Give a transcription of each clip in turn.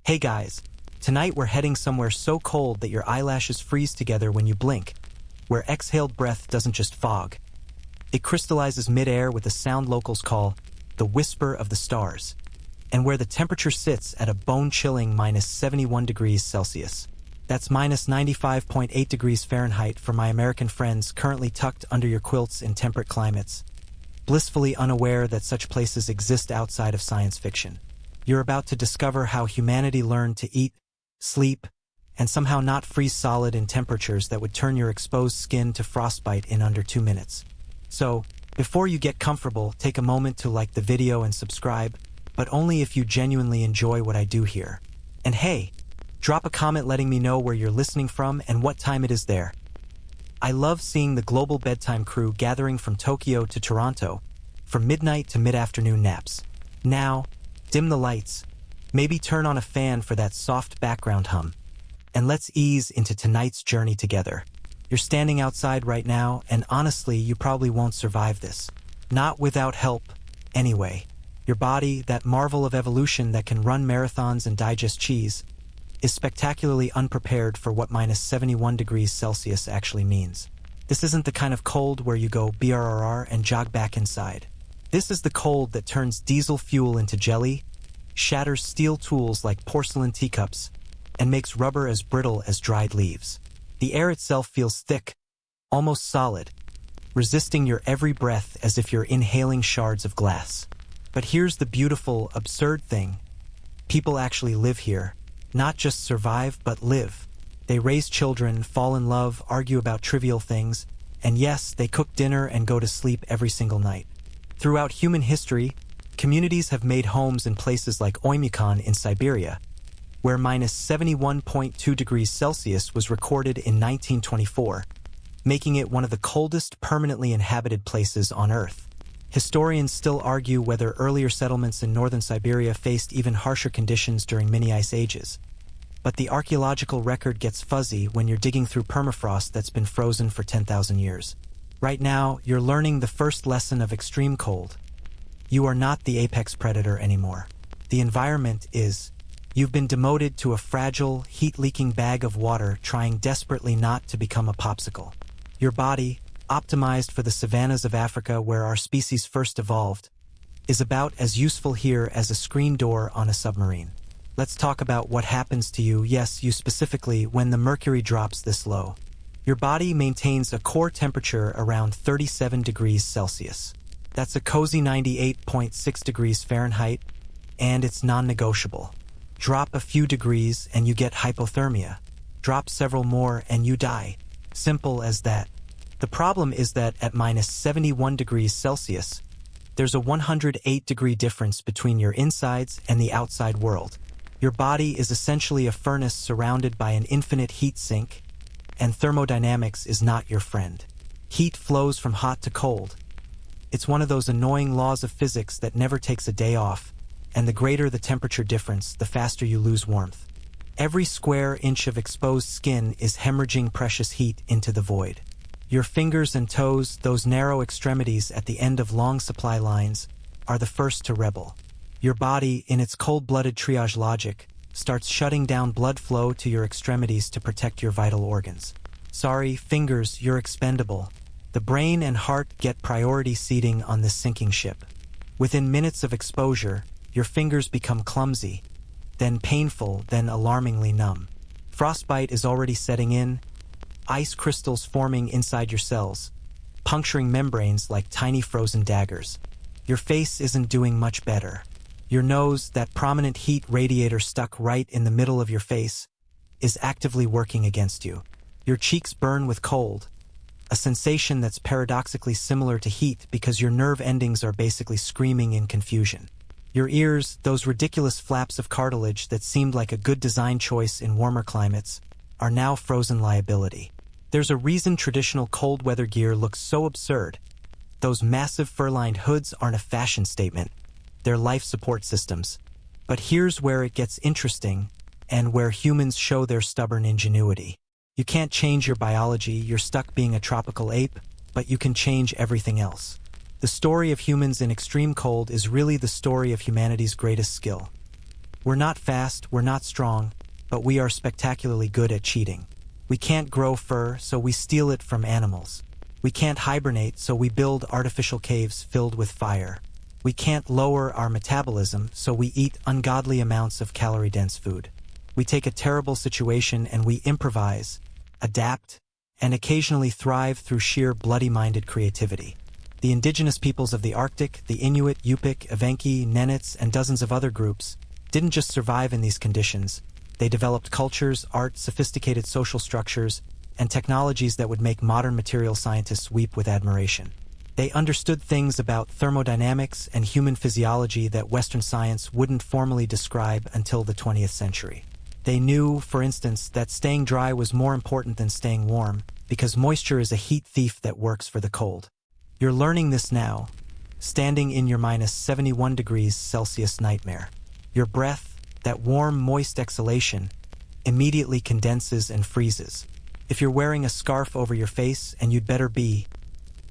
Hey guys, tonight we're heading somewhere so cold that your eyelashes freeze together when you blink, where exhaled breath doesn't just fog. It crystallizes mid-air with a sound locals call the whisper of the stars, and where the temperature sits at a bone-chilling -71 degrees Celsius. That's -95.8 degrees Fahrenheit for my American friends currently tucked under your quilts in temperate climates, blissfully unaware that such places exist outside of science fiction. You're about to discover how humanity learned to eat, sleep, and somehow not freeze solid in temperatures that would turn your exposed skin to frostbite in under 2 minutes. So, before you get comfortable, take a moment to like the video and subscribe, but only if you genuinely enjoy what I do here. And hey, drop a comment letting me know where you're listening from and what time it is there. I love seeing the global bedtime crew gathering from Tokyo to Toronto, from midnight to mid-afternoon naps. Now, dim the lights, maybe turn on a fan for that soft background hum, and let's ease into tonight's journey together. You're standing outside right now, and honestly, you probably won't survive this. Not without help, anyway. Your body, that marvel of evolution that can run marathons and digest cheese, is spectacularly unprepared for what -71 degrees Celsius actually means. This isn't the kind of cold where you go BRRR and jog back inside. This is the cold that turns diesel fuel into jelly, shatters steel tools like porcelain teacups, and makes rubber as brittle as dried leaves. The air itself feels thick, almost solid, resisting your every breath as if you're inhaling shards of glass. But here's the beautiful, absurd thing. People actually live here. Not just survive, but live. They raise children, fall in love, argue about trivial things, and yes, they cook dinner and go to sleep every single night. Throughout human history, communities have made homes in places like Oymyakon in Siberia, where -71.2 degrees Celsius was recorded in 1924, making it one of the coldest permanently inhabited places on Earth. Historians still argue whether earlier settlements in northern Siberia faced even harsher conditions during mini-ice ages. But the archaeological record gets fuzzy when you're digging through permafrost that's been frozen for 10,000 years. Right now, you're learning the first lesson of extreme cold. You are not the apex predator anymore. The environment is. You've been demoted to a fragile, heat-leaking bag of water trying desperately not to become a popsicle. Your body, optimized for the savannas of Africa where our species first evolved, is about as useful here as a screen door on a submarine. Let's talk about what happens to you, yes, you specifically, when the mercury drops this low. Your body maintains a core temperature around 37 degrees Celsius. That's a cozy 98.6 degrees Fahrenheit, and it's non-negotiable. Drop a few degrees and you get hypothermia. Drop several more and you die. Simple as that. The problem is that at -71 degrees Celsius, there's a 108-degree difference between your insides and the outside world. Your body is essentially a furnace surrounded by an infinite heat sink, and thermodynamics is not your friend. Heat flows from hot to cold. It's one of those annoying laws of physics that never takes a day off, and the greater the temperature difference, the faster you lose warmth. Every square inch of exposed skin is hemorrhaging precious heat into the void. Your fingers and toes, those narrow extremities at the end of long supply lines, are the first to rebel. Your body, in its cold-blooded triage logic, starts shutting down blood flow to your extremities to protect your vital organs. Sorry, fingers, you're expendable. The brain and heart get priority seating on this sinking ship. Within minutes of exposure, your fingers become clumsy, then painful, then alarmingly numb. Frostbite is already setting in, ice crystals forming inside your cells, puncturing membranes like tiny frozen daggers. Your face isn't doing much better. Your nose, that prominent heat radiator stuck right in the middle of your face, is actively working against you. Your cheeks burn with cold, a sensation that's paradoxically similar to heat because your nerve endings are basically screaming in confusion. Your ears, those ridiculous flaps of cartilage that seemed like a good design choice in warmer climates, are now frozen liability. There's a reason traditional cold weather gear looks so absurd. Those massive fur-lined hoods aren't a fashion statement. They're life support systems. But here's where it gets interesting, and where humans show their stubborn ingenuity. You can't change your biology, you're stuck being a tropical ape, but you can change everything else. The story of humans in extreme cold is really the story of humanity's greatest skill. We're not fast, we're not strong, but we are spectacularly good at cheating. We can't grow fur, so we steal it from animals. We can't hibernate, so we build artificial caves filled with fire. We can't lower our metabolism, so we eat ungodly amounts of calorie-dense food. We take a terrible situation and we improvise, adapt, and occasionally thrive through sheer bloody-minded creativity. The indigenous peoples of the Arctic, the Inuit, Yupik, Evenki, Nenets, and dozens of other groups, didn't just survive in these conditions. They developed cultures, art, sophisticated social structures, and technologies that would make modern material scientists weep with admiration. They understood things about thermodynamics and human physiology that Western science wouldn't formally describe until the 20th century. They knew, for instance, that staying dry was more important than staying warm, because moisture is a heat thief that works for the cold. You're learning this now, standing in your minus 71 degrees Celsius nightmare. Your breath, that warm, moist exhalation, immediately condenses and freezes. If you're wearing a scarf over your face, and you'd better be,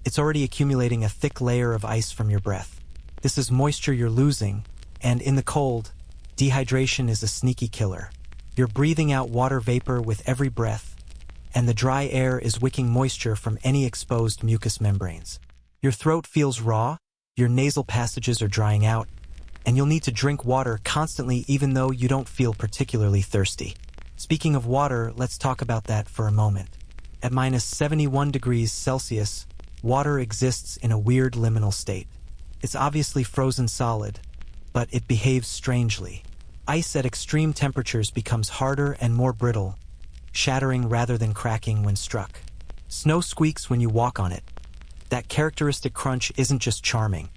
it's already accumulating a thick layer of ice from your breath. This is moisture you're losing, and in the cold, dehydration is a sneaky killer. You're breathing out water vapor with every breath, and the dry air is wicking moisture from any exposed mucous membranes. Your throat feels raw, your nasal passages are drying out, and you'll need to drink water constantly even though you don't feel particularly thirsty. Speaking of water, let's talk about that for a moment. At minus 71 degrees Celsius, water exists in a weird liminal state. It's obviously frozen solid, but it behaves strangely. Ice at extreme temperatures becomes harder and more brittle, shattering rather than cracking when struck. Snow squeaks when you walk on it. That characteristic crunch isn't just charming.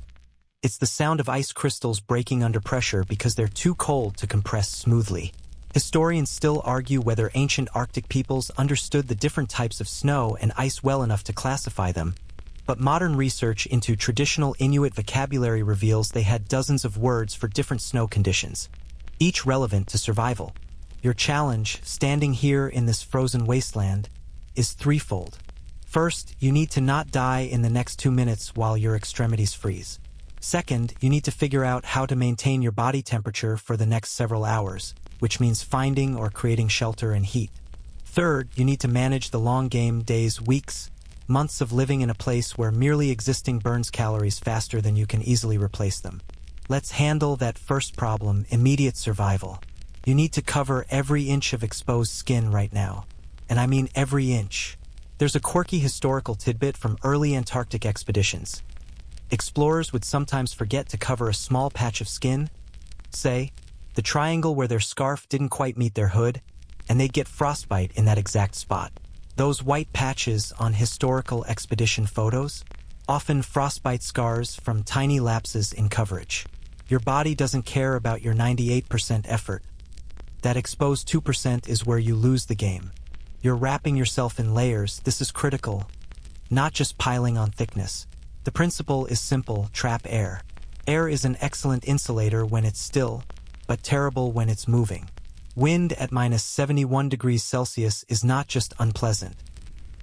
It's the sound of ice crystals breaking under pressure because they're too cold to compress smoothly. Historians still argue whether ancient Arctic peoples understood the different types of snow and ice well enough to classify them, but modern research into traditional Inuit vocabulary reveals they had dozens of words for different snow conditions, each relevant to survival. Your challenge, standing here in this frozen wasteland, is threefold. First, you need to not die in the next 2 minutes while your extremities freeze. Second, you need to figure out how to maintain your body temperature for the next several hours, which means finding or creating shelter and heat. Third, you need to manage the long game, days, weeks, months of living in a place where merely existing burns calories faster than you can easily replace them. Let's handle that first problem, immediate survival. You need to cover every inch of exposed skin right now. And I mean every inch. There's a quirky historical tidbit from early Antarctic expeditions. Explorers would sometimes forget to cover a small patch of skin, say, the triangle where their scarf didn't quite meet their hood, and they'd get frostbite in that exact spot. Those white patches on historical expedition photos, often frostbite scars from tiny lapses in coverage. Your body doesn't care about your 98% effort. That exposed 2% is where you lose the game. You're wrapping yourself in layers. This is critical, not just piling on thickness. The principle is simple: trap air. Air is an excellent insulator when it's still, but terrible when it's moving. Wind at minus 71 degrees Celsius is not just unpleasant.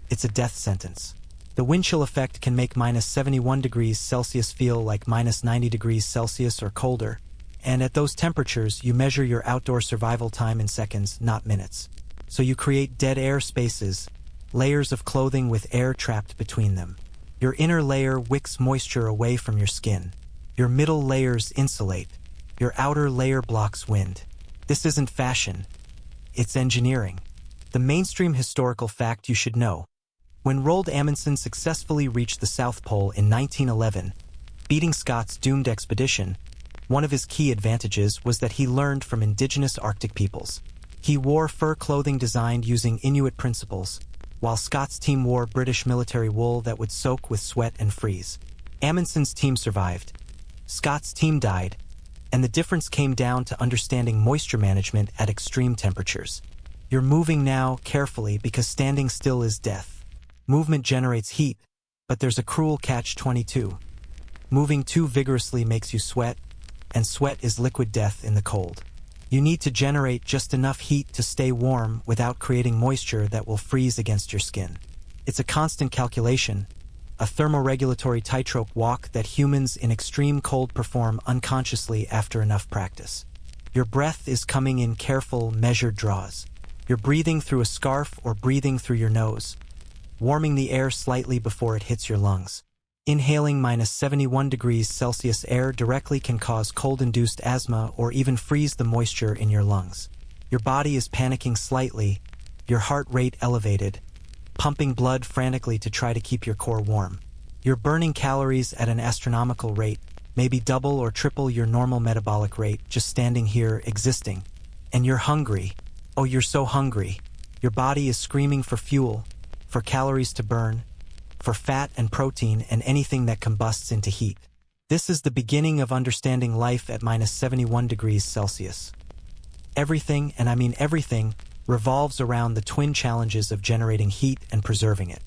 It's a death sentence. The wind chill effect can make minus 71 degrees Celsius feel like minus 90 degrees Celsius or colder. And at those temperatures, you measure your outdoor survival time in seconds, not minutes. So you create dead air spaces, layers of clothing with air trapped between them. Your inner layer wicks moisture away from your skin. Your middle layers insulate. Your outer layer blocks wind. This isn't fashion. It's engineering. The mainstream historical fact you should know. When Roald Amundsen successfully reached the South Pole in 1911, beating Scott's doomed expedition, one of his key advantages was that he learned from indigenous Arctic peoples. He wore fur clothing designed using Inuit principles, while Scott's team wore British military wool that would soak with sweat and freeze. Amundsen's team survived. Scott's team died, and the difference came down to understanding moisture management at extreme temperatures. You're moving now carefully because standing still is death. Movement generates heat, but there's a cruel catch-22. Moving too vigorously makes you sweat, and sweat is liquid death in the cold. You need to generate just enough heat to stay warm without creating moisture that will freeze against your skin. It's a constant calculation, a thermoregulatory tightrope walk that humans in extreme cold perform unconsciously after enough practice. Your breath is coming in careful, measured draws. You're breathing through a scarf or breathing through your nose, warming the air slightly before it hits your lungs. Inhaling -71 degrees Celsius air directly can cause cold-induced asthma or even freeze the moisture in your lungs. Your body is panicking slightly, your heart rate elevated, pumping blood frantically to try to keep your core warm. You're burning calories at an astronomical rate, maybe double or triple your normal metabolic rate, just standing here existing. And you're hungry. Oh, you're so hungry. Your body is screaming for fuel, for calories to burn, for fat and protein and anything that combusts into heat. This is the beginning of understanding life at -71 degrees Celsius. Everything, and I mean everything, revolves around the twin challenges of generating heat and preserving it.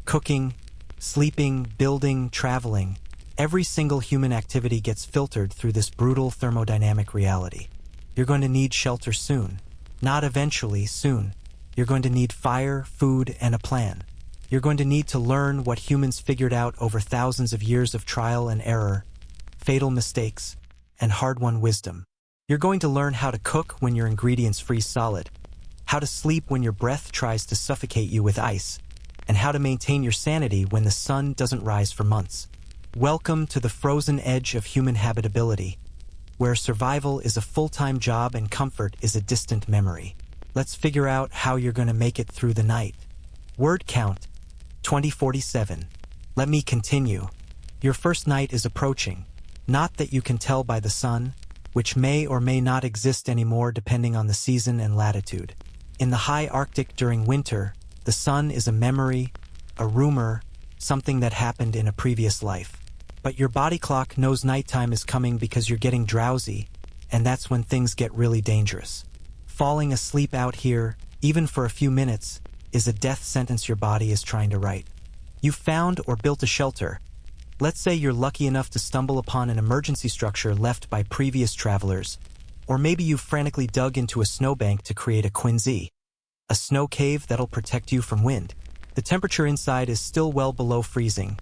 Cooking, sleeping, building, traveling, every single human activity gets filtered through this brutal thermodynamic reality. You're going to need shelter soon. Not eventually, soon. You're going to need fire, food, and a plan. You're going to need to learn what humans figured out over thousands of years of trial and error, fatal mistakes, and hard-won wisdom. You're going to learn how to cook when your ingredients freeze solid, how to sleep when your breath tries to suffocate you with ice, and how to maintain your sanity when the sun doesn't rise for months. Welcome to the frozen edge of human habitability, where survival is a full-time job and comfort is a distant memory. Let's figure out how you're going to make it through the night. Word count, 2047. Let me continue. Your first night is approaching. Not that you can tell by the sun, which may or may not exist anymore depending on the season and latitude. In the high Arctic during winter, the sun is a memory, a rumor, something that happened in a previous life. But your body clock knows nighttime is coming because you're getting drowsy, and that's when things get really dangerous. Falling asleep out here, even for a few minutes, is a death sentence your body is trying to write. You found or built a shelter. Let's say you're lucky enough to stumble upon an emergency structure left by previous travelers, or maybe you frantically dug into a snowbank to create a quinzhee, a snow cave that'll protect you from wind. The temperature inside is still well below freezing,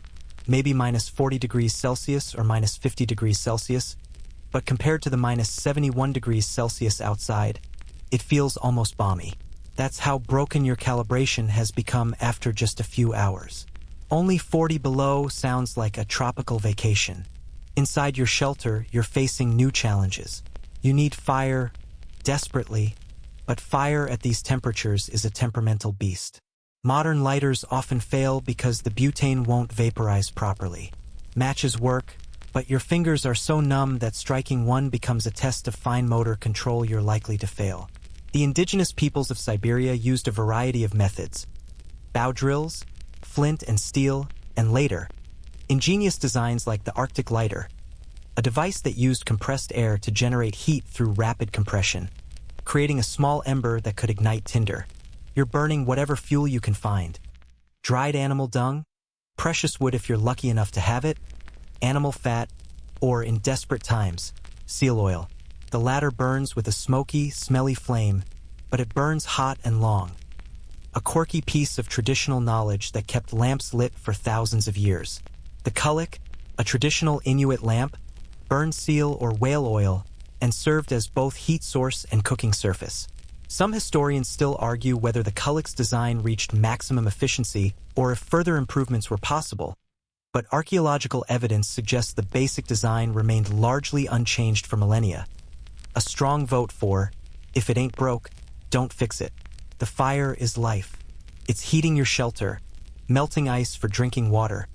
maybe -40 degrees Celsius or -50 degrees Celsius, but compared to the -71 degrees Celsius outside, it feels almost balmy. That's how broken your calibration has become after just a few hours. Only 40 below sounds like a tropical vacation. Inside your shelter, you're facing new challenges. You need fire, desperately, but fire at these temperatures is a temperamental beast. Modern lighters often fail because the butane won't vaporize properly. Matches work, but your fingers are so numb that striking one becomes a test of fine motor control you're likely to fail. The indigenous peoples of Siberia used a variety of methods: bow drills, flint and steel, and later, ingenious designs like the Arctic lighter, a device that used compressed air to generate heat through rapid compression, creating a small ember that could ignite tinder. You're burning whatever fuel you can find. Dried animal dung, precious wood if you're lucky enough to have it, animal fat, or in desperate times, seal oil. The latter burns with a smoky, smelly flame, but it burns hot and long. A quirky piece of traditional knowledge that kept lamps lit for thousands of years. The kullik, a traditional Inuit lamp, burned seal or whale oil and served as both heat source and cooking surface. Some historians still argue whether the kullik's design reached maximum efficiency or if further improvements were possible, but archaeological evidence suggests the basic design remained largely unchanged for millennia. A strong vote for, if it ain't broke, don't fix it. The fire is life. It's heating your shelter, melting ice for drinking water,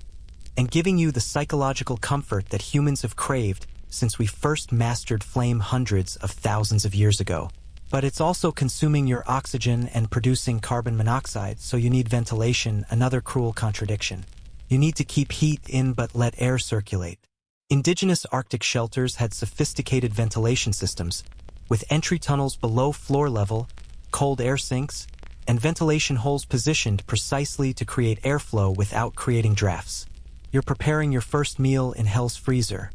and giving you the psychological comfort that humans have craved since we first mastered flame hundreds of thousands of years ago. But it's also consuming your oxygen and producing carbon monoxide, so you need ventilation, another cruel contradiction. You need to keep heat in but let air circulate. Indigenous Arctic shelters had sophisticated ventilation systems, with entry tunnels below floor level, cold air sinks, and ventilation holes positioned precisely to create airflow without creating drafts. You're preparing your first meal in hell's freezer,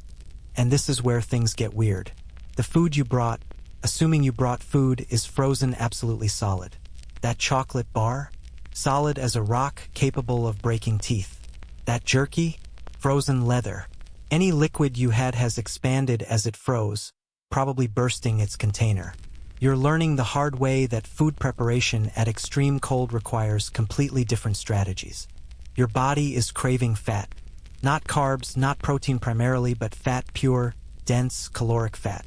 and this is where things get weird. The food you brought, assuming you brought food, is frozen absolutely solid. That chocolate bar, solid as a rock capable of breaking teeth. That jerky, frozen leather. Any liquid you had has expanded as it froze, probably bursting its container. You're learning the hard way that food preparation at extreme cold requires completely different strategies. Your body is craving fat. Not carbs, not protein primarily, but fat, pure, dense, caloric fat.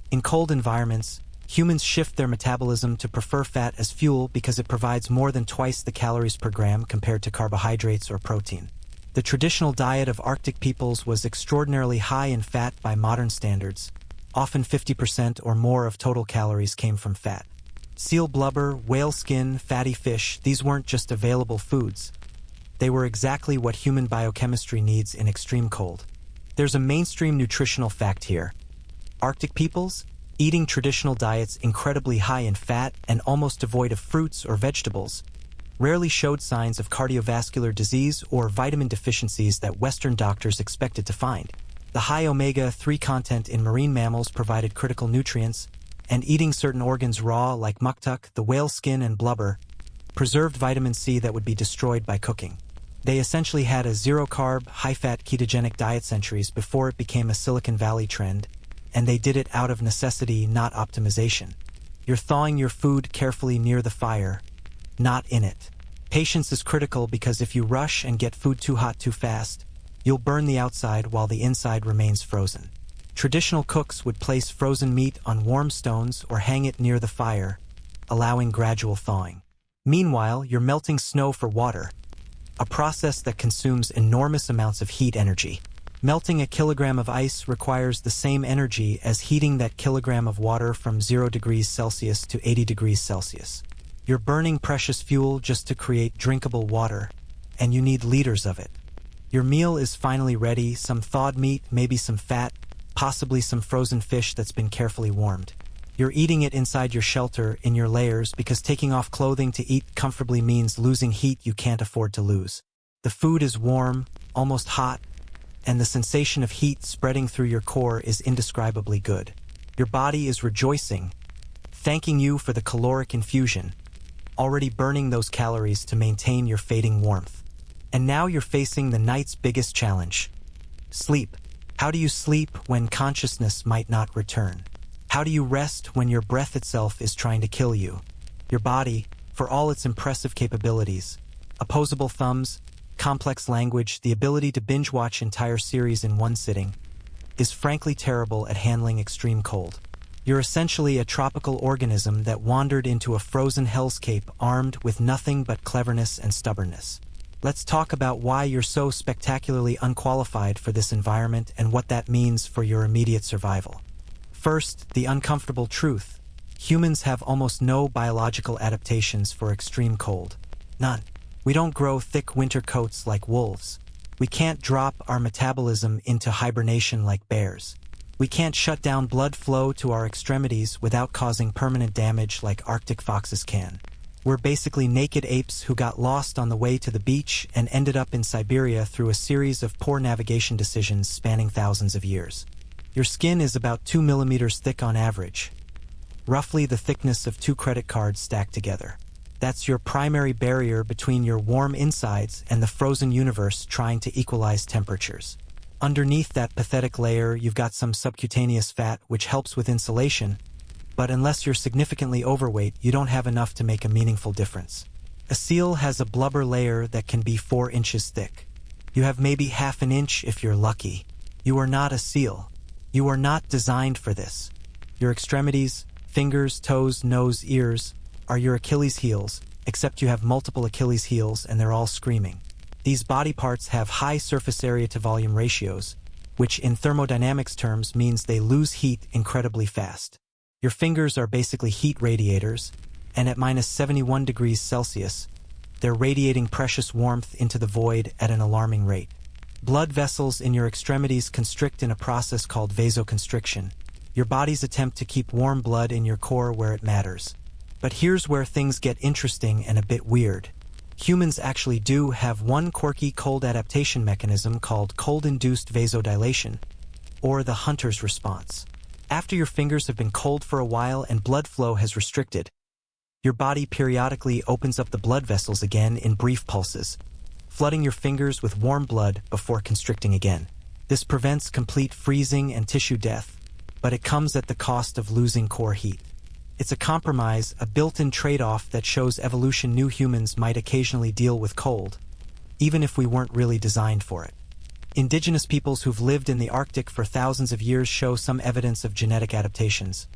In cold environments, humans shift their metabolism to prefer fat as fuel because it provides more than twice the calories per gram compared to carbohydrates or protein. The traditional diet of Arctic peoples was extraordinarily high in fat by modern standards. Often 50% or more of total calories came from fat. Seal blubber, whale skin, fatty fish, these weren't just available foods. They were exactly what human biochemistry needs in extreme cold. There's a mainstream nutritional fact here. Arctic peoples, eating traditional diets incredibly high in fat and almost devoid of fruits or vegetables, rarely showed signs of cardiovascular disease or vitamin deficiencies that Western doctors expected to find. The high omega-3 content in marine mammals provided critical nutrients, and eating certain organs raw like muktuk, the whale skin and blubber, preserved vitamin C that would be destroyed by cooking. They essentially had a zero-carb, high-fat ketogenic diet centuries before it became a Silicon Valley trend, and they did it out of necessity, not optimization. You're thawing your food carefully near the fire, not in it. Patience is critical because if you rush and get food too hot too fast, you'll burn the outside while the inside remains frozen. Traditional cooks would place frozen meat on warm stones or hang it near the fire, allowing gradual thawing. Meanwhile, you're melting snow for water, a process that consumes enormous amounts of heat energy. Melting a kilogram of ice requires the same energy as heating that kilogram of water from 0 degrees Celsius to 80 degrees Celsius. You're burning precious fuel just to create drinkable water, and you need liters of it. Your meal is finally ready, some thawed meat, maybe some fat, possibly some frozen fish that's been carefully warmed. You're eating it inside your shelter, in your layers, because taking off clothing to eat comfortably means losing heat you can't afford to lose. The food is warm, almost hot, and the sensation of heat spreading through your core is indescribably good. Your body is rejoicing, thanking you for the caloric infusion, already burning those calories to maintain your fading warmth. And now you're facing the night's biggest challenge. Sleep. How do you sleep when consciousness might not return? How do you rest when your breath itself is trying to kill you? Your body, for all its impressive capabilities, opposable thumbs, complex language, the ability to binge-watch entire series in one sitting, is frankly terrible at handling extreme cold. You're essentially a tropical organism that wandered into a frozen hellscape armed with nothing but cleverness and stubbornness. Let's talk about why you're so spectacularly unqualified for this environment and what that means for your immediate survival. First, the uncomfortable truth. Humans have almost no biological adaptations for extreme cold. None. We don't grow thick winter coats like wolves. We can't drop our metabolism into hibernation like bears. We can't shut down blood flow to our extremities without causing permanent damage like Arctic foxes can. We're basically naked apes who got lost on the way to the beach and ended up in Siberia through a series of poor navigation decisions spanning thousands of years. Your skin is about 2 millimeters thick on average, roughly the thickness of 2 credit cards stacked together. That's your primary barrier between your warm insides and the frozen universe trying to equalize temperatures. Underneath that pathetic layer, you've got some subcutaneous fat which helps with insulation, but unless you're significantly overweight, you don't have enough to make a meaningful difference. A seal has a blubber layer that can be 4 inches thick. You have maybe half an inch if you're lucky. You are not a seal. You are not designed for this. Your extremities, fingers, toes, nose, ears, are your Achilles heels, except you have multiple Achilles heels and they're all screaming. These body parts have high surface area to volume ratios, which in thermodynamics terms means they lose heat incredibly fast. Your fingers are basically heat radiators, and at minus 71 degrees Celsius, they're radiating precious warmth into the void at an alarming rate. Blood vessels in your extremities constrict in a process called vasoconstriction, your body's attempt to keep warm blood in your core where it matters. But here's where things get interesting and a bit weird. Humans actually do have one quirky cold adaptation mechanism called cold-induced vasodilation, or the hunter's response. After your fingers have been cold for a while and blood flow has restricted, your body periodically opens up the blood vessels again in brief pulses, flooding your fingers with warm blood before constricting again. This prevents complete freezing and tissue death, but it comes at the cost of losing core heat. It's a compromise, a built-in trade-off that shows evolution knew humans might occasionally deal with cold, even if we weren't really designed for it. Indigenous peoples who've lived in the Arctic for thousands of years show some evidence of genetic adaptations.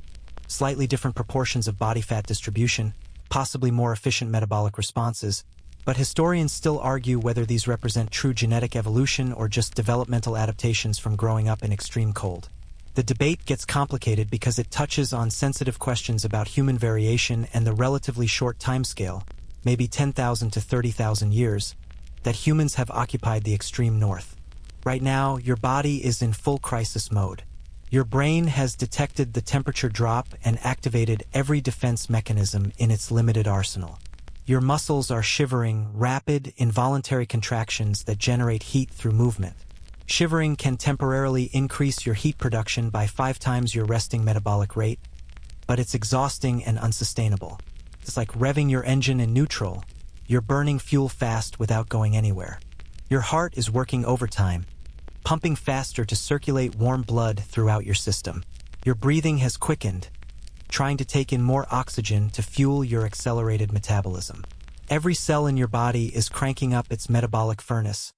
Slightly different proportions of body fat distribution, possibly more efficient metabolic responses, but historians still argue whether these represent true genetic evolution or just developmental adaptations from growing up in extreme cold. The debate gets complicated because it touches on sensitive questions about human variation and the relatively short timescale, maybe 10,000 to 30,000 years, that humans have occupied the extreme north. Right now, your body is in full crisis mode. Your brain has detected the temperature drop and activated every defense mechanism in its limited arsenal. Your muscles are shivering, rapid, involuntary contractions that generate heat through movement. Shivering can temporarily increase your heat production by 5 times your resting metabolic rate, but it's exhausting and unsustainable. It's like revving your engine in neutral. You're burning fuel fast without going anywhere. Your heart is working overtime, pumping faster to circulate warm blood throughout your system. Your breathing has quickened, trying to take in more oxygen to fuel your accelerated metabolism. Every cell in your body is cranking up its metabolic furnace,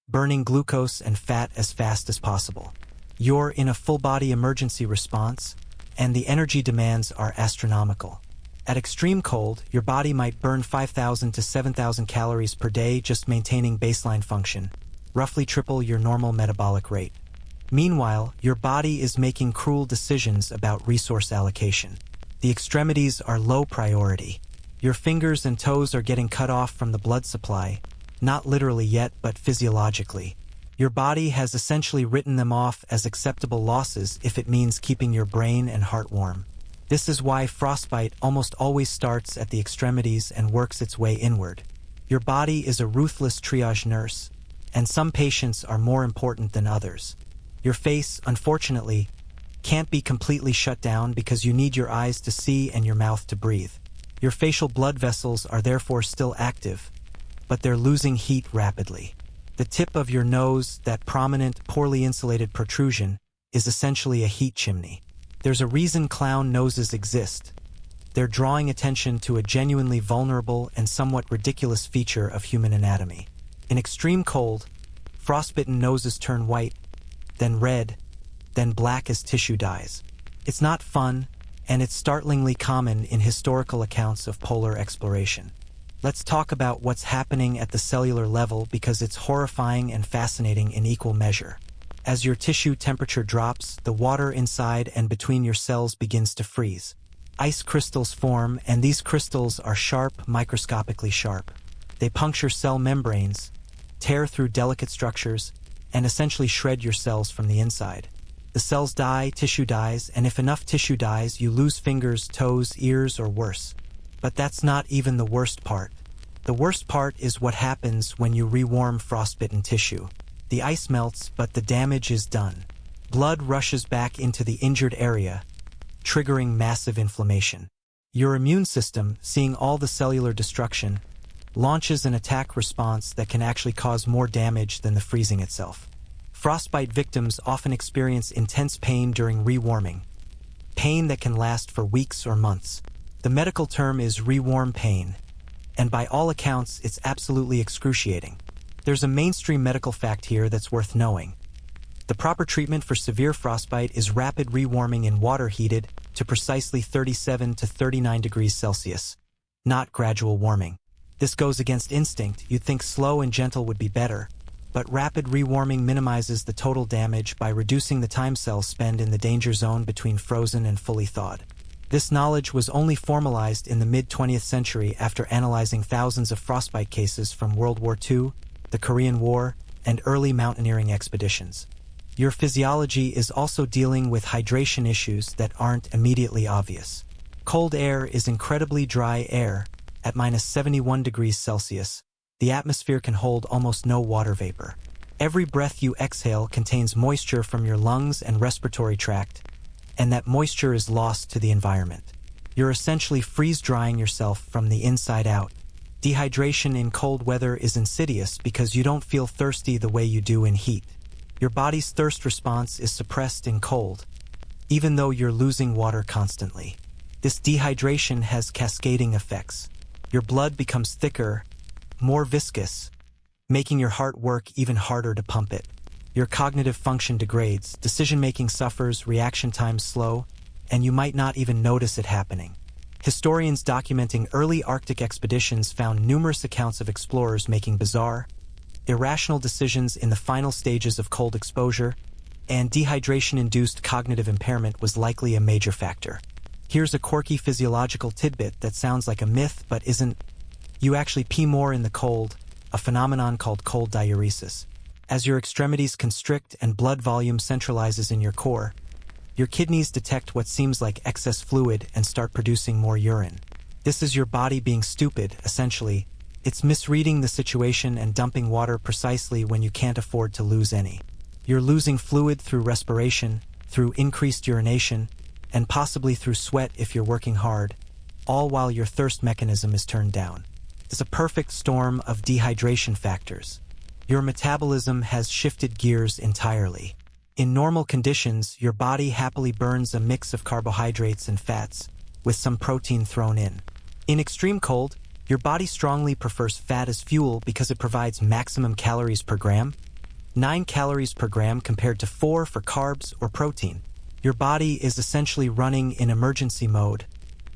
burning glucose and fat as fast as possible. You're in a full-body emergency response, and the energy demands are astronomical. At extreme cold, your body might burn 5,000 to 7,000 calories per day just maintaining baseline function, roughly triple your normal metabolic rate. Meanwhile, your body is making cruel decisions about resource allocation. The extremities are low priority. Your fingers and toes are getting cut off from the blood supply, not literally yet, but physiologically. Your body has essentially written them off as acceptable losses if it means keeping your brain and heart warm. This is why frostbite almost always starts at the extremities and works its way inward. Your body is a ruthless triage nurse, and some patients are more important than others. Your face, unfortunately, can't be completely shut down because you need your eyes to see and your mouth to breathe. Your facial blood vessels are therefore still active, but they're losing heat rapidly. The tip of your nose, that prominent, poorly insulated protrusion, is essentially a heat chimney. There's a reason clown noses exist. They're drawing attention to a genuinely vulnerable and somewhat ridiculous feature of human anatomy. In extreme cold, frostbitten noses turn white, then red, then black as tissue dyes. It's not fun, and it's startlingly common in historical accounts of polar exploration. Let's talk about what's happening at the cellular level because it's horrifying and fascinating in equal measure. As your tissue temperature drops, the water inside and between your cells begins to freeze. Ice crystals form, and these crystals are sharp, microscopically sharp. They puncture cell membranes, tear through delicate structures, and essentially shred your cells from the inside. The cells die, tissue dies, and if enough tissue dies, you lose fingers, toes, ears, or worse. But that's not even the worst part. The worst part is what happens when you rewarm frostbitten tissue. The ice melts, but the damage is done. Blood rushes back into the injured area, triggering massive inflammation. Your immune system, seeing all the cellular destruction, launches an attack response that can actually cause more damage than the freezing itself. Frostbite victims often experience intense pain during rewarming, pain that can last for weeks or months. The medical term is rewarm pain, and by all accounts, it's absolutely excruciating. There's a mainstream medical fact here that's worth knowing. The proper treatment for severe frostbite is rapid rewarming in water heated to precisely 37 to 39 degrees Celsius, not gradual warming. This goes against instinct. You'd think slow and gentle would be better, but rapid rewarming minimizes the total damage by reducing the time cells spend in the danger zone between frozen and fully thawed. This knowledge was only formalized in the mid-20th century after analyzing thousands of frostbite cases from World War II, the Korean War, and early mountaineering expeditions. Your physiology is also dealing with hydration issues that aren't immediately obvious. Cold air is incredibly dry air. At minus 71 degrees Celsius, the atmosphere can hold almost no water vapor. Every breath you exhale contains moisture from your lungs and respiratory tract, and that moisture is lost to the environment. You're essentially freeze-drying yourself from the inside out. Dehydration in cold weather is insidious because you don't feel thirsty the way you do in heat. Your body's thirst response is suppressed in cold, even though you're losing water constantly. This dehydration has cascading effects. Your blood becomes thicker, more viscous, making your heart work even harder to pump it. Your cognitive function degrades, decision-making suffers, reaction times slow, and you might not even notice it happening. Historians documenting early Arctic expeditions found numerous accounts of explorers making bizarre, irrational decisions in the final stages of cold exposure, and dehydration-induced cognitive impairment was likely a major factor. Here's a quirky physiological tidbit that sounds like a myth but isn't. You actually pee more in the cold, a phenomenon called cold diuresis. As your extremities constrict and blood volume centralizes in your core, your kidneys detect what seems like excess fluid and start producing more urine. This is your body being stupid, essentially. It's misreading the situation and dumping water precisely when you can't afford to lose any. You're losing fluid through respiration, through increased urination, and possibly through sweat if you're working hard, all while your thirst mechanism is turned down. It's a perfect storm of dehydration factors. Your metabolism has shifted gears entirely. In normal conditions, your body happily burns a mix of carbohydrates and fats, with some protein thrown in. In extreme cold, your body strongly prefers fat as fuel because it provides maximum calories per gram, 9 calories per gram compared to 4 for carbs or protein. Your body is essentially running in emergency mode,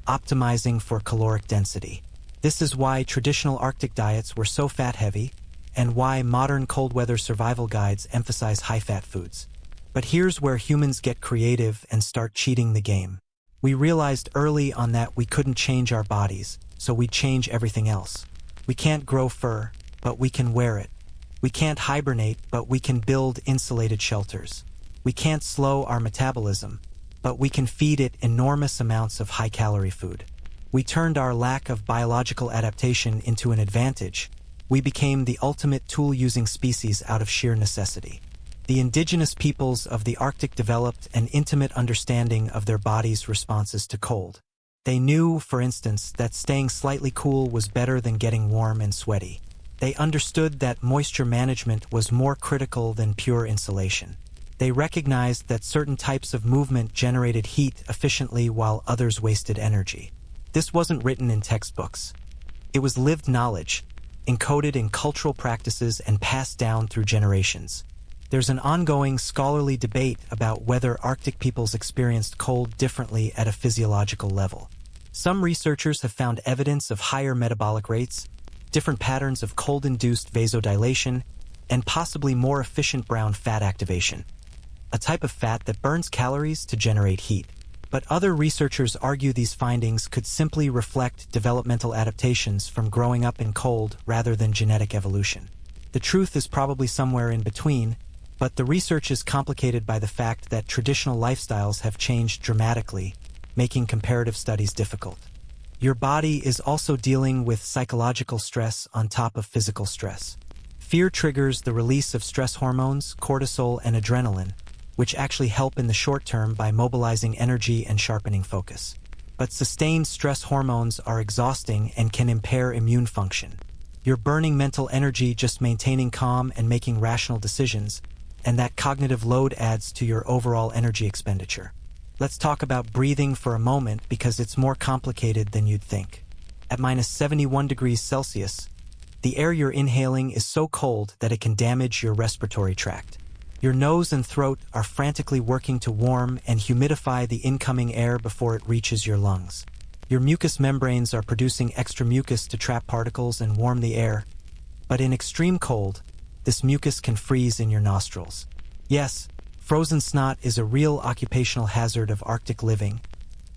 optimizing for caloric density. This is why traditional Arctic diets were so fat-heavy, and why modern cold-weather survival guides emphasize high-fat foods. But here's where humans get creative and start cheating the game. We realized early on that we couldn't change our bodies, so we'd change everything else. We can't grow fur, but we can wear it. We can't hibernate, but we can build insulated shelters. We can't slow our metabolism, but we can feed it enormous amounts of high-calorie food. We turned our lack of biological adaptation into an advantage. We became the ultimate tool-using species out of sheer necessity. The indigenous peoples of the Arctic developed an intimate understanding of their bodies' responses to cold. They knew, for instance, that staying slightly cool was better than getting warm and sweaty. They understood that moisture management was more critical than pure insulation. They recognized that certain types of movement generated heat efficiently while others wasted energy. This wasn't written in textbooks. It was lived knowledge, encoded in cultural practices and passed down through generations. There's an ongoing scholarly debate about whether Arctic peoples experienced cold differently at a physiological level. Some researchers have found evidence of higher metabolic rates, different patterns of cold-induced vasodilation, and possibly more efficient brown fat activation, a type of fat that burns calories to generate heat. But other researchers argue these findings could simply reflect developmental adaptations from growing up in cold rather than genetic evolution. The truth is probably somewhere in between, but the research is complicated by the fact that traditional lifestyles have changed dramatically, making comparative studies difficult. Your body is also dealing with psychological stress on top of physical stress. Fear triggers the release of stress hormones, cortisol, and adrenaline, which actually help in the short term by mobilizing energy and sharpening focus. But sustained stress hormones are exhausting and can impair immune function. You're burning mental energy just maintaining calm and making rational decisions, and that cognitive load adds to your overall energy expenditure. Let's talk about breathing for a moment because it's more complicated than you'd think. At -71 degrees Celsius, the air you're inhaling is so cold that it can damage your respiratory tract. Your nose and throat are frantically working to warm and humidify the incoming air before it reaches your lungs. Your mucous membranes are producing extra mucus to trap particles and warm the air, but in extreme cold, this mucus can freeze in your nostrils. Yes, frozen snot is a real occupational hazard of Arctic living,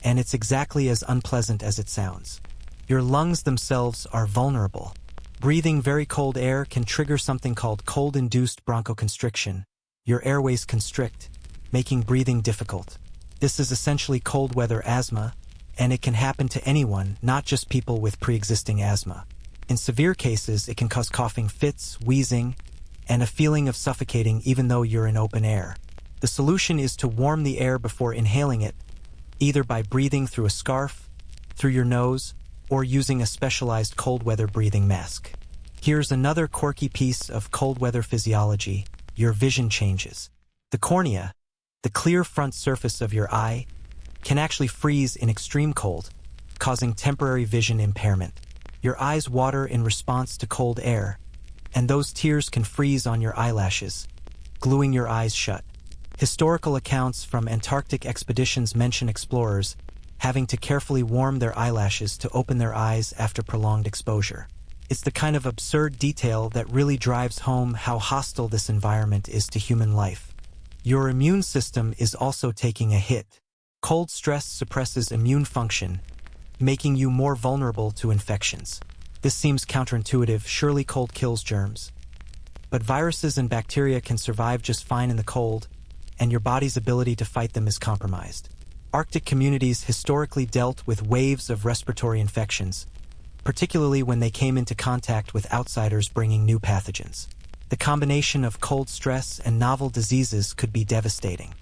and it's exactly as unpleasant as it sounds. Your lungs themselves are vulnerable. Breathing very cold air can trigger something called cold-induced bronchoconstriction. Your airways constrict, making breathing difficult. This is essentially cold weather asthma, and it can happen to anyone, not just people with pre-existing asthma. In severe cases, it can cause coughing fits, wheezing, and a feeling of suffocating even though you're in open air. The solution is to warm the air before inhaling it, either by breathing through a scarf, through your nose, or using a specialized cold weather breathing mask. Here's another quirky piece of cold weather physiology. Your vision changes. The cornea, The clear front surface of your eye can actually freeze in extreme cold, causing temporary vision impairment. Your eyes water in response to cold air, and those tears can freeze on your eyelashes, gluing your eyes shut. Historical accounts from Antarctic expeditions mention explorers having to carefully warm their eyelashes to open their eyes after prolonged exposure. It's the kind of absurd detail that really drives home how hostile this environment is to human life. Your immune system is also taking a hit. Cold stress suppresses immune function, making you more vulnerable to infections. This seems counterintuitive, surely cold kills germs. But viruses and bacteria can survive just fine in the cold, and your body's ability to fight them is compromised. Arctic communities historically dealt with waves of respiratory infections, particularly when they came into contact with outsiders bringing new pathogens. The combination of cold stress and novel diseases could be devastating.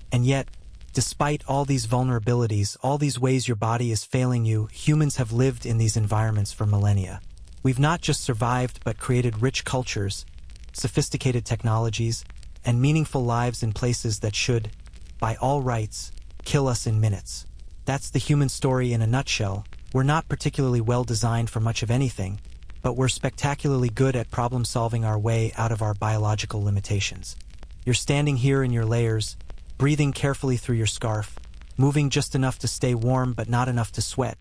And yet, despite all these vulnerabilities, all these ways your body is failing you, humans have lived in these environments for millennia. We've not just survived but created rich cultures, sophisticated technologies, and meaningful lives in places that should, by all rights, kill us in minutes. That's the human story in a nutshell. We're not particularly well designed for much of anything, but we're spectacularly good at problem-solving our way out of our biological limitations. You're standing here in your layers, breathing carefully through your scarf, moving just enough to stay warm but not enough to sweat,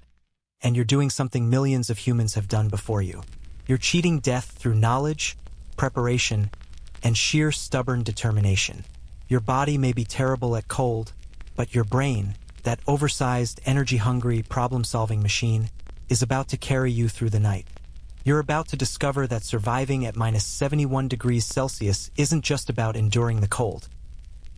and you're doing something millions of humans have done before you. You're cheating death through knowledge, preparation, and sheer stubborn determination. Your body may be terrible at cold, but your brain, that oversized, energy-hungry, problem-solving machine, is about to carry you through the night. You're about to discover that surviving at minus 71 degrees Celsius isn't just about enduring the cold.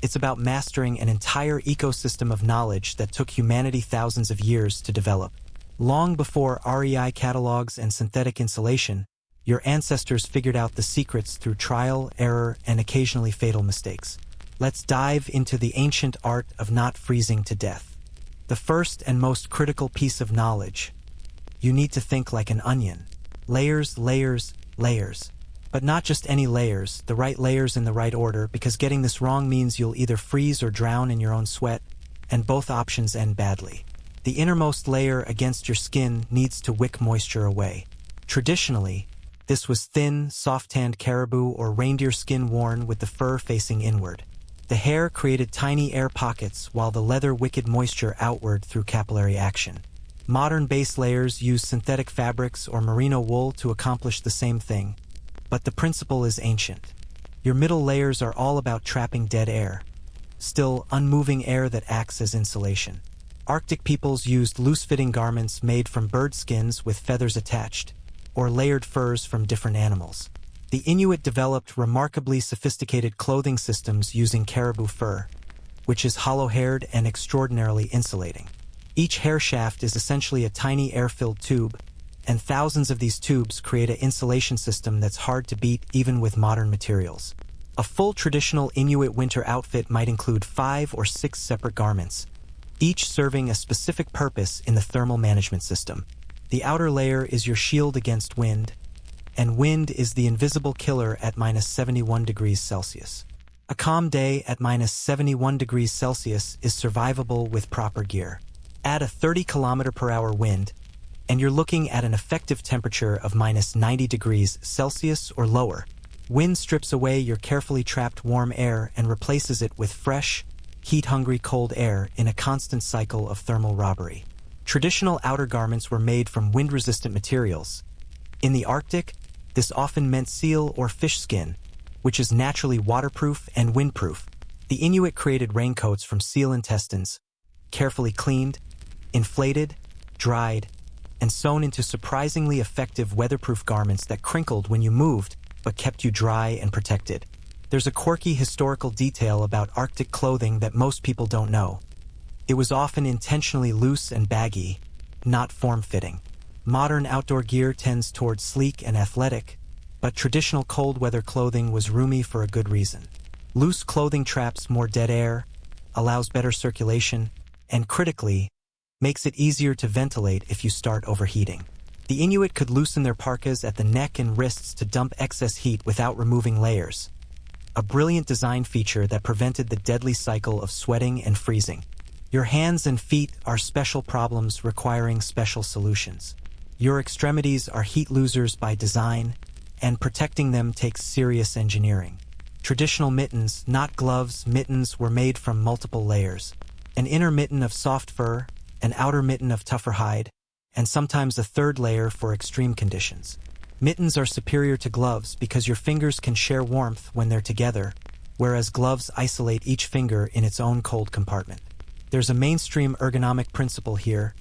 It's about mastering an entire ecosystem of knowledge that took humanity thousands of years to develop. Long before REI catalogs and synthetic insulation, your ancestors figured out the secrets through trial, error, and occasionally fatal mistakes. Let's dive into the ancient art of not freezing to death. The first and most critical piece of knowledge: you need to think like an onion. Layers, layers, layers. But not just any layers, the right layers in the right order, because getting this wrong means you'll either freeze or drown in your own sweat, and both options end badly. The innermost layer against your skin needs to wick moisture away. Traditionally, this was thin, soft-tanned caribou or reindeer skin worn with the fur facing inward. The hair created tiny air pockets while the leather wicked moisture outward through capillary action. Modern base layers use synthetic fabrics or merino wool to accomplish the same thing, but the principle is ancient. Your middle layers are all about trapping dead air, still unmoving air that acts as insulation. Arctic peoples used loose-fitting garments made from bird skins with feathers attached, or layered furs from different animals. The Inuit developed remarkably sophisticated clothing systems using caribou fur, which is hollow-haired and extraordinarily insulating. Each hair shaft is essentially a tiny air-filled tube, and thousands of these tubes create an insulation system that's hard to beat even with modern materials. A full traditional Inuit winter outfit might include 5 or 6 separate garments, each serving a specific purpose in the thermal management system. The outer layer is your shield against wind, and wind is the invisible killer at minus 71 degrees Celsius. A calm day at minus 71 degrees Celsius is survivable with proper gear. Add a 30-kilometer-per-hour wind, and you're looking at an effective temperature of minus 90 degrees Celsius or lower. Wind strips away your carefully trapped warm air and replaces it with fresh, heat-hungry cold air in a constant cycle of thermal robbery. Traditional outer garments were made from wind-resistant materials. In the Arctic, this often meant seal or fish skin, which is naturally waterproof and windproof. The Inuit created raincoats from seal intestines, carefully cleaned, inflated, dried, and sewn into surprisingly effective weatherproof garments that crinkled when you moved but kept you dry and protected. There's a quirky historical detail about Arctic clothing that most people don't know. It was often intentionally loose and baggy, not form-fitting. Modern outdoor gear tends towards sleek and athletic, but traditional cold-weather clothing was roomy for a good reason. Loose clothing traps more dead air, allows better circulation, and critically, makes it easier to ventilate if you start overheating. The Inuit could loosen their parkas at the neck and wrists to dump excess heat without removing layers, a brilliant design feature that prevented the deadly cycle of sweating and freezing. Your hands and feet are special problems requiring special solutions. Your extremities are heat losers by design, and protecting them takes serious engineering. Traditional mittens, not gloves, mittens were made from multiple layers. An inner mitten of soft fur, an outer mitten of tougher hide, and sometimes a third layer for extreme conditions. Mittens are superior to gloves because your fingers can share warmth when they're together, whereas gloves isolate each finger in its own cold compartment. There's a mainstream ergonomic principle here.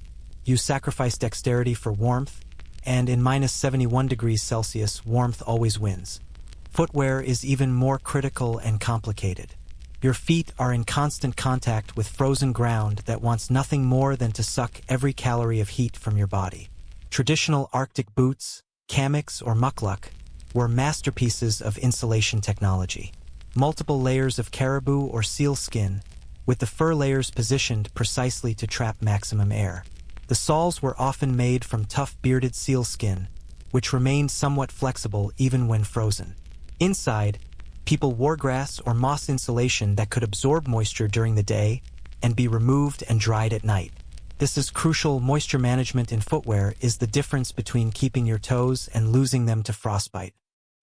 You sacrifice dexterity for warmth, and in minus 71 degrees Celsius, warmth always wins. Footwear is even more critical and complicated. Your feet are in constant contact with frozen ground that wants nothing more than to suck every calorie of heat from your body. Traditional Arctic boots, kamiks or mukluk, were masterpieces of insulation technology. Multiple layers of caribou or seal skin, with the fur layers positioned precisely to trap maximum air. The soles were often made from tough bearded seal skin, which remained somewhat flexible even when frozen. Inside, people wore grass or moss insulation that could absorb moisture during the day and be removed and dried at night. This is crucial. Moisture management in footwear is the difference between keeping your toes and losing them to frostbite.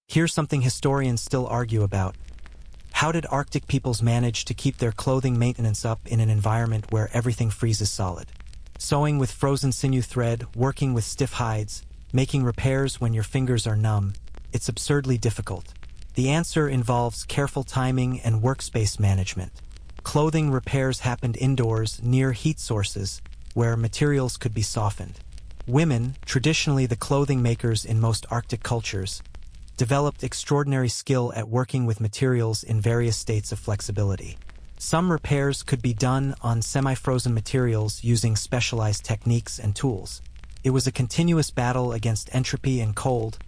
Here's something historians still argue about. How did Arctic peoples manage to keep their clothing maintenance up in an environment where everything freezes solid? Sewing with frozen sinew thread, working with stiff hides, making repairs when your fingers are numb, it's absurdly difficult. The answer involves careful timing and workspace management. Clothing repairs happened indoors, near heat sources, where materials could be softened. Women, traditionally the clothing makers in most Arctic cultures, developed extraordinary skill at working with materials in various states of flexibility. Some repairs could be done on semi-frozen materials using specialized techniques and tools. It was a continuous battle against entropy and cold,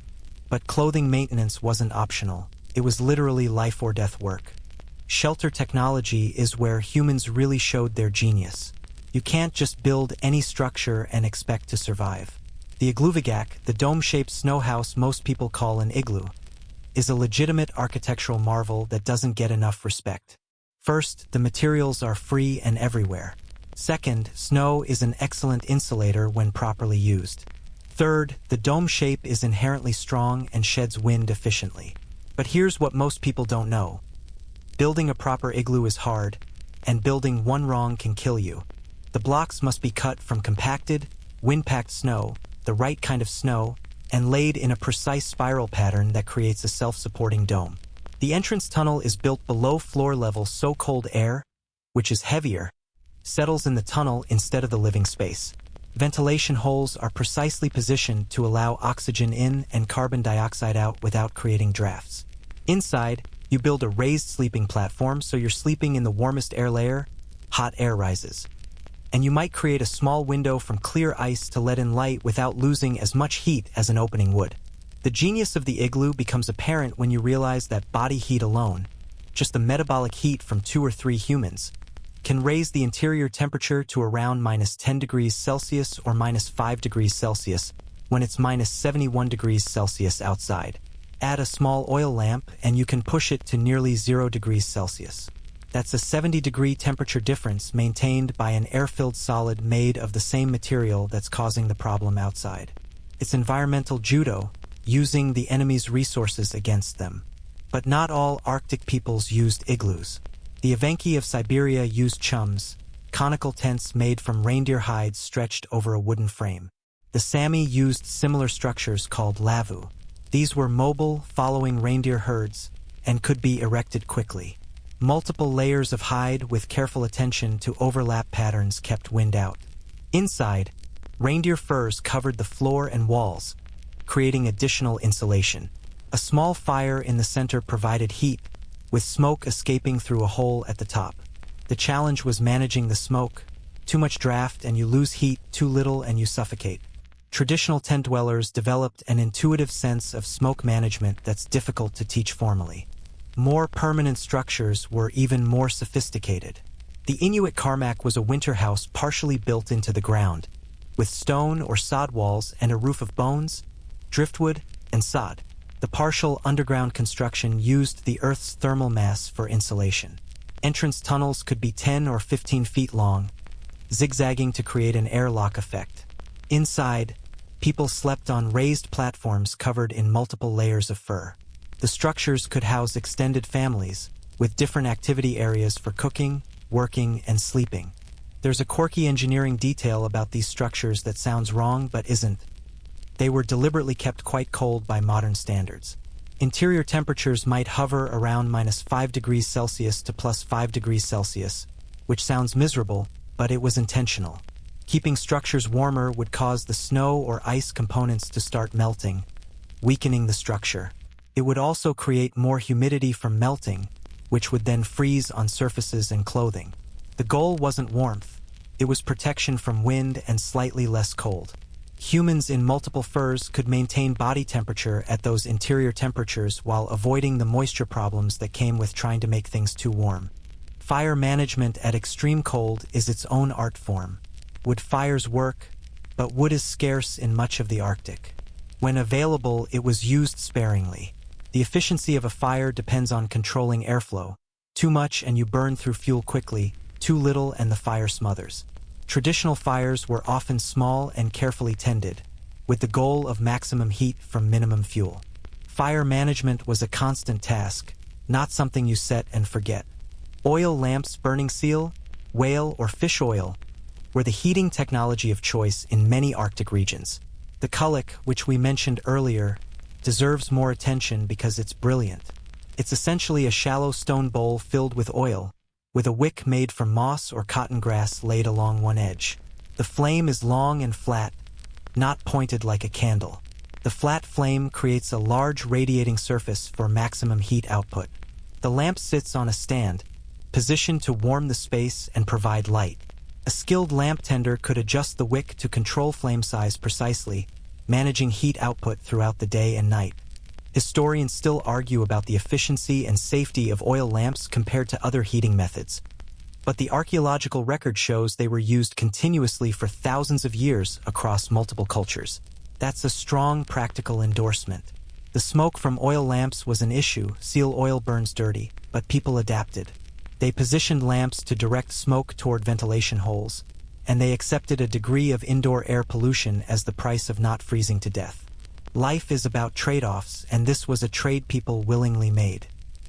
but clothing maintenance wasn't optional. It was literally life or death work. Shelter technology is where humans really showed their genius. You can't just build any structure and expect to survive. The igluvigak, the dome-shaped snow house most people call an igloo, is a legitimate architectural marvel that doesn't get enough respect. First, the materials are free and everywhere. Second, snow is an excellent insulator when properly used. Third, the dome shape is inherently strong and sheds wind efficiently. But here's what most people don't know. Building a proper igloo is hard, and building one wrong can kill you. The blocks must be cut from compacted, wind-packed snow, the right kind of snow, and laid in a precise spiral pattern that creates a self-supporting dome. The entrance tunnel is built below floor level so cold air, which is heavier, settles in the tunnel instead of the living space. Ventilation holes are precisely positioned to allow oxygen in and carbon dioxide out without creating drafts. Inside, you build a raised sleeping platform so you're sleeping in the warmest air layer, hot air rises. And you might create a small window from clear ice to let in light without losing as much heat as an opening would. The genius of the igloo becomes apparent when you realize that body heat alone, just the metabolic heat from 2 or 3 humans, can raise the interior temperature to around minus 10 degrees Celsius or minus 5 degrees Celsius when it's minus 71 degrees Celsius outside. Add a small oil lamp and you can push it to nearly 0 degrees Celsius. That's a 70-degree temperature difference maintained by an air-filled solid made of the same material that's causing the problem outside. It's environmental judo, using the enemy's resources against them. But not all Arctic peoples used igloos. The Evenki of Siberia used chums, conical tents made from reindeer hides stretched over a wooden frame. The Sami used similar structures called lavu. These were mobile, following reindeer herds, and could be erected quickly. Multiple layers of hide with careful attention to overlap patterns kept wind out. Inside, reindeer furs covered the floor and walls, creating additional insulation. A small fire in the center provided heat, with smoke escaping through a hole at the top. The challenge was managing the smoke. Too much draft and you lose heat, too little and you suffocate. Traditional tent dwellers developed an intuitive sense of smoke management that's difficult to teach formally. More permanent structures were even more sophisticated. The Inuit Karmak was a winter house partially built into the ground, with stone or sod walls and a roof of bones, driftwood, and sod. The partial underground construction used the Earth's thermal mass for insulation. Entrance tunnels could be 10 or 15 feet long, zigzagging to create an airlock effect. Inside, people slept on raised platforms covered in multiple layers of fur. The structures could house extended families, with different activity areas for cooking, working, and sleeping. There's a quirky engineering detail about these structures that sounds wrong but isn't. They were deliberately kept quite cold by modern standards. Interior temperatures might hover around -5 degrees Celsius to +5 degrees Celsius, which sounds miserable, but it was intentional. Keeping structures warmer would cause the snow or ice components to start melting, weakening the structure. It would also create more humidity from melting, which would then freeze on surfaces and clothing. The goal wasn't warmth, it was protection from wind and slightly less cold. Humans in multiple furs could maintain body temperature at those interior temperatures while avoiding the moisture problems that came with trying to make things too warm. Fire management at extreme cold is its own art form. Wood fires work, but wood is scarce in much of the Arctic. When available, it was used sparingly. The efficiency of a fire depends on controlling airflow. Too much and you burn through fuel quickly, too little and the fire smothers. Traditional fires were often small and carefully tended, with the goal of maximum heat from minimum fuel. Fire management was a constant task, not something you set and forget. Oil lamps burning seal, whale or fish oil, were the heating technology of choice in many Arctic regions. The kullik, which we mentioned earlier, deserves more attention because it's brilliant. It's essentially a shallow stone bowl filled with oil, with a wick made from moss or cotton grass laid along one edge. The flame is long and flat, not pointed like a candle. The flat flame creates a large radiating surface for maximum heat output. The lamp sits on a stand, positioned to warm the space and provide light. A skilled lamp tender could adjust the wick to control flame size precisely, managing heat output throughout the day and night. Historians still argue about the efficiency and safety of oil lamps compared to other heating methods. But the archaeological record shows they were used continuously for thousands of years across multiple cultures. That's a strong practical endorsement. The smoke from oil lamps was an issue. Seal oil burns dirty, but people adapted. They positioned lamps to direct smoke toward ventilation holes, and they accepted a degree of indoor air pollution as the price of not freezing to death. Life is about trade-offs, and this was a trade people willingly made.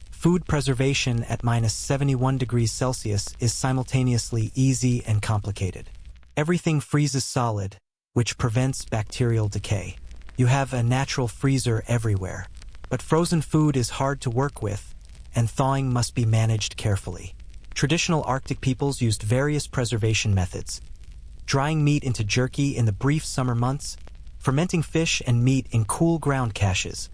Food preservation at -71 degrees Celsius is simultaneously easy and complicated. Everything freezes solid, which prevents bacterial decay. You have a natural freezer everywhere, but frozen food is hard to work with, and thawing must be managed carefully. Traditional Arctic peoples used various preservation methods: drying meat into jerky in the brief summer months, fermenting fish and meat in cool ground caches,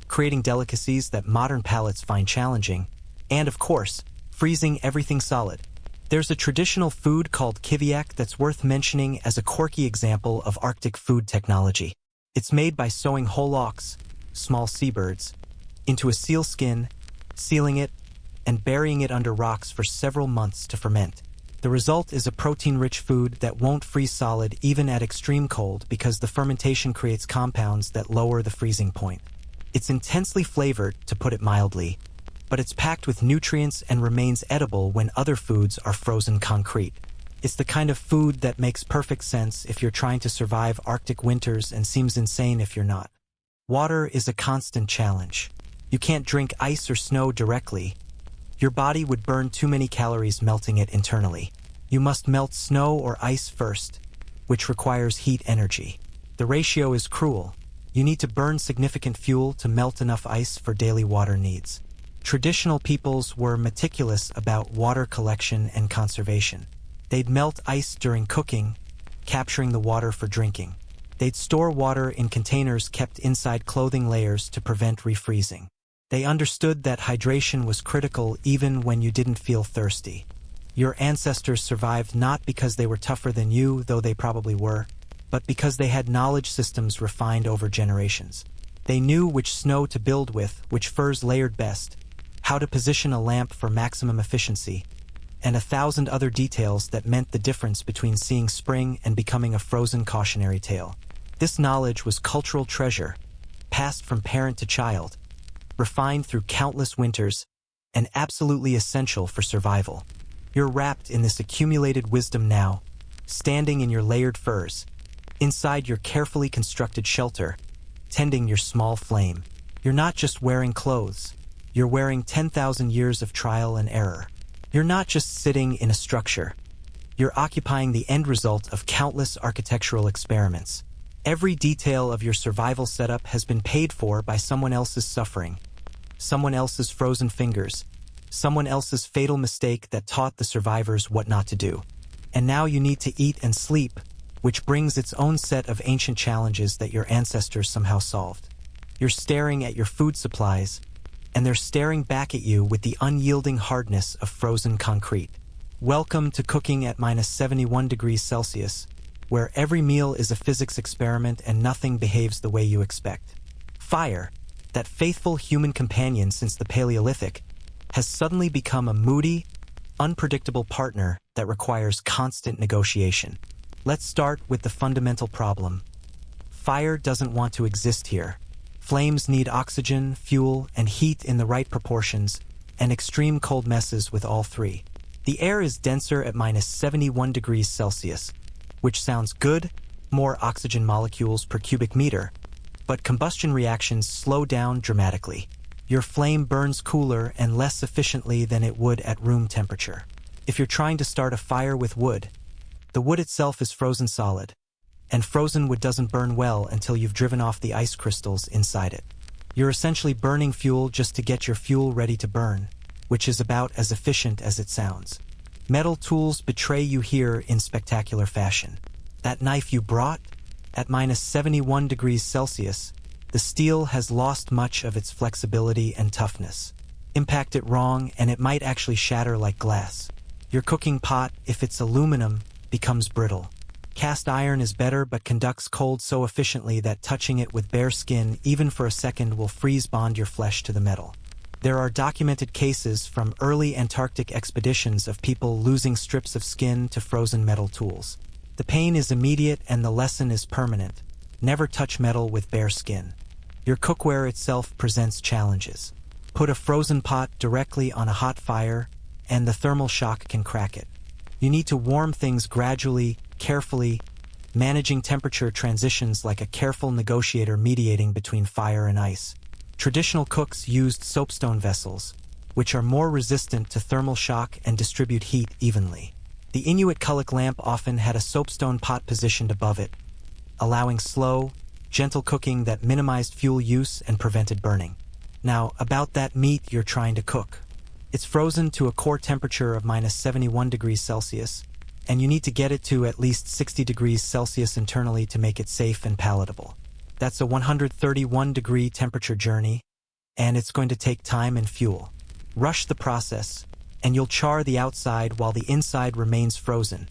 creating delicacies that modern palates find challenging, and of course, freezing everything solid. There's a traditional food called kiviak that's worth mentioning as a quirky example of Arctic food technology. It's made by sewing whole auks, small seabirds, into a seal skin, sealing it, and burying it under rocks for several months to ferment. The result is a protein-rich food that won't freeze solid even at extreme cold because the fermentation creates compounds that lower the freezing point. It's intensely flavored, to put it mildly, but it's packed with nutrients and remains edible when other foods are frozen concrete. It's the kind of food that makes perfect sense if you're trying to survive Arctic winters and seems insane if you're not. Water is a constant challenge. You can't drink ice or snow directly. Your body would burn too many calories melting it internally. You must melt snow or ice first, which requires heat energy. The ratio is cruel. You need to burn significant fuel to melt enough ice for daily water needs. Traditional peoples were meticulous about water collection and conservation. They'd melt ice during cooking, capturing the water for drinking. They'd store water in containers kept inside clothing layers to prevent refreezing. They understood that hydration was critical even when you didn't feel thirsty. Your ancestors survived not because they were tougher than you, though they probably were, but because they had knowledge systems refined over generations. They knew which snow to build with, which furs layered best, how to position a lamp for maximum efficiency, and 1,000 other details that meant the difference between seeing spring and becoming a frozen cautionary tale. This knowledge was cultural treasure, passed from parent to child, refined through countless winters, and absolutely essential for survival. You're wrapped in this accumulated wisdom now, standing in your layered furs, inside your carefully constructed shelter, tending your small flame. You're not just wearing clothes, you're wearing 10,000 years of trial and error. You're not just sitting in a structure, you're occupying the end result of countless architectural experiments. Every detail of your survival setup has been paid for by someone else's suffering, someone else's frozen fingers, someone else's fatal mistake that taught the survivors what not to do. And now you need to eat and sleep, which brings its own set of ancient challenges that your ancestors somehow solved. You're staring at your food supplies, and they're staring back at you with the unyielding hardness of frozen concrete. Welcome to cooking at -71 degrees Celsius, where every meal is a physics experiment and nothing behaves the way you expect. Fire, that faithful human companion since the Paleolithic, has suddenly become a moody, unpredictable partner that requires constant negotiation. Let's start with the fundamental problem. Fire doesn't want to exist here. Flames need oxygen, fuel, and heat in the right proportions, and extreme cold messes with all three. The air is denser at -71 degrees Celsius, which sounds good, more oxygen molecules per cubic meter, but combustion reactions slow down dramatically. Your flame burns cooler and less efficiently than it would at room temperature. If you're trying to start a fire with wood, the wood itself is frozen solid, and frozen wood doesn't burn well until you've driven off the ice crystals inside it. You're essentially burning fuel just to get your fuel ready to burn, which is about as efficient as it sounds. Metal tools betray you here in spectacular fashion. That knife you brought? At -71 degrees Celsius, the steel has lost much of its flexibility and toughness. Impact it wrong and it might actually shatter like glass. Your cooking pot, if it's aluminum, becomes brittle. Cast iron is better but conducts cold so efficiently that touching it with bare skin even for a second will freeze bond your flesh to the metal. There are documented cases from early Antarctic expeditions of people losing strips of skin to frozen metal tools. The pain is immediate and the lesson is permanent. Never touch metal with bare skin. Your cookware itself presents challenges. Put a frozen pot directly on a hot fire, and the thermal shock can crack it. You need to warm things gradually, carefully, managing temperature transitions like a careful negotiator mediating between fire and ice. Traditional cooks used soapstone vessels, which are more resistant to thermal shock and distribute heat evenly. The Inuit kullik lamp often had a soapstone pot positioned above it, allowing slow, gentle cooking that minimized fuel use and prevented burning. Now, about that meat you're trying to cook. It's frozen to a core temperature of -71 degrees Celsius, and you need to get it to at least 60 degrees Celsius internally to make it safe and palatable. That's a 131-degree temperature journey, and it's going to take time and fuel. Rush the process, and you'll char the outside while the inside remains frozen,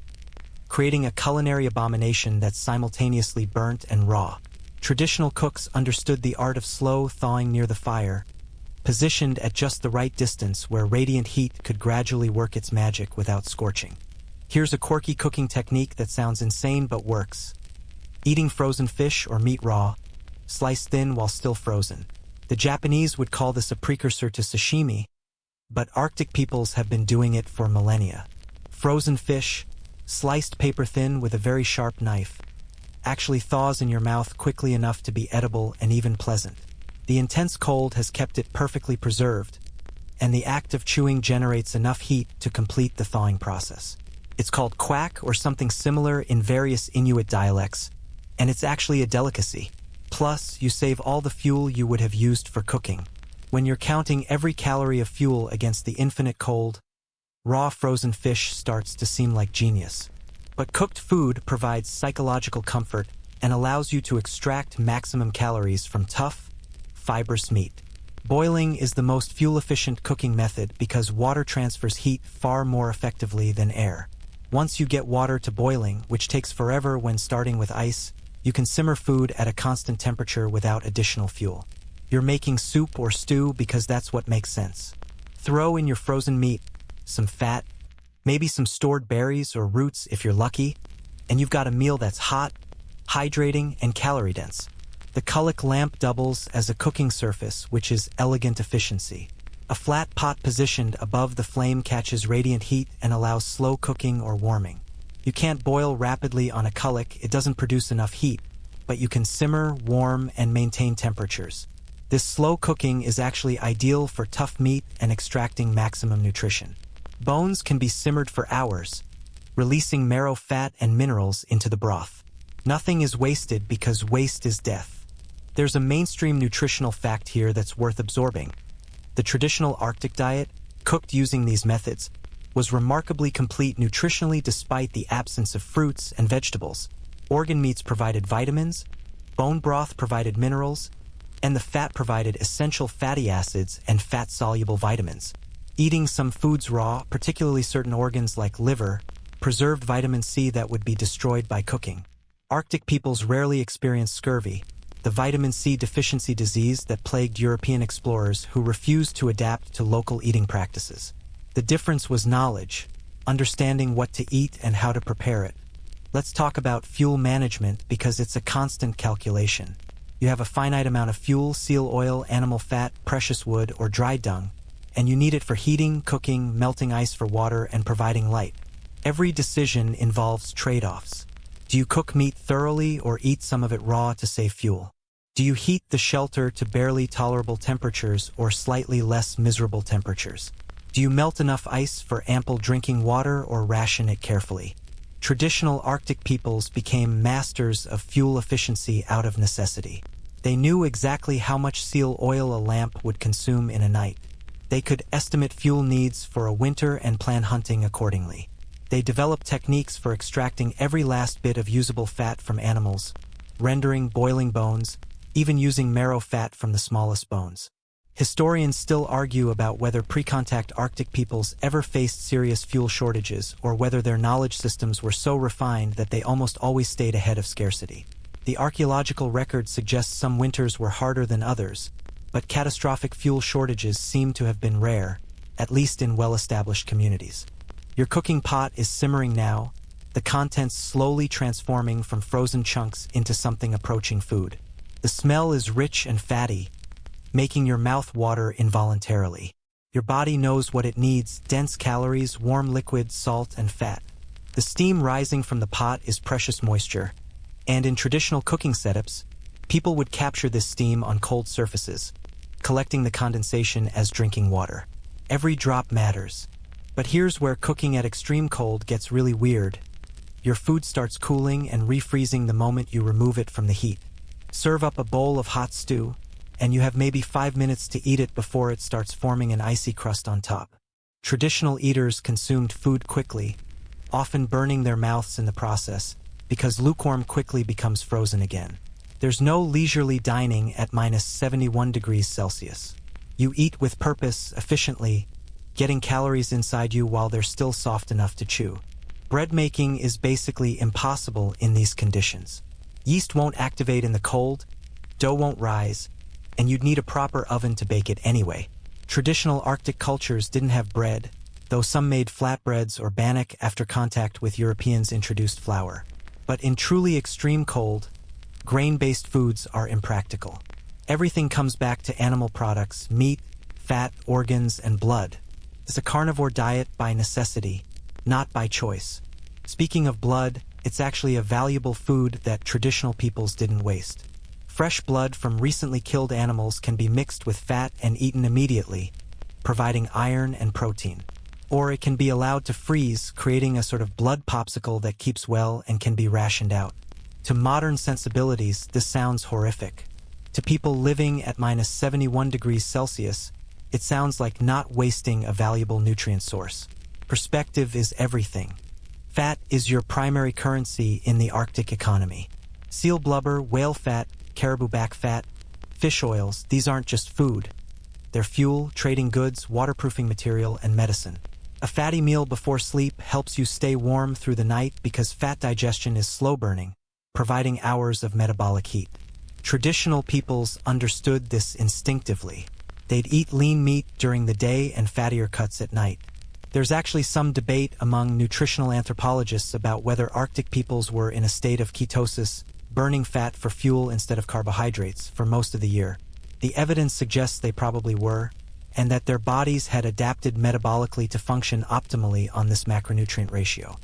creating a culinary abomination that's simultaneously burnt and raw. Traditional cooks understood the art of slow thawing near the fire, positioned at just the right distance where radiant heat could gradually work its magic without scorching. Here's a quirky cooking technique that sounds insane but works. Eating frozen fish or meat raw, sliced thin while still frozen. The Japanese would call this a precursor to sashimi, but Arctic peoples have been doing it for millennia. Frozen fish, sliced paper thin with a very sharp knife, actually thaws in your mouth quickly enough to be edible and even pleasant. The intense cold has kept it perfectly preserved, and the act of chewing generates enough heat to complete the thawing process. It's called quack or something similar in various Inuit dialects, and it's actually a delicacy. Plus, you save all the fuel you would have used for cooking. When you're counting every calorie of fuel against the infinite cold, raw frozen fish starts to seem like genius. But cooked food provides psychological comfort and allows you to extract maximum calories from tough, fibrous meat. Boiling is the most fuel-efficient cooking method because water transfers heat far more effectively than air. Once you get water to boiling, which takes forever when starting with ice, you can simmer food at a constant temperature without additional fuel. You're making soup or stew because that's what makes sense. Throw in your frozen meat, some fat, maybe some stored berries or roots if you're lucky, and you've got a meal that's hot, hydrating, and calorie-dense. The Kullik lamp doubles as a cooking surface, which is elegant efficiency. A flat pot positioned above the flame catches radiant heat and allows slow cooking or warming. You can't boil rapidly on a Kullik, it doesn't produce enough heat, but you can simmer, warm, and maintain temperatures. This slow cooking is actually ideal for tough meat and extracting maximum nutrition. Bones can be simmered for hours, releasing marrow fat and minerals into the broth. Nothing is wasted because waste is death. There's a mainstream nutritional fact here that's worth absorbing. The traditional Arctic diet, cooked using these methods, was remarkably complete nutritionally despite the absence of fruits and vegetables. Organ meats provided vitamins, bone broth provided minerals, and the fat provided essential fatty acids and fat-soluble vitamins. Eating some foods raw, particularly certain organs like liver, preserved vitamin C that would be destroyed by cooking. Arctic peoples rarely experienced scurvy, the vitamin C deficiency disease that plagued European explorers who refused to adapt to local eating practices. The difference was knowledge, understanding what to eat and how to prepare it. Let's talk about fuel management because it's a constant calculation. You have a finite amount of fuel, seal oil, animal fat, precious wood, or dry dung, and you need it for heating, cooking, melting ice for water, and providing light. Every decision involves trade-offs. Do you cook meat thoroughly or eat some of it raw to save fuel? Do you heat the shelter to barely tolerable temperatures or slightly less miserable temperatures? Do you melt enough ice for ample drinking water or ration it carefully? Traditional Arctic peoples became masters of fuel efficiency out of necessity. They knew exactly how much seal oil a lamp would consume in a night. They could estimate fuel needs for a winter and plan hunting accordingly. They developed techniques for extracting every last bit of usable fat from animals, rendering, boiling bones, even using marrow fat from the smallest bones. Historians still argue about whether pre-contact Arctic peoples ever faced serious fuel shortages or whether their knowledge systems were so refined that they almost always stayed ahead of scarcity. The archaeological record suggests some winters were harder than others, but catastrophic fuel shortages seem to have been rare, at least in well-established communities. Your cooking pot is simmering now, the contents slowly transforming from frozen chunks into something approaching food. The smell is rich and fatty, making your mouth water involuntarily. Your body knows what it needs: dense calories, warm liquid, salt, and fat. The steam rising from the pot is precious moisture, and in traditional cooking setups, people would capture this steam on cold surfaces, collecting the condensation as drinking water. Every drop matters. But here's where cooking at extreme cold gets really weird. Your food starts cooling and refreezing the moment you remove it from the heat. Serve up a bowl of hot stew, and you have maybe 5 minutes to eat it before it starts forming an icy crust on top. Traditional eaters consumed food quickly, often burning their mouths in the process, because lukewarm quickly becomes frozen again. There's no leisurely dining at -71 degrees Celsius. You eat with purpose, efficiently, getting calories inside you while they're still soft enough to chew. Bread making is basically impossible in these conditions. Yeast won't activate in the cold, dough won't rise, and you'd need a proper oven to bake it anyway. Traditional Arctic cultures didn't have bread, though some made flatbreads or bannock after contact with Europeans introduced flour. But in truly extreme cold, grain-based foods are impractical. Everything comes back to animal products: meat, fat, organs, and blood. It's a carnivore diet by necessity, not by choice. Speaking of blood, it's actually a valuable food that traditional peoples didn't waste. Fresh blood from recently killed animals can be mixed with fat and eaten immediately, providing iron and protein. Or it can be allowed to freeze, creating a sort of blood popsicle that keeps well and can be rationed out. To modern sensibilities, this sounds horrific. To people living at -71 degrees Celsius, it sounds like not wasting a valuable nutrient source. Perspective is everything. Fat is your primary currency in the Arctic economy. Seal blubber, whale fat, caribou back fat, fish oils, these aren't just food. They're fuel, trading goods, waterproofing material, and medicine. A fatty meal before sleep helps you stay warm through the night because fat digestion is slow burning, providing hours of metabolic heat. Traditional peoples understood this instinctively. They'd eat lean meat during the day and fattier cuts at night. There's actually some debate among nutritional anthropologists about whether Arctic peoples were in a state of ketosis burning fat for fuel instead of carbohydrates for most of the year. The evidence suggests they probably were, and that their bodies had adapted metabolically to function optimally on this macronutrient ratio.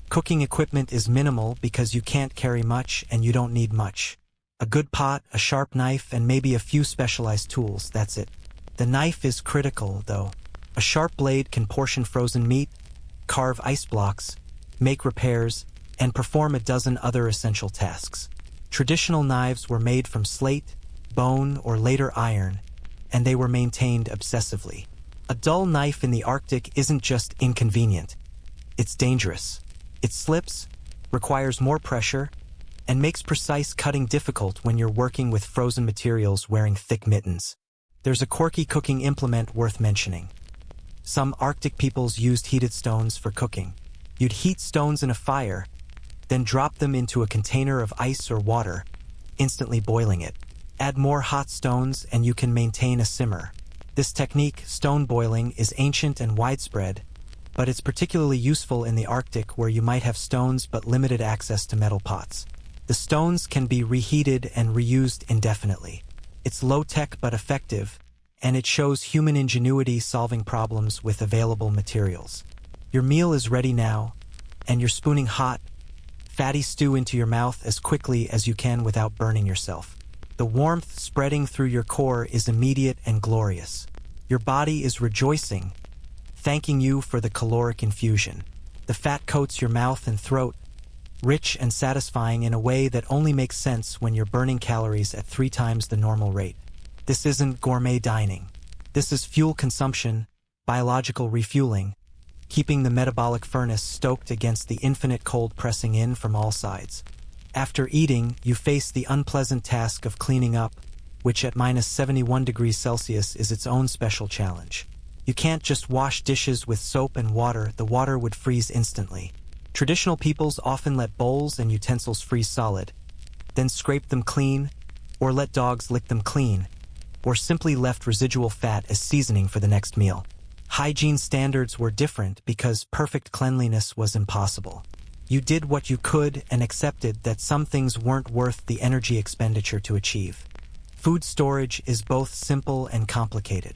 Cooking equipment is minimal because you can't carry much and you don't need much. A good pot, a sharp knife, and maybe a few specialized tools, that's it. The knife is critical, though. A sharp blade can portion frozen meat, carve ice blocks, make repairs, and perform a dozen other essential tasks. Traditional knives were made from slate, bone, or later iron, and they were maintained obsessively. A dull knife in the Arctic isn't just inconvenient, it's dangerous. It slips, requires more pressure, and makes precise cutting difficult when you're working with frozen materials wearing thick mittens. There's a quirky cooking implement worth mentioning. Some Arctic peoples used heated stones for cooking. You'd heat stones in a fire, then drop them into a container of ice or water, instantly boiling it. Add more hot stones and you can maintain a simmer. This technique, stone boiling, is ancient and widespread, but it's particularly useful in the Arctic where you might have stones but limited access to metal pots. The stones can be reheated and reused indefinitely. It's low-tech but effective, and it shows human ingenuity solving problems with available materials. Your meal is ready now, and you're spooning hot, fatty stew into your mouth as quickly as you can without burning yourself. The warmth spreading through your core is immediate and glorious. Your body is rejoicing, thanking you for the caloric infusion. The fat coats your mouth and throat, rich and satisfying in a way that only makes sense when you're burning calories at 3 times the normal rate. This isn't gourmet dining. This is fuel consumption, biological refueling, keeping the metabolic furnace stoked against the infinite cold pressing in from all sides. After eating, you face the unpleasant task of cleaning up, which at minus 71 degrees Celsius is its own special challenge. You can't just wash dishes with soap and water, the water would freeze instantly. Traditional peoples often let bowls and utensils freeze solid, then scrape them clean, or let dogs lick them clean, or simply left residual fat as seasoning for the next meal. Hygiene standards were different because perfect cleanliness was impossible. You did what you could and accepted that some things weren't worth the energy expenditure to achieve. Food storage is both simple and complicated.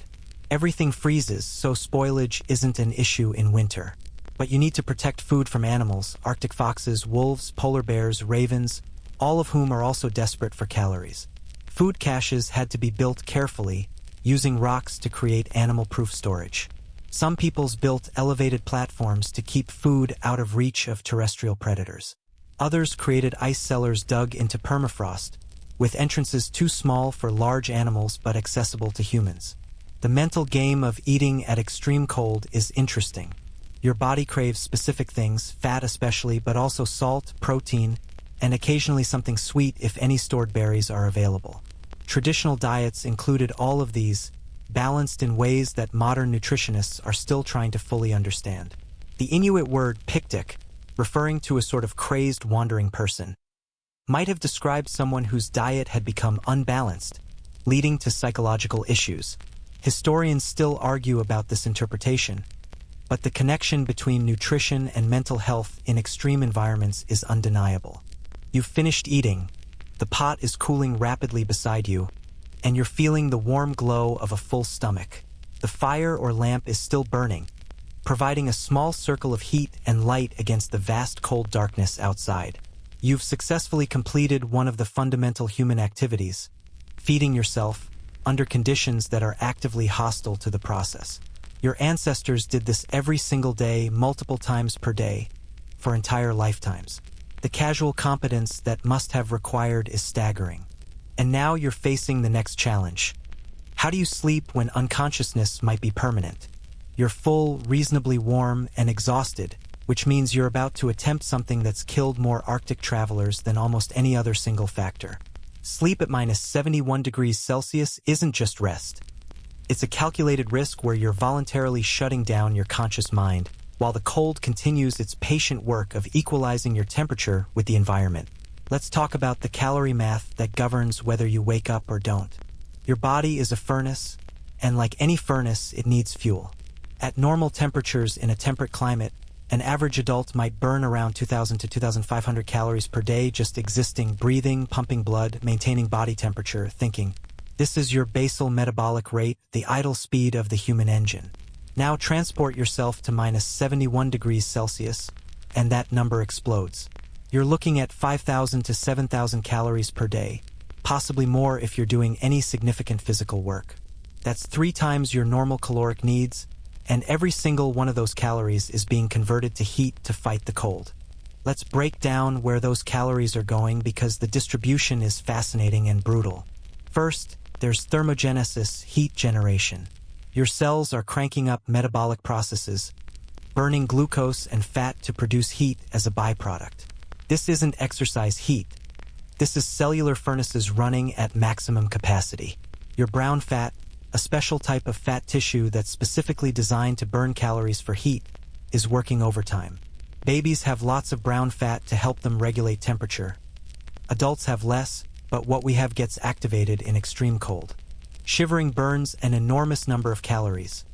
Everything freezes, so spoilage isn't an issue in winter. But you need to protect food from animals, Arctic foxes, wolves, polar bears, ravens, all of whom are also desperate for calories. Food caches had to be built carefully, using rocks to create animal-proof storage. Some peoples built elevated platforms to keep food out of reach of terrestrial predators. Others created ice cellars dug into permafrost, with entrances too small for large animals but accessible to humans. The mental game of eating at extreme cold is interesting. Your body craves specific things, fat especially, but also salt, protein, and occasionally something sweet if any stored berries are available. Traditional diets included all of these, balanced in ways that modern nutritionists are still trying to fully understand. The Inuit word piktik, referring to a sort of crazed wandering person, might have described someone whose diet had become unbalanced, leading to psychological issues. Historians still argue about this interpretation, but the connection between nutrition and mental health in extreme environments is undeniable. You've finished eating, the pot is cooling rapidly beside you, and you're feeling the warm glow of a full stomach. The fire or lamp is still burning, providing a small circle of heat and light against the vast cold darkness outside. You've successfully completed one of the fundamental human activities, feeding yourself, under conditions that are actively hostile to the process. Your ancestors did this every single day, multiple times per day, for entire lifetimes. The casual competence that must have required is staggering. And now you're facing the next challenge. How do you sleep when unconsciousness might be permanent? You're full, reasonably warm, and exhausted, which means you're about to attempt something that's killed more Arctic travelers than almost any other single factor. Sleep at minus 71 degrees Celsius isn't just rest. It's a calculated risk where you're voluntarily shutting down your conscious mind, while the cold continues its patient work of equalizing your temperature with the environment. Let's talk about the calorie math that governs whether you wake up or don't. Your body is a furnace, and like any furnace, it needs fuel. At normal temperatures in a temperate climate, An average adult might burn around 2,000 to 2,500 calories per day just existing, breathing, pumping blood, maintaining body temperature, thinking. This is your basal metabolic rate, the idle speed of the human engine. Now transport yourself to minus 71 degrees Celsius, and that number explodes. You're looking at 5,000 to 7,000 calories per day, possibly more if you're doing any significant physical work. That's 3 times your normal caloric needs, and every single one of those calories is being converted to heat to fight the cold. Let's break down where those calories are going because the distribution is fascinating and brutal. First, there's thermogenesis, heat generation. Your cells are cranking up metabolic processes, burning glucose and fat to produce heat as a byproduct. This isn't exercise heat. This is cellular furnaces running at maximum capacity. Your brown fat, a special type of fat tissue that's specifically designed to burn calories for heat, is working overtime. Babies have lots of brown fat to help them regulate temperature. Adults have less, but what we have gets activated in extreme cold. Shivering burns an enormous number of calories,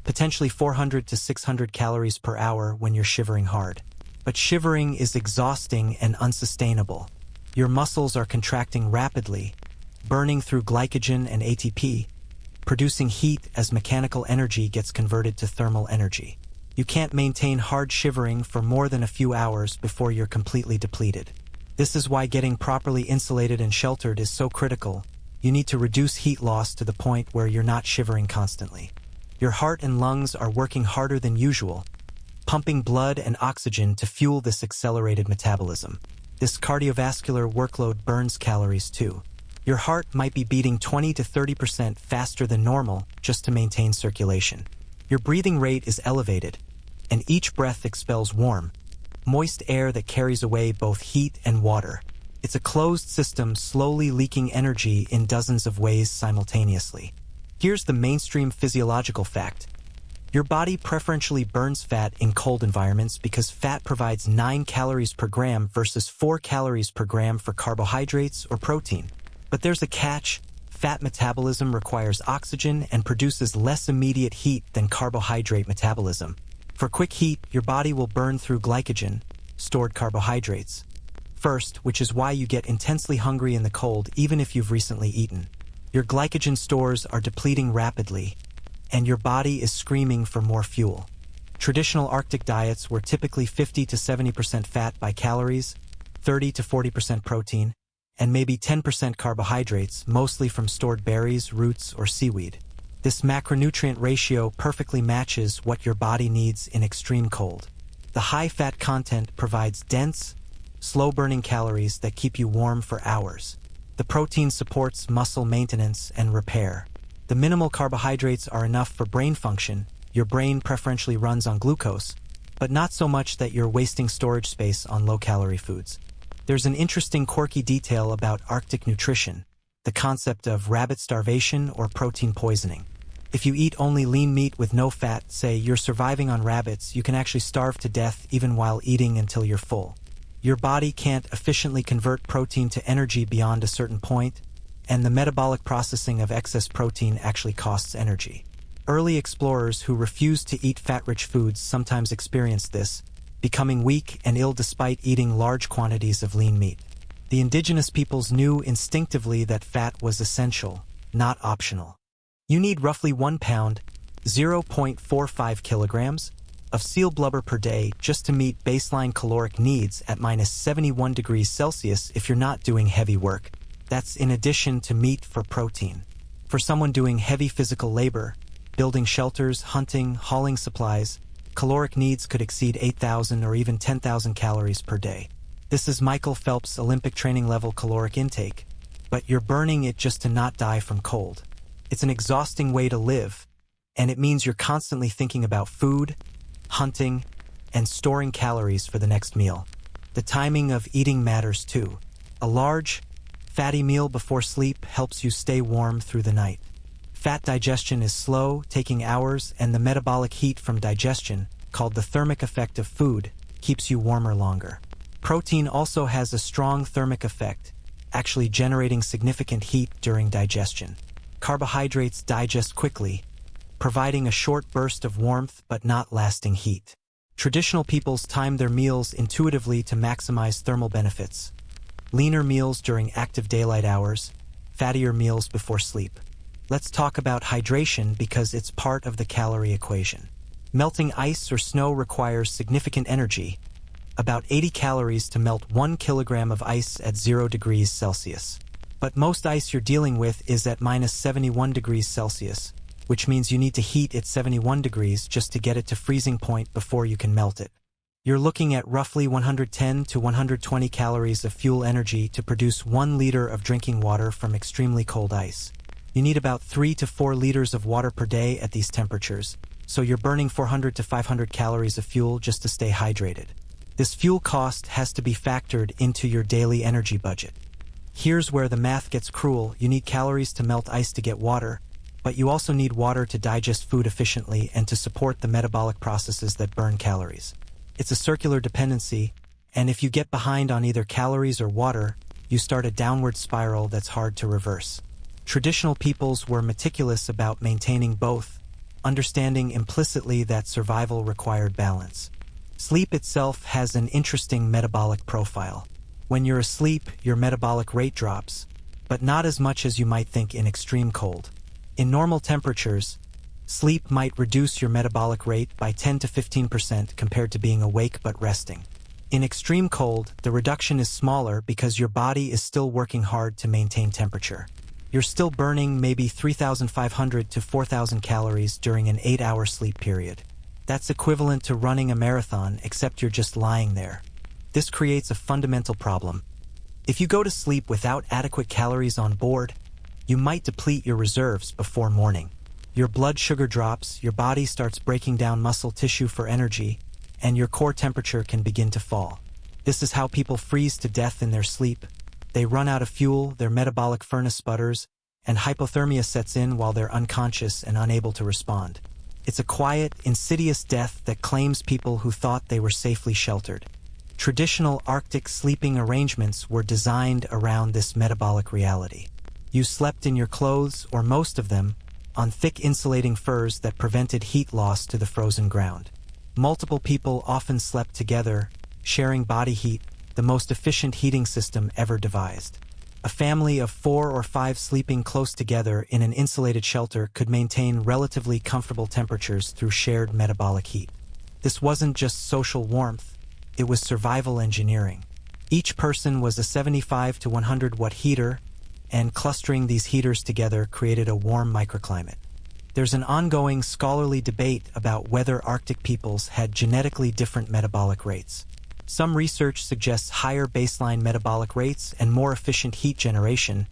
potentially 400 to 600 calories per hour when you're shivering hard. But shivering is exhausting and unsustainable. Your muscles are contracting rapidly, burning through glycogen and ATP, producing heat as mechanical energy gets converted to thermal energy. You can't maintain hard shivering for more than a few hours before you're completely depleted. This is why getting properly insulated and sheltered is so critical. You need to reduce heat loss to the point where you're not shivering constantly. Your heart and lungs are working harder than usual, pumping blood and oxygen to fuel this accelerated metabolism. This cardiovascular workload burns calories too. Your heart might be beating 20 to 30% faster than normal just to maintain circulation. Your breathing rate is elevated, and each breath expels warm, moist air that carries away both heat and water. It's a closed system slowly leaking energy in dozens of ways simultaneously. Here's the mainstream physiological fact. Your body preferentially burns fat in cold environments because fat provides 9 calories per gram versus 4 calories per gram for carbohydrates or protein. But there's a catch. Fat metabolism requires oxygen and produces less immediate heat than carbohydrate metabolism. For quick heat, your body will burn through glycogen, stored carbohydrates, first, which is why you get intensely hungry in the cold even if you've recently eaten. Your glycogen stores are depleting rapidly, and your body is screaming for more fuel. Traditional Arctic diets were typically 50 to 70% fat by calories, 30 to 40% protein, and maybe 10% carbohydrates, mostly from stored berries, roots, or seaweed. This macronutrient ratio perfectly matches what your body needs in extreme cold. The high fat content provides dense, slow-burning calories that keep you warm for hours. The protein supports muscle maintenance and repair. The minimal carbohydrates are enough for brain function. Your brain preferentially runs on glucose, but not so much that you're wasting storage space on low-calorie foods. There's an interesting quirky detail about Arctic nutrition, the concept of rabbit starvation or protein poisoning. If you eat only lean meat with no fat, say you're surviving on rabbits, you can actually starve to death even while eating until you're full. Your body can't efficiently convert protein to energy beyond a certain point, and the metabolic processing of excess protein actually costs energy. Early explorers who refused to eat fat-rich foods sometimes experienced this, becoming weak and ill despite eating large quantities of lean meat. The indigenous peoples knew instinctively that fat was essential, not optional. You need roughly 1 pound, 0.45 kilograms, of seal blubber per day just to meet baseline caloric needs at minus 71 degrees Celsius if you're not doing heavy work. That's in addition to meat for protein. For someone doing heavy physical labor, building shelters, hunting, hauling supplies, caloric needs could exceed 8,000 or even 10,000 calories per day. This is Michael Phelps' Olympic training level caloric intake, but you're burning it just to not die from cold. It's an exhausting way to live, and it means you're constantly thinking about food, hunting, and storing calories for the next meal. The timing of eating matters too. A large, fatty meal before sleep helps you stay warm through the night. Fat digestion is slow, taking hours, and the metabolic heat from digestion, called the thermic effect of food, keeps you warmer longer. Protein also has a strong thermic effect, actually generating significant heat during digestion. Carbohydrates digest quickly, providing a short burst of warmth but not lasting heat. Traditional peoples timed their meals intuitively to maximize thermal benefits. Leaner meals during active daylight hours, fattier meals before sleep. Let's talk about hydration because it's part of the calorie equation. Melting ice or snow requires significant energy, about 80 calories to melt 1 kilogram of ice at 0 degrees Celsius. But most ice you're dealing with is at minus 71 degrees Celsius, which means you need to heat it 71 degrees just to get it to freezing point before you can melt it. You're looking at roughly 110 to 120 calories of fuel energy to produce 1 liter of drinking water from extremely cold ice. You need about 3 to 4 liters of water per day at these temperatures, so you're burning 400 to 500 calories of fuel just to stay hydrated. This fuel cost has to be factored into your daily energy budget. Here's where the math gets cruel. You need calories to melt ice to get water, but you also need water to digest food efficiently and to support the metabolic processes that burn calories. It's a circular dependency, and if you get behind on either calories or water, you start a downward spiral that's hard to reverse. Traditional peoples were meticulous about maintaining both, understanding implicitly that survival required balance. Sleep itself has an interesting metabolic profile. When you're asleep, your metabolic rate drops, but not as much as you might think in extreme cold. In normal temperatures, sleep might reduce your metabolic rate by 10 to 15% compared to being awake but resting. In extreme cold, the reduction is smaller because your body is still working hard to maintain temperature. You're still burning maybe 3,500 to 4,000 calories during an 8-hour sleep period. That's equivalent to running a marathon, except you're just lying there. This creates a fundamental problem. If you go to sleep without adequate calories on board, you might deplete your reserves before morning. Your blood sugar drops, your body starts breaking down muscle tissue for energy, and your core temperature can begin to fall. This is how people freeze to death in their sleep. They run out of fuel, their metabolic furnace sputters, and hypothermia sets in while they're unconscious and unable to respond. It's a quiet, insidious death that claims people who thought they were safely sheltered. Traditional Arctic sleeping arrangements were designed around this metabolic reality. You slept in your clothes, or most of them, on thick insulating furs that prevented heat loss to the frozen ground. Multiple people often slept together, sharing body heat, the most efficient heating system ever devised. A family of 4 or 5 sleeping close together in an insulated shelter could maintain relatively comfortable temperatures through shared metabolic heat. This wasn't just social warmth, it was survival engineering. Each person was a 75 to 100 watt heater, and clustering these heaters together created a warm microclimate. There's an ongoing scholarly debate about whether Arctic peoples had genetically different metabolic rates. Some research suggests higher baseline metabolic rates and more efficient heat generation,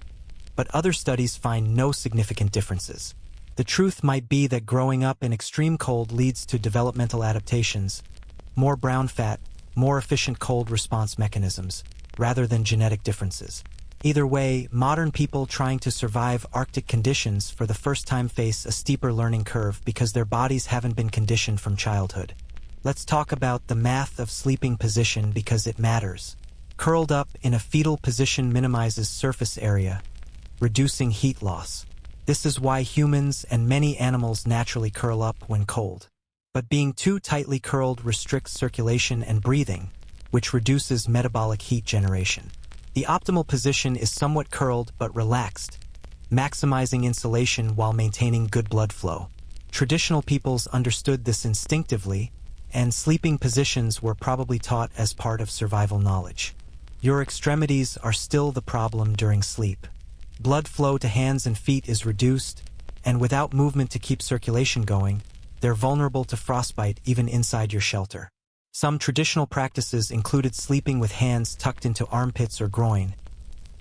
but other studies find no significant differences. The truth might be that growing up in extreme cold leads to developmental adaptations, more brown fat, more efficient cold response mechanisms, rather than genetic differences. Either way, modern people trying to survive Arctic conditions for the first time face a steeper learning curve because their bodies haven't been conditioned from childhood. Let's talk about the math of sleeping position because it matters. Curled up in a fetal position minimizes surface area, reducing heat loss. This is why humans and many animals naturally curl up when cold. But being too tightly curled restricts circulation and breathing, which reduces metabolic heat generation. The optimal position is somewhat curled but relaxed, maximizing insulation while maintaining good blood flow. Traditional peoples understood this instinctively, and sleeping positions were probably taught as part of survival knowledge. Your extremities are still the problem during sleep. Blood flow to hands and feet is reduced, and without movement to keep circulation going, they're vulnerable to frostbite even inside your shelter. Some traditional practices included sleeping with hands tucked into armpits or groin,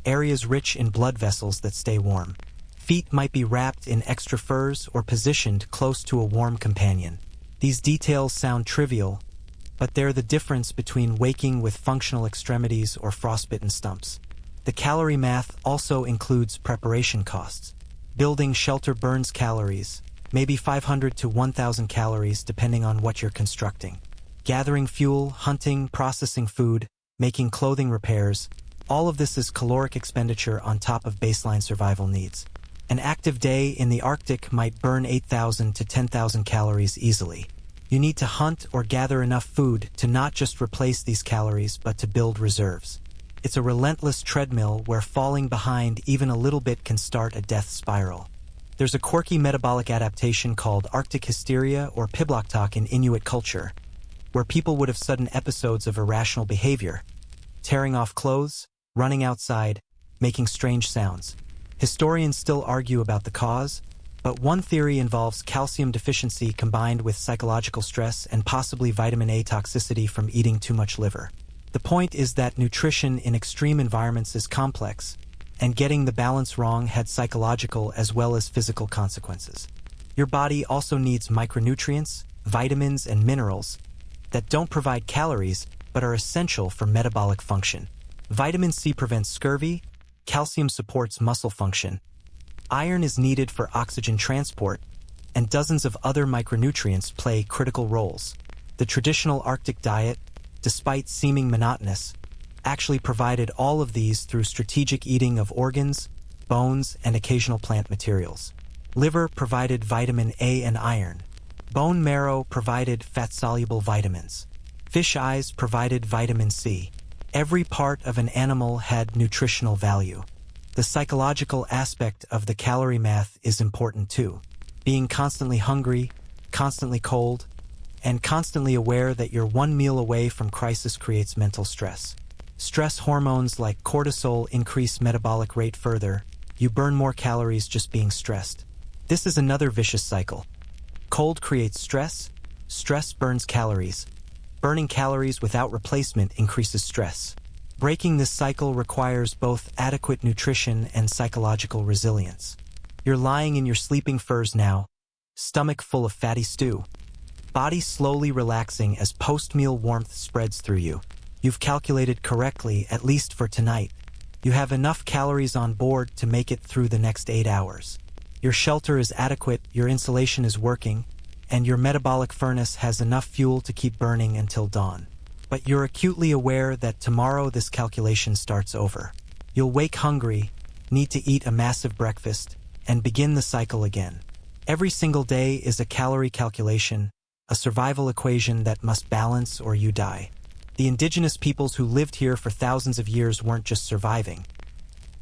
areas rich in blood vessels that stay warm. Feet might be wrapped in extra furs or positioned close to a warm companion. These details sound trivial, but they're the difference between waking with functional extremities or frostbitten stumps. The calorie math also includes preparation costs. Building shelter burns calories, maybe 500 to 1,000 calories depending on what you're constructing. Gathering fuel, hunting, processing food, making clothing repairs, all of this is caloric expenditure on top of baseline survival needs. An active day in the Arctic might burn 8,000 to 10,000 calories easily. You need to hunt or gather enough food to not just replace these calories but to build reserves. It's a relentless treadmill where falling behind even a little bit can start a death spiral. There's a quirky metabolic adaptation called Arctic hysteria or pibloktok in Inuit culture, where people would have sudden episodes of irrational behavior, tearing off clothes, running outside, making strange sounds. Historians still argue about the cause, but one theory involves calcium deficiency combined with psychological stress and possibly vitamin A toxicity from eating too much liver. The point is that nutrition in extreme environments is complex, and getting the balance wrong had psychological as well as physical consequences. Your body also needs micronutrients, vitamins, and minerals that don't provide calories but are essential for metabolic function. Vitamin C prevents scurvy, calcium supports muscle function, iron is needed for oxygen transport, and dozens of other micronutrients play critical roles. The traditional Arctic diet, despite seeming monotonous, actually provided all of these through strategic eating of organs, bones, and occasional plant materials. Liver provided vitamin A and iron. Bone marrow provided fat-soluble vitamins. Fish eyes provided vitamin C. Every part of an animal had nutritional value. The psychological aspect of the calorie math is important too. Being constantly hungry, constantly cold, and constantly aware that you're one meal away from crisis creates mental stress. Stress hormones like cortisol increase metabolic rate further. You burn more calories just being stressed. This is another vicious cycle. Cold creates stress, stress burns calories. Burning calories without replacement increases stress. Breaking this cycle requires both adequate nutrition and psychological resilience. You're lying in your sleeping furs now, stomach full of fatty stew, body slowly relaxing as post-meal warmth spreads through you. You've calculated correctly, at least for tonight. You have enough calories on board to make it through the next 8 hours. Your shelter is adequate, your insulation is working, and your metabolic furnace has enough fuel to keep burning until dawn. But you're acutely aware that tomorrow this calculation starts over. You'll wake hungry, need to eat a massive breakfast, and begin the cycle again. Every single day is a calorie calculation, a survival equation that must balance or you die. The indigenous peoples who lived here for thousands of years weren't just surviving.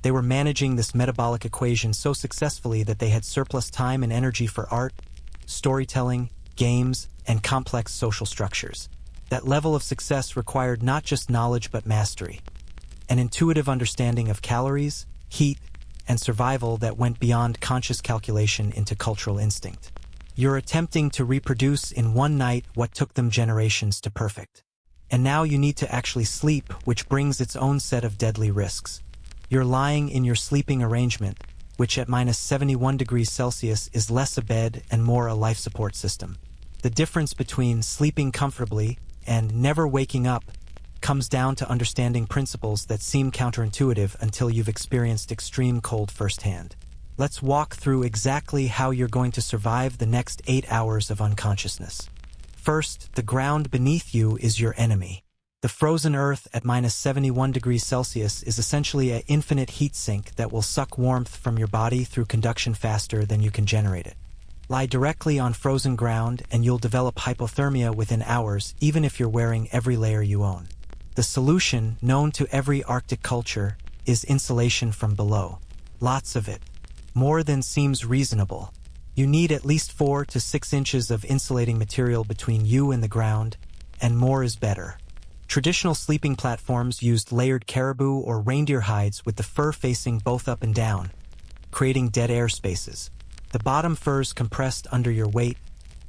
They were managing this metabolic equation so successfully that they had surplus time and energy for art, storytelling, games, and complex social structures. That level of success required not just knowledge but mastery, an intuitive understanding of calories, heat, and survival that went beyond conscious calculation into cultural instinct. You're attempting to reproduce in one night what took them generations to perfect. And now you need to actually sleep, which brings its own set of deadly risks. You're lying in your sleeping arrangement, which at -71°C is less a bed and more a life support system. The difference between sleeping comfortably and never waking up comes down to understanding principles that seem counterintuitive until you've experienced extreme cold firsthand. Let's walk through exactly how you're going to survive the next 8 hours of unconsciousness. First, the ground beneath you is your enemy. The frozen earth at -71°C is essentially an infinite heat sink that will suck warmth from your body through conduction faster than you can generate it. Lie directly on frozen ground and you'll develop hypothermia within hours, even if you're wearing every layer you own. The solution, known to every Arctic culture, is insulation from below. Lots of it. More than seems reasonable. You need at least 4 to 6 inches of insulating material between you and the ground, and more is better. Traditional sleeping platforms used layered caribou or reindeer hides with the fur facing both up and down, creating dead air spaces. The bottom furs compressed under your weight,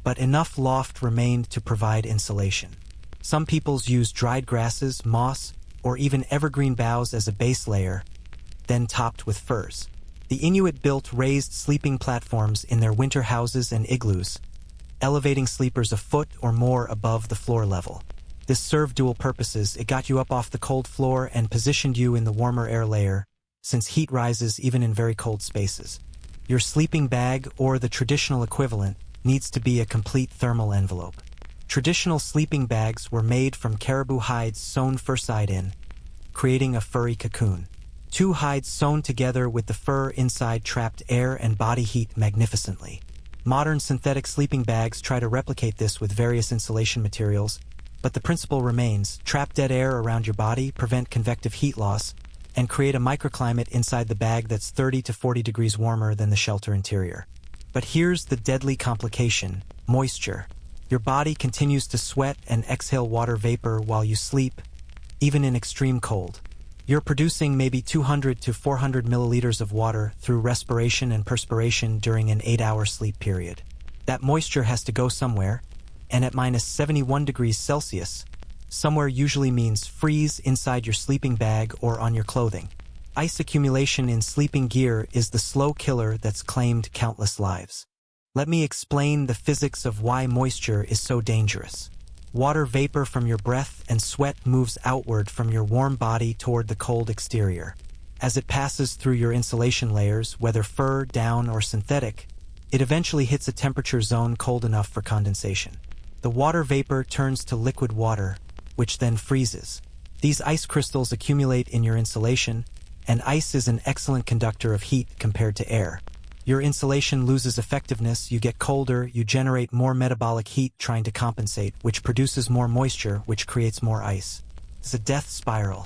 but enough loft remained to provide insulation. Some peoples used dried grasses, moss, or even evergreen boughs as a base layer, then topped with furs. The Inuit built raised sleeping platforms in their winter houses and igloos, elevating sleepers a foot or more above the floor level. This served dual purposes. It got you up off the cold floor and positioned you in the warmer air layer, since heat rises even in very cold spaces. Your sleeping bag, or the traditional equivalent, needs to be a complete thermal envelope. Traditional sleeping bags were made from caribou hides sewn fur-side in, creating a furry cocoon. 2 hides sewn together with the fur inside trapped air and body heat magnificently. Modern synthetic sleeping bags try to replicate this with various insulation materials, but the principle remains: trap dead air around your body, prevent convective heat loss, and create a microclimate inside the bag that's 30 to 40 degrees warmer than the shelter interior. But here's the deadly complication: moisture. Your body continues to sweat and exhale water vapor while you sleep, even in extreme cold. You're producing maybe 200 to 400 milliliters of water through respiration and perspiration during an 8-hour sleep period. That moisture has to go somewhere, and at minus 71 degrees Celsius, somewhere usually means freeze inside your sleeping bag or on your clothing. Ice accumulation in sleeping gear is the slow killer that's claimed countless lives. Let me explain the physics of why moisture is so dangerous. Water vapor from your breath and sweat moves outward from your warm body toward the cold exterior. As it passes through your insulation layers, whether fur, down, or synthetic, it eventually hits a temperature zone cold enough for condensation. The water vapor turns to liquid water, which then freezes. These ice crystals accumulate in your insulation, and ice is an excellent conductor of heat compared to air. Your insulation loses effectiveness, you get colder, you generate more metabolic heat trying to compensate, which produces more moisture, which creates more ice. It's a death spiral.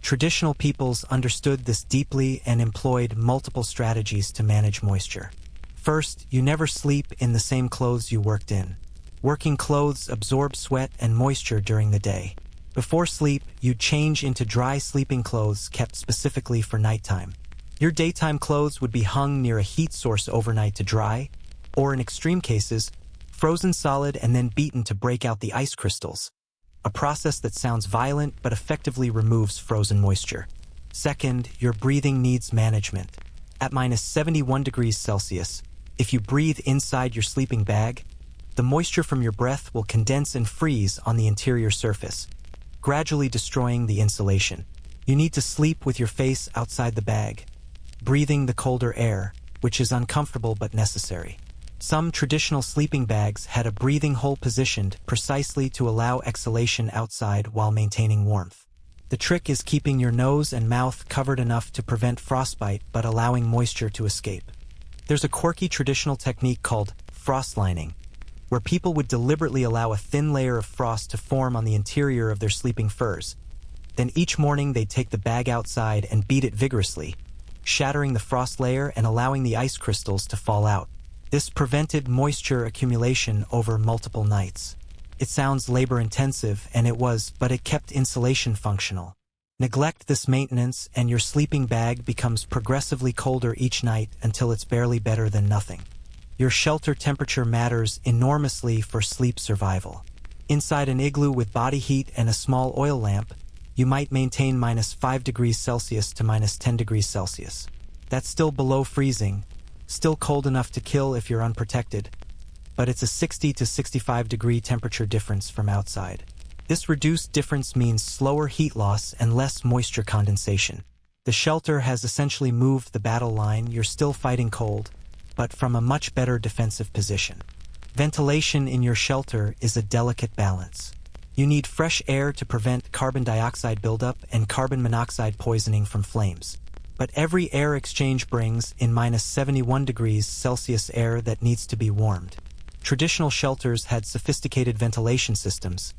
Traditional peoples understood this deeply and employed multiple strategies to manage moisture. First, you never sleep in the same clothes you worked in. Working clothes absorb sweat and moisture during the day. Before sleep, you change into dry sleeping clothes kept specifically for nighttime. Your daytime clothes would be hung near a heat source overnight to dry, or in extreme cases, frozen solid and then beaten to break out the ice crystals, a process that sounds violent but effectively removes frozen moisture. Second, your breathing needs management. At minus 71 degrees Celsius, if you breathe inside your sleeping bag, the moisture from your breath will condense and freeze on the interior surface, gradually destroying the insulation. You need to sleep with your face outside the bag, breathing the colder air, which is uncomfortable but necessary. Some traditional sleeping bags had a breathing hole positioned precisely to allow exhalation outside while maintaining warmth. The trick is keeping your nose and mouth covered enough to prevent frostbite but allowing moisture to escape. There's a quirky traditional technique called frost lining, where people would deliberately allow a thin layer of frost to form on the interior of their sleeping furs. Then each morning they'd take the bag outside and beat it vigorously, shattering the frost layer and allowing the ice crystals to fall out. This prevented moisture accumulation over multiple nights. It sounds labor-intensive, and it was, but it kept insulation functional. Neglect this maintenance and your sleeping bag becomes progressively colder each night until it's barely better than nothing. Your shelter temperature matters enormously for sleep survival. Inside an igloo with body heat and a small oil lamp, you might maintain minus 5 degrees Celsius to minus 10 degrees Celsius. That's still below freezing, still cold enough to kill if you're unprotected, but it's a 60 to 65 degree temperature difference from outside. This reduced difference means slower heat loss and less moisture condensation. The shelter has essentially moved the battle line. You're still fighting cold, but from a much better defensive position. Ventilation in your shelter is a delicate balance. You need fresh air to prevent carbon dioxide buildup and carbon monoxide poisoning from flames. But every air exchange brings in minus 71 degrees Celsius air that needs to be warmed. Traditional shelters had sophisticated ventilation systems,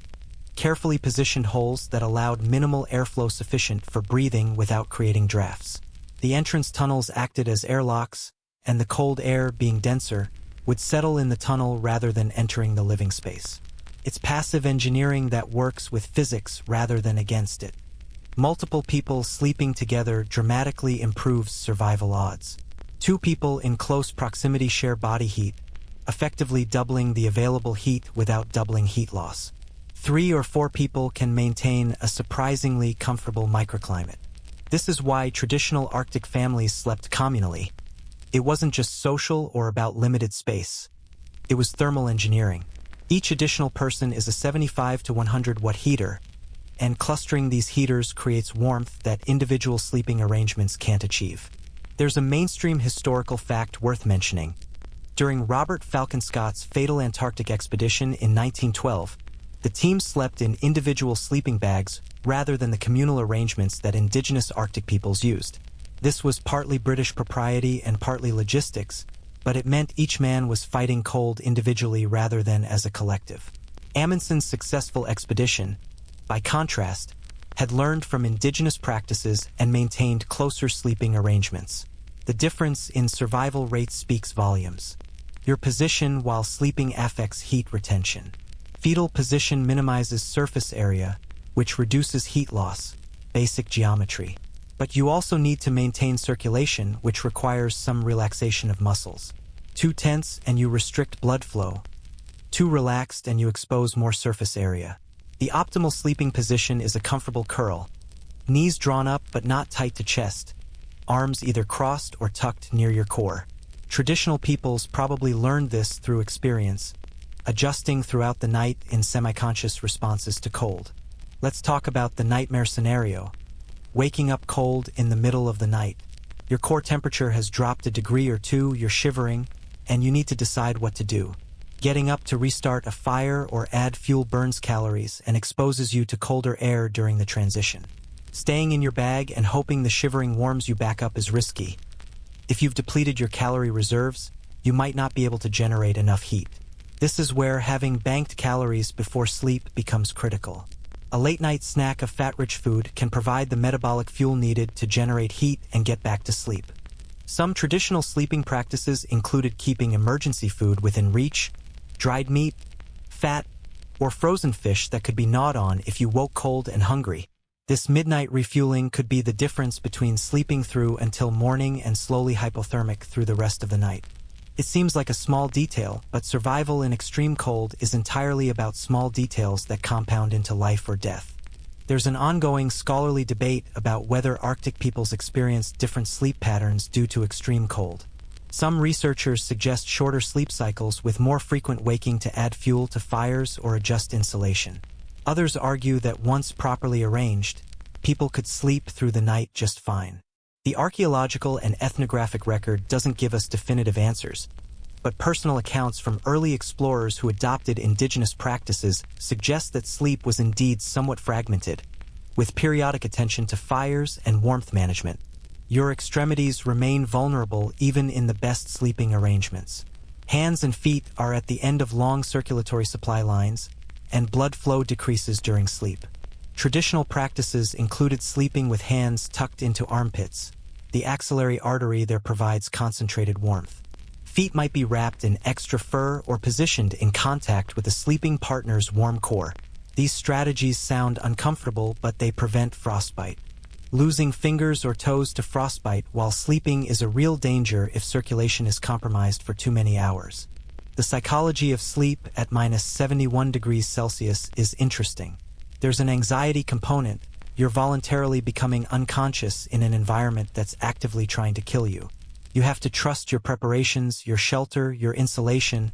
carefully positioned holes that allowed minimal airflow sufficient for breathing without creating drafts. The entrance tunnels acted as airlocks, and the cold air, being denser, would settle in the tunnel rather than entering the living space. It's passive engineering that works with physics rather than against it. Multiple people sleeping together dramatically improves survival odds. 2 people in close proximity share body heat, effectively doubling the available heat without doubling heat loss. 3 or 4 people can maintain a surprisingly comfortable microclimate. This is why traditional Arctic families slept communally. It wasn't just social or about limited space. It was thermal engineering. Each additional person is a 75 to 100 watt heater, and clustering these heaters creates warmth that individual sleeping arrangements can't achieve. There's a mainstream historical fact worth mentioning. During Robert Falcon Scott's fatal Antarctic expedition in 1912, the team slept in individual sleeping bags rather than the communal arrangements that indigenous Arctic peoples used. This was partly British propriety and partly logistics, but it meant each man was fighting cold individually rather than as a collective. Amundsen's successful expedition, by contrast, had learned from indigenous practices and maintained closer sleeping arrangements. The difference in survival rates speaks volumes. Your position while sleeping affects heat retention. Fetal position minimizes surface area, which reduces heat loss, basic geometry. But you also need to maintain circulation, which requires some relaxation of muscles. Too tense and you restrict blood flow. Too relaxed and you expose more surface area. The optimal sleeping position is a comfortable curl. Knees drawn up but not tight to chest. Arms either crossed or tucked near your core. Traditional peoples probably learned this through experience, adjusting throughout the night in semi-conscious responses to cold. Let's talk about the nightmare scenario. Waking up cold in the middle of the night. Your core temperature has dropped a degree or two, you're shivering, and you need to decide what to do. Getting up to restart a fire or add fuel burns calories and exposes you to colder air during the transition. Staying in your bag and hoping the shivering warms you back up is risky. If you've depleted your calorie reserves, you might not be able to generate enough heat. This is where having banked calories before sleep becomes critical. A late-night snack of fat-rich food can provide the metabolic fuel needed to generate heat and get back to sleep. Some traditional sleeping practices included keeping emergency food within reach, dried meat, fat, or frozen fish that could be gnawed on if you woke cold and hungry. This midnight refueling could be the difference between sleeping through until morning and slowly hypothermic through the rest of the night. It seems like a small detail, but survival in extreme cold is entirely about small details that compound into life or death. There's an ongoing scholarly debate about whether Arctic peoples experience different sleep patterns due to extreme cold. Some researchers suggest shorter sleep cycles with more frequent waking to add fuel to fires or adjust insulation. Others argue that once properly arranged, people could sleep through the night just fine. The archaeological and ethnographic record doesn't give us definitive answers, but personal accounts from early explorers who adopted indigenous practices suggest that sleep was indeed somewhat fragmented, with periodic attention to fires and warmth management. Your extremities remain vulnerable even in the best sleeping arrangements. Hands and feet are at the end of long circulatory supply lines, and blood flow decreases during sleep. Traditional practices included sleeping with hands tucked into armpits. The axillary artery there provides concentrated warmth. Feet might be wrapped in extra fur or positioned in contact with the sleeping partner's warm core. These strategies sound uncomfortable, but they prevent frostbite. Losing fingers or toes to frostbite while sleeping is a real danger if circulation is compromised for too many hours. The psychology of sleep at -71 degrees Celsius is interesting. There's an anxiety component. You're voluntarily becoming unconscious in an environment that's actively trying to kill you. You have to trust your preparations, your shelter, your insulation,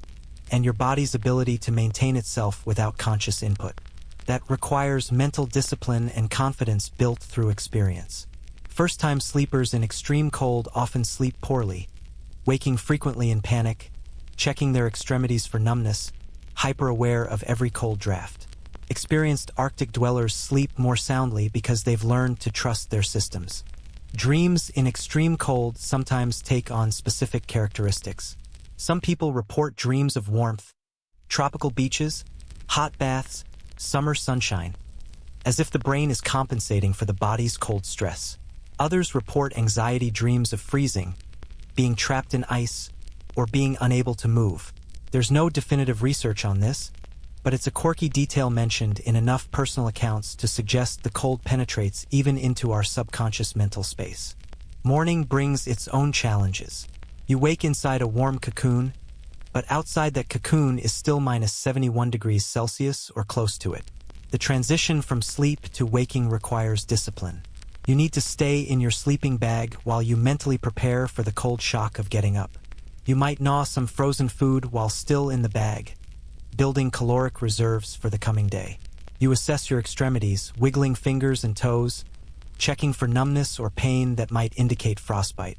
and your body's ability to maintain itself without conscious input. That requires mental discipline and confidence built through experience. First-time sleepers in extreme cold often sleep poorly, waking frequently in panic, checking their extremities for numbness, hyper-aware of every cold draft. Experienced Arctic dwellers sleep more soundly because they've learned to trust their systems. Dreams in extreme cold sometimes take on specific characteristics. Some people report dreams of warmth, tropical beaches, hot baths, summer sunshine, as if the brain is compensating for the body's cold stress. Others report anxiety dreams of freezing, being trapped in ice, or being unable to move. There's no definitive research on this, but it's a quirky detail mentioned in enough personal accounts to suggest the cold penetrates even into our subconscious mental space. Morning brings its own challenges. You wake inside a warm cocoon, but outside that cocoon is still -71 degrees Celsius or close to it. The transition from sleep to waking requires discipline. You need to stay in your sleeping bag while you mentally prepare for the cold shock of getting up. You might gnaw some frozen food while still in the bag, building caloric reserves for the coming day. You assess your extremities, wiggling fingers and toes, checking for numbness or pain that might indicate frostbite.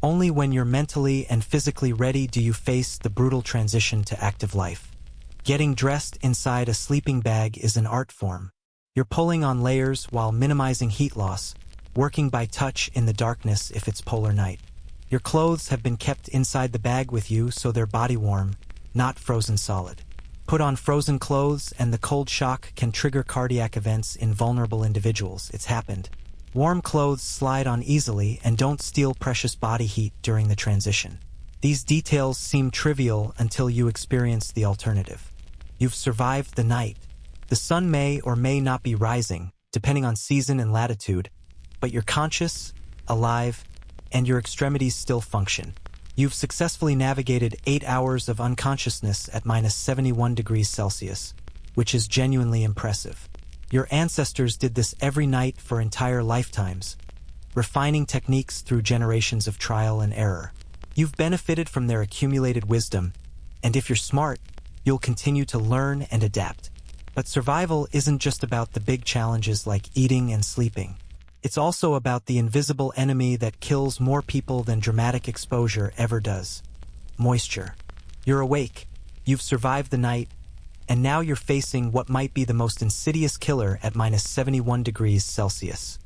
Only when you're mentally and physically ready do you face the brutal transition to active life. Getting dressed inside a sleeping bag is an art form. You're pulling on layers while minimizing heat loss, working by touch in the darkness if it's polar night. Your clothes have been kept inside the bag with you so they're body warm, not frozen solid. Put on frozen clothes and the cold shock can trigger cardiac events in vulnerable individuals. It's happened. Warm clothes slide on easily and don't steal precious body heat during the transition. These details seem trivial until you experience the alternative. You've survived the night. The sun may or may not be rising, depending on season and latitude, but you're conscious, alive, and your extremities still function. You've successfully navigated 8 hours of unconsciousness at -71 degrees Celsius, which is genuinely impressive. Your ancestors did this every night for entire lifetimes, refining techniques through generations of trial and error. You've benefited from their accumulated wisdom, and if you're smart, you'll continue to learn and adapt. But survival isn't just about the big challenges like eating and sleeping. It's also about the invisible enemy that kills more people than dramatic exposure ever does: moisture. You're awake, you've survived the night, and now you're facing what might be the most insidious killer at -71 degrees Celsius.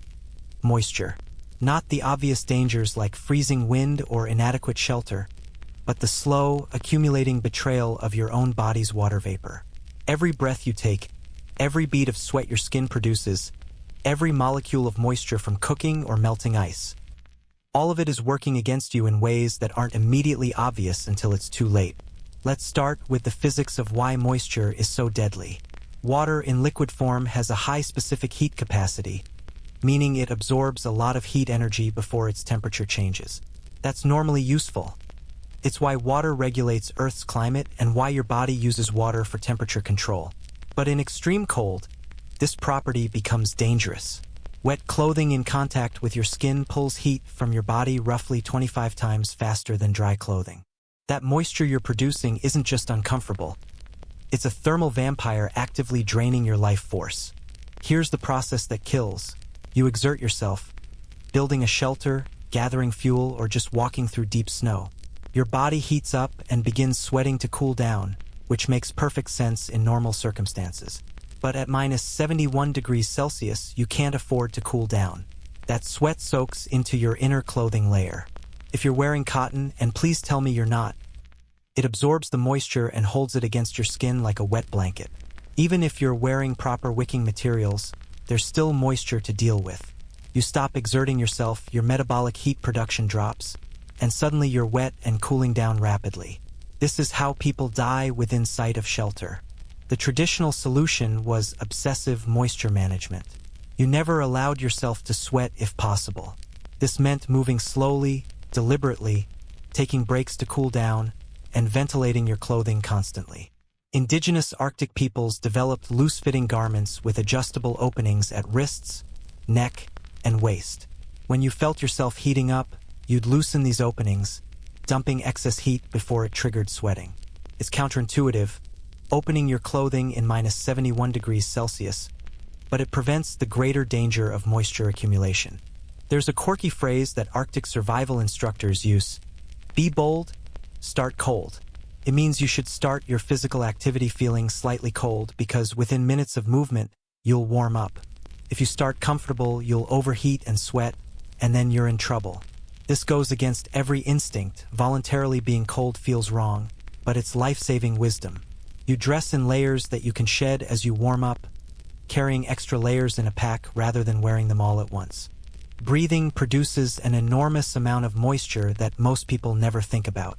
Moisture. Not the obvious dangers like freezing wind or inadequate shelter, but the slow, accumulating betrayal of your own body's water vapor. Every breath you take, every bead of sweat your skin produces, every molecule of moisture from cooking or melting ice. All of it is working against you in ways that aren't immediately obvious until it's too late. Let's start with the physics of why moisture is so deadly. Water in liquid form has a high specific heat capacity, meaning it absorbs a lot of heat energy before its temperature changes. That's normally useful. It's why water regulates Earth's climate and why your body uses water for temperature control. But in extreme cold, this property becomes dangerous. Wet clothing in contact with your skin pulls heat from your body roughly 25 times faster than dry clothing. That moisture you're producing isn't just uncomfortable. It's a thermal vampire actively draining your life force. Here's the process that kills. You exert yourself, building a shelter, gathering fuel, or just walking through deep snow. Your body heats up and begins sweating to cool down, which makes perfect sense in normal circumstances. But at -71 degrees Celsius, you can't afford to cool down. That sweat soaks into your inner clothing layer. If you're wearing cotton, and please tell me you're not, it absorbs the moisture and holds it against your skin like a wet blanket. Even if you're wearing proper wicking materials, there's still moisture to deal with. You stop exerting yourself, your metabolic heat production drops, and suddenly you're wet and cooling down rapidly. This is how people die within sight of shelter. The traditional solution was obsessive moisture management. You never allowed yourself to sweat if possible. This meant moving slowly, deliberately, taking breaks to cool down, and ventilating your clothing constantly. Indigenous Arctic peoples developed loose-fitting garments with adjustable openings at wrists, neck, and waist. When you felt yourself heating up, you'd loosen these openings, dumping excess heat before it triggered sweating. It's counterintuitive, opening your clothing in -71 degrees Celsius, but it prevents the greater danger of moisture accumulation. There's a quirky phrase that Arctic survival instructors use: be bold, start cold. It means you should start your physical activity feeling slightly cold because within minutes of movement, you'll warm up. If you start comfortable, you'll overheat and sweat, and then you're in trouble. This goes against every instinct. Voluntarily being cold feels wrong, but it's life-saving wisdom. You dress in layers that you can shed as you warm up, carrying extra layers in a pack rather than wearing them all at once. Breathing produces an enormous amount of moisture that most people never think about.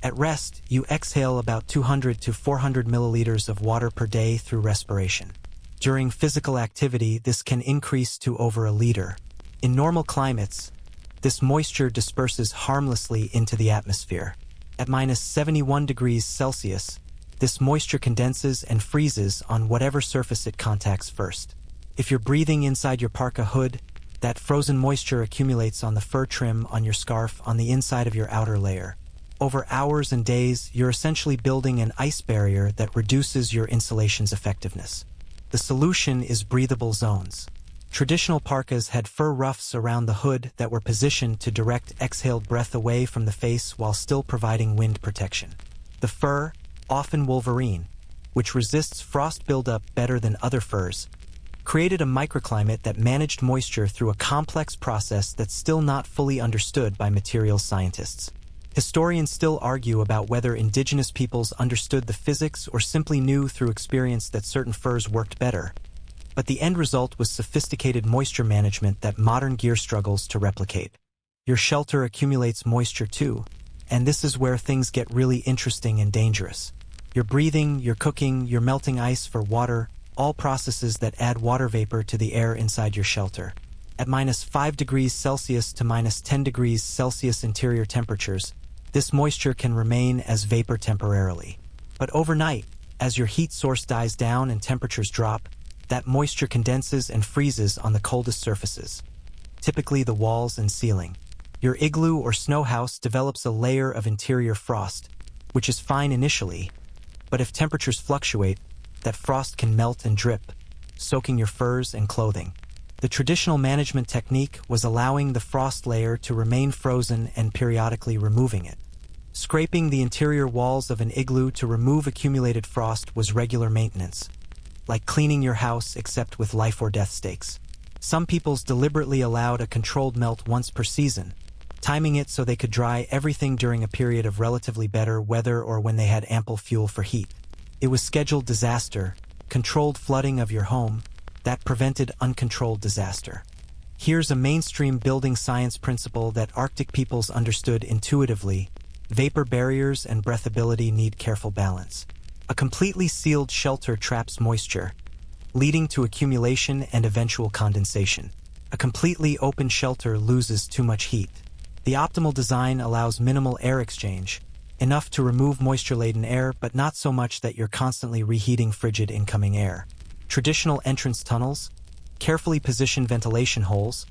At rest, you exhale about 200 to 400 milliliters of water per day through respiration. During physical activity, this can increase to over a liter. In normal climates, this moisture disperses harmlessly into the atmosphere. At -71 degrees Celsius, this moisture condenses and freezes on whatever surface it contacts first. If you're breathing inside your parka hood, that frozen moisture accumulates on the fur trim on your scarf on the inside of your outer layer. Over hours and days, you're essentially building an ice barrier that reduces your insulation's effectiveness. The solution is breathable zones. Traditional parkas had fur ruffs around the hood that were positioned to direct exhaled breath away from the face while still providing wind protection. The fur, often wolverine, which resists frost buildup better than other furs, created a microclimate that managed moisture through a complex process that's still not fully understood by materials scientists. Historians still argue about whether indigenous peoples understood the physics or simply knew through experience that certain furs worked better. But the end result was sophisticated moisture management that modern gear struggles to replicate. Your shelter accumulates moisture too, and this is where things get really interesting and dangerous. You're breathing, you're cooking, you're melting ice for water, all processes that add water vapor to the air inside your shelter. At -5 degrees Celsius to -10 degrees Celsius interior temperatures, this moisture can remain as vapor temporarily. But overnight, as your heat source dies down and temperatures drop, that moisture condenses and freezes on the coldest surfaces, typically the walls and ceiling. Your igloo or snow house develops a layer of interior frost, which is fine initially, but if temperatures fluctuate, that frost can melt and drip, soaking your furs and clothing. The traditional management technique was allowing the frost layer to remain frozen and periodically removing it. Scraping the interior walls of an igloo to remove accumulated frost was regular maintenance, like cleaning your house except with life or death stakes. Some peoples deliberately allowed a controlled melt once per season, timing it so they could dry everything during a period of relatively better weather or when they had ample fuel for heat. It was scheduled disaster, controlled flooding of your home, that prevented uncontrolled disaster. Here's a mainstream building science principle that Arctic peoples understood intuitively: vapor barriers and breathability need careful balance. A completely sealed shelter traps moisture, leading to accumulation and eventual condensation. A completely open shelter loses too much heat. The optimal design allows minimal air exchange, enough to remove moisture-laden air but not so much that you're constantly reheating frigid incoming air. Traditional entrance tunnels, carefully positioned ventilation holes,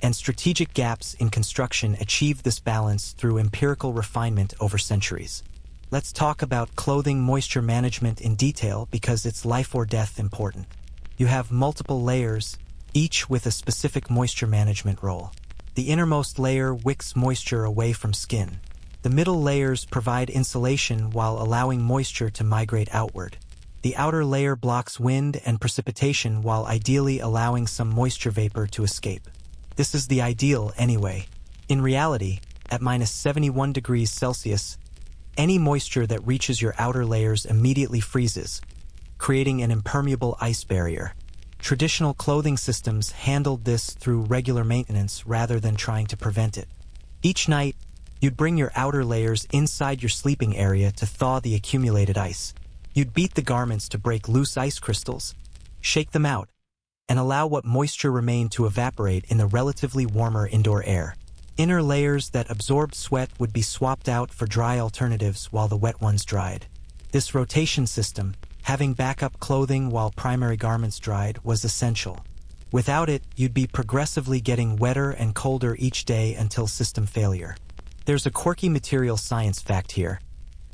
and strategic gaps in construction achieve this balance through empirical refinement over centuries. Let's talk about clothing moisture management in detail because it's life or death important. You have multiple layers, each with a specific moisture management role. The innermost layer wicks moisture away from skin. The middle layers provide insulation while allowing moisture to migrate outward. The outer layer blocks wind and precipitation while ideally allowing some moisture vapor to escape. This is the ideal anyway. In reality, at -71 degrees Celsius, any moisture that reaches your outer layers immediately freezes, creating an impermeable ice barrier. Traditional clothing systems handled this through regular maintenance rather than trying to prevent it. Each night, you'd bring your outer layers inside your sleeping area to thaw the accumulated ice. You'd beat the garments to break loose ice crystals, shake them out, and allow what moisture remained to evaporate in the relatively warmer indoor air. Inner layers that absorbed sweat would be swapped out for dry alternatives while the wet ones dried. This rotation system, having backup clothing while primary garments dried, was essential. Without it, you'd be progressively getting wetter and colder each day until system failure. There's a quirky material science fact here.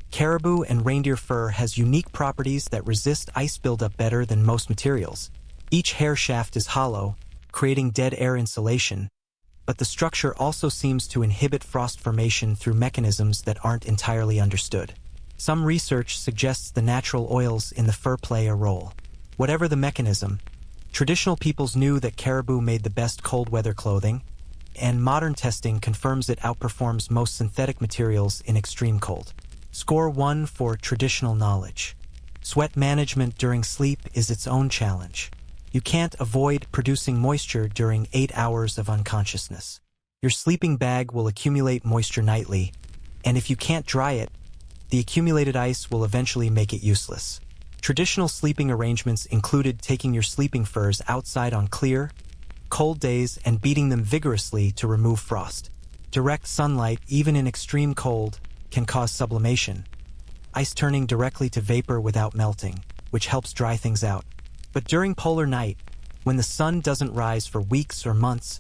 Caribou and reindeer fur has unique properties that resist ice buildup better than most materials. Each hair shaft is hollow, creating dead air insulation, but the structure also seems to inhibit frost formation through mechanisms that aren't entirely understood. Some research suggests the natural oils in the fur play a role. Whatever the mechanism, traditional peoples knew that caribou made the best cold weather clothing, and modern testing confirms it outperforms most synthetic materials in extreme cold. Score 1 for traditional knowledge. Sweat management during sleep is its own challenge. You can't avoid producing moisture during 8 hours of unconsciousness. Your sleeping bag will accumulate moisture nightly, and if you can't dry it, the accumulated ice will eventually make it useless. Traditional sleeping arrangements included taking your sleeping furs outside on clear, cold days and beating them vigorously to remove frost. Direct sunlight, even in extreme cold, can cause sublimation, ice turning directly to vapor without melting, which helps dry things out. But during polar night, when the sun doesn't rise for weeks or months,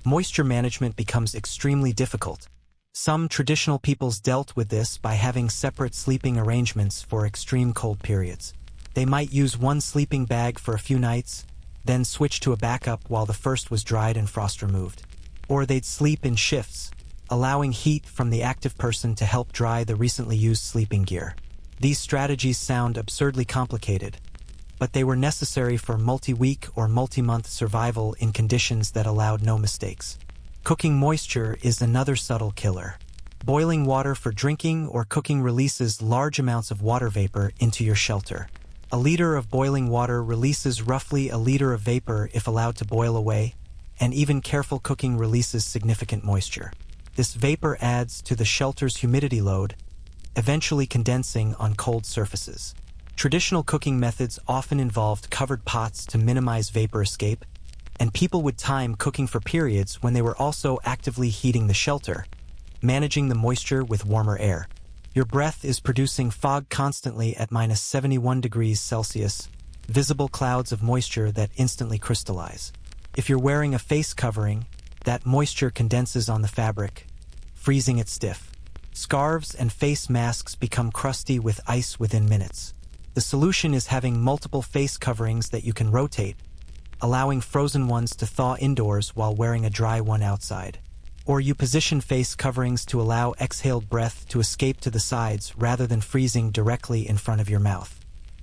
moisture management becomes extremely difficult. Some traditional peoples dealt with this by having separate sleeping arrangements for extreme cold periods. They might use one sleeping bag for a few nights, then switch to a backup while the first was dried and frost removed. Or they'd sleep in shifts, allowing heat from the active person to help dry the recently used sleeping gear. These strategies sound absurdly complicated, but they were necessary for multi-week or multi-month survival in conditions that allowed no mistakes. Cooking moisture is another subtle killer. Boiling water for drinking or cooking releases large amounts of water vapor into your shelter. A liter of boiling water releases roughly a liter of vapor if allowed to boil away, and even careful cooking releases significant moisture. This vapor adds to the shelter's humidity load, eventually condensing on cold surfaces. Traditional cooking methods often involved covered pots to minimize vapor escape, and people would time cooking for periods when they were also actively heating the shelter, managing the moisture with warmer air. Your breath is producing fog constantly at -71 degrees Celsius, visible clouds of moisture that instantly crystallize. If you're wearing a face covering, that moisture condenses on the fabric, freezing it stiff. Scarves and face masks become crusty with ice within minutes. The solution is having multiple face coverings that you can rotate, allowing frozen ones to thaw indoors while wearing a dry one outside. Or you position face coverings to allow exhaled breath to escape to the sides rather than freezing directly in front of your mouth.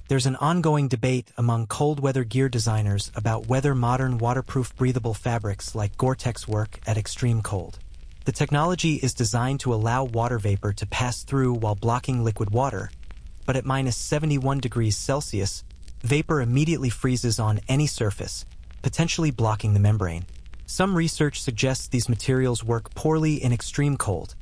There's an ongoing debate among cold weather gear designers about whether modern waterproof breathable fabrics like Gore-Tex work at extreme cold. The technology is designed to allow water vapor to pass through while blocking liquid water, but at -71 degrees Celsius, vapor immediately freezes on any surface, potentially blocking the membrane. Some research suggests these materials work poorly in extreme cold,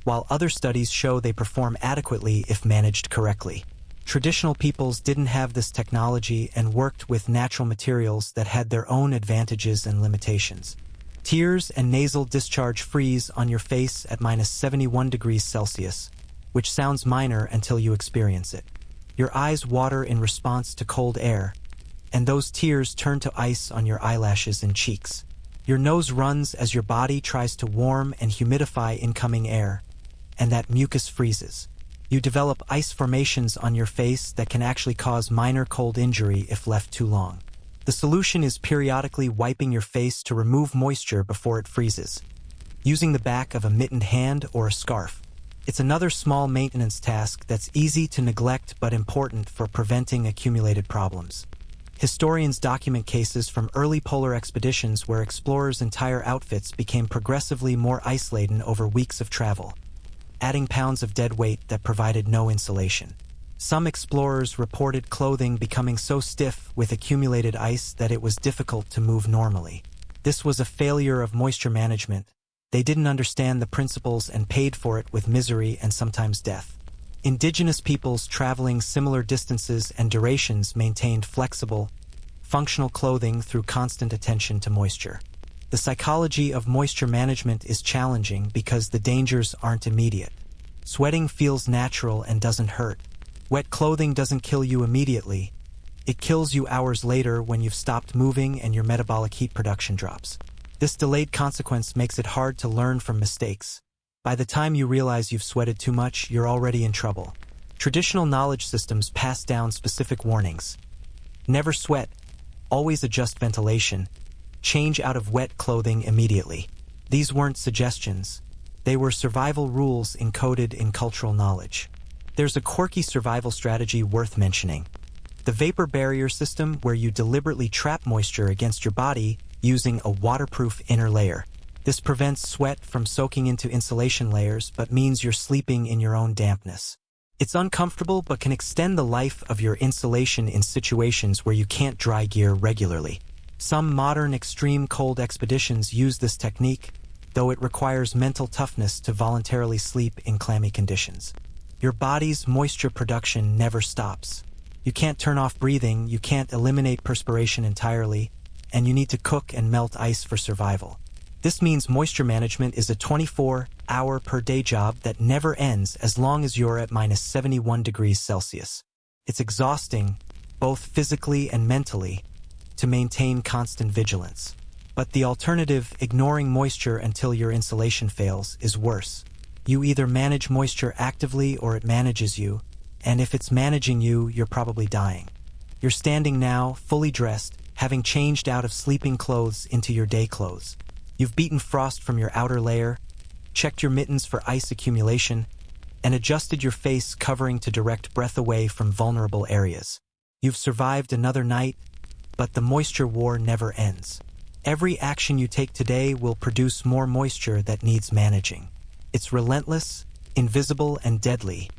while other studies show they perform adequately if managed correctly. Traditional peoples didn't have this technology and worked with natural materials that had their own advantages and limitations. Tears and nasal discharge freeze on your face at -71 degrees Celsius, which sounds minor until you experience it. Your eyes water in response to cold air, and those tears turn to ice on your eyelashes and cheeks. Your nose runs as your body tries to warm and humidify incoming air, and that mucus freezes. You develop ice formations on your face that can actually cause minor cold injury if left too long. The solution is periodically wiping your face to remove moisture before it freezes, using the back of a mittened hand or a scarf. It's another small maintenance task that's easy to neglect but important for preventing accumulated problems. Historians document cases from early polar expeditions where explorers' entire outfits became progressively more ice-laden over weeks of travel, adding pounds of dead weight that provided no insulation. Some explorers reported clothing becoming so stiff with accumulated ice that it was difficult to move normally. This was a failure of moisture management. They didn't understand the principles and paid for it with misery and sometimes death. Indigenous peoples traveling similar distances and durations maintained flexible, functional clothing through constant attention to moisture. The psychology of moisture management is challenging because the dangers aren't immediate. Sweating feels natural and doesn't hurt. Wet clothing doesn't kill you immediately. It kills you hours later when you've stopped moving and your metabolic heat production drops. This delayed consequence makes it hard to learn from mistakes. By the time you realize you've sweated too much, you're already in trouble. Traditional knowledge systems pass down specific warnings. Never sweat. Always adjust ventilation. Change out of wet clothing immediately. These weren't suggestions. They were survival rules encoded in cultural knowledge. There's a quirky survival strategy worth mentioning. The vapor barrier system, where you deliberately trap moisture against your body using a waterproof inner layer. This prevents sweat from soaking into insulation layers but means you're sleeping in your own dampness. It's uncomfortable but can extend the life of your insulation in situations where you can't dry gear regularly. Some modern extreme cold expeditions use this technique, though it requires mental toughness to voluntarily sleep in clammy conditions. Your body's moisture production never stops. You can't turn off breathing, you can't eliminate perspiration entirely, and you need to cook and melt ice for survival. This means moisture management is a 24-hour-per-day job that never ends as long as you're at -71 degrees Celsius. It's exhausting, both physically and mentally, to maintain constant vigilance. But the alternative, ignoring moisture until your insulation fails, is worse. You either manage moisture actively or it manages you, and if it's managing you, you're probably dying. You're standing now, fully dressed, having changed out of sleeping clothes into your day clothes. You've beaten frost from your outer layer, checked your mittens for ice accumulation, and adjusted your face covering to direct breath away from vulnerable areas. You've survived another night, but the moisture war never ends. Every action you take today will produce more moisture that needs managing. It's relentless, invisible, and deadly.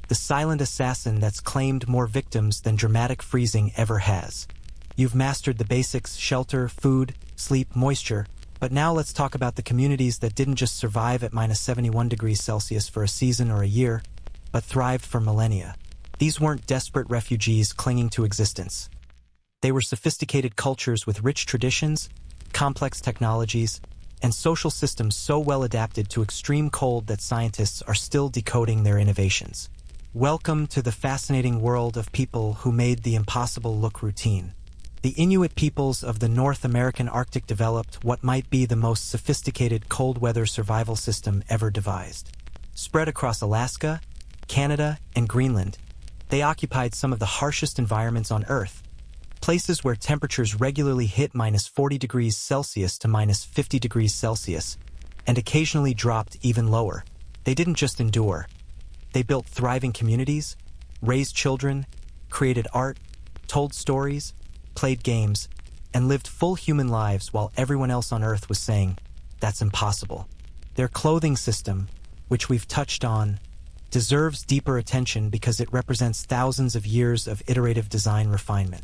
The silent assassin that's claimed more victims than dramatic freezing ever has. You've mastered the basics: shelter, food, sleep, moisture, but now let's talk about the communities that didn't just survive at minus 71 degrees Celsius for a season or a year, but thrived for millennia. These weren't desperate refugees clinging to existence. They were sophisticated cultures with rich traditions, complex technologies, and social systems so well adapted to extreme cold that scientists are still decoding their innovations. Welcome to the fascinating world of people who made the impossible look routine. The Inuit peoples of the North American Arctic developed what might be the most sophisticated cold weather survival system ever devised. Spread across Alaska, Canada, and Greenland, they occupied some of the harshest environments on Earth, places where temperatures regularly hit minus 40 degrees Celsius to minus 50 degrees Celsius, and occasionally dropped even lower. They didn't just endure. They built thriving communities, raised children, created art, told stories, played games, and lived full human lives while everyone else on Earth was saying, "That's impossible." Their clothing system, which we've touched on, deserves deeper attention because it represents thousands of years of iterative design refinement.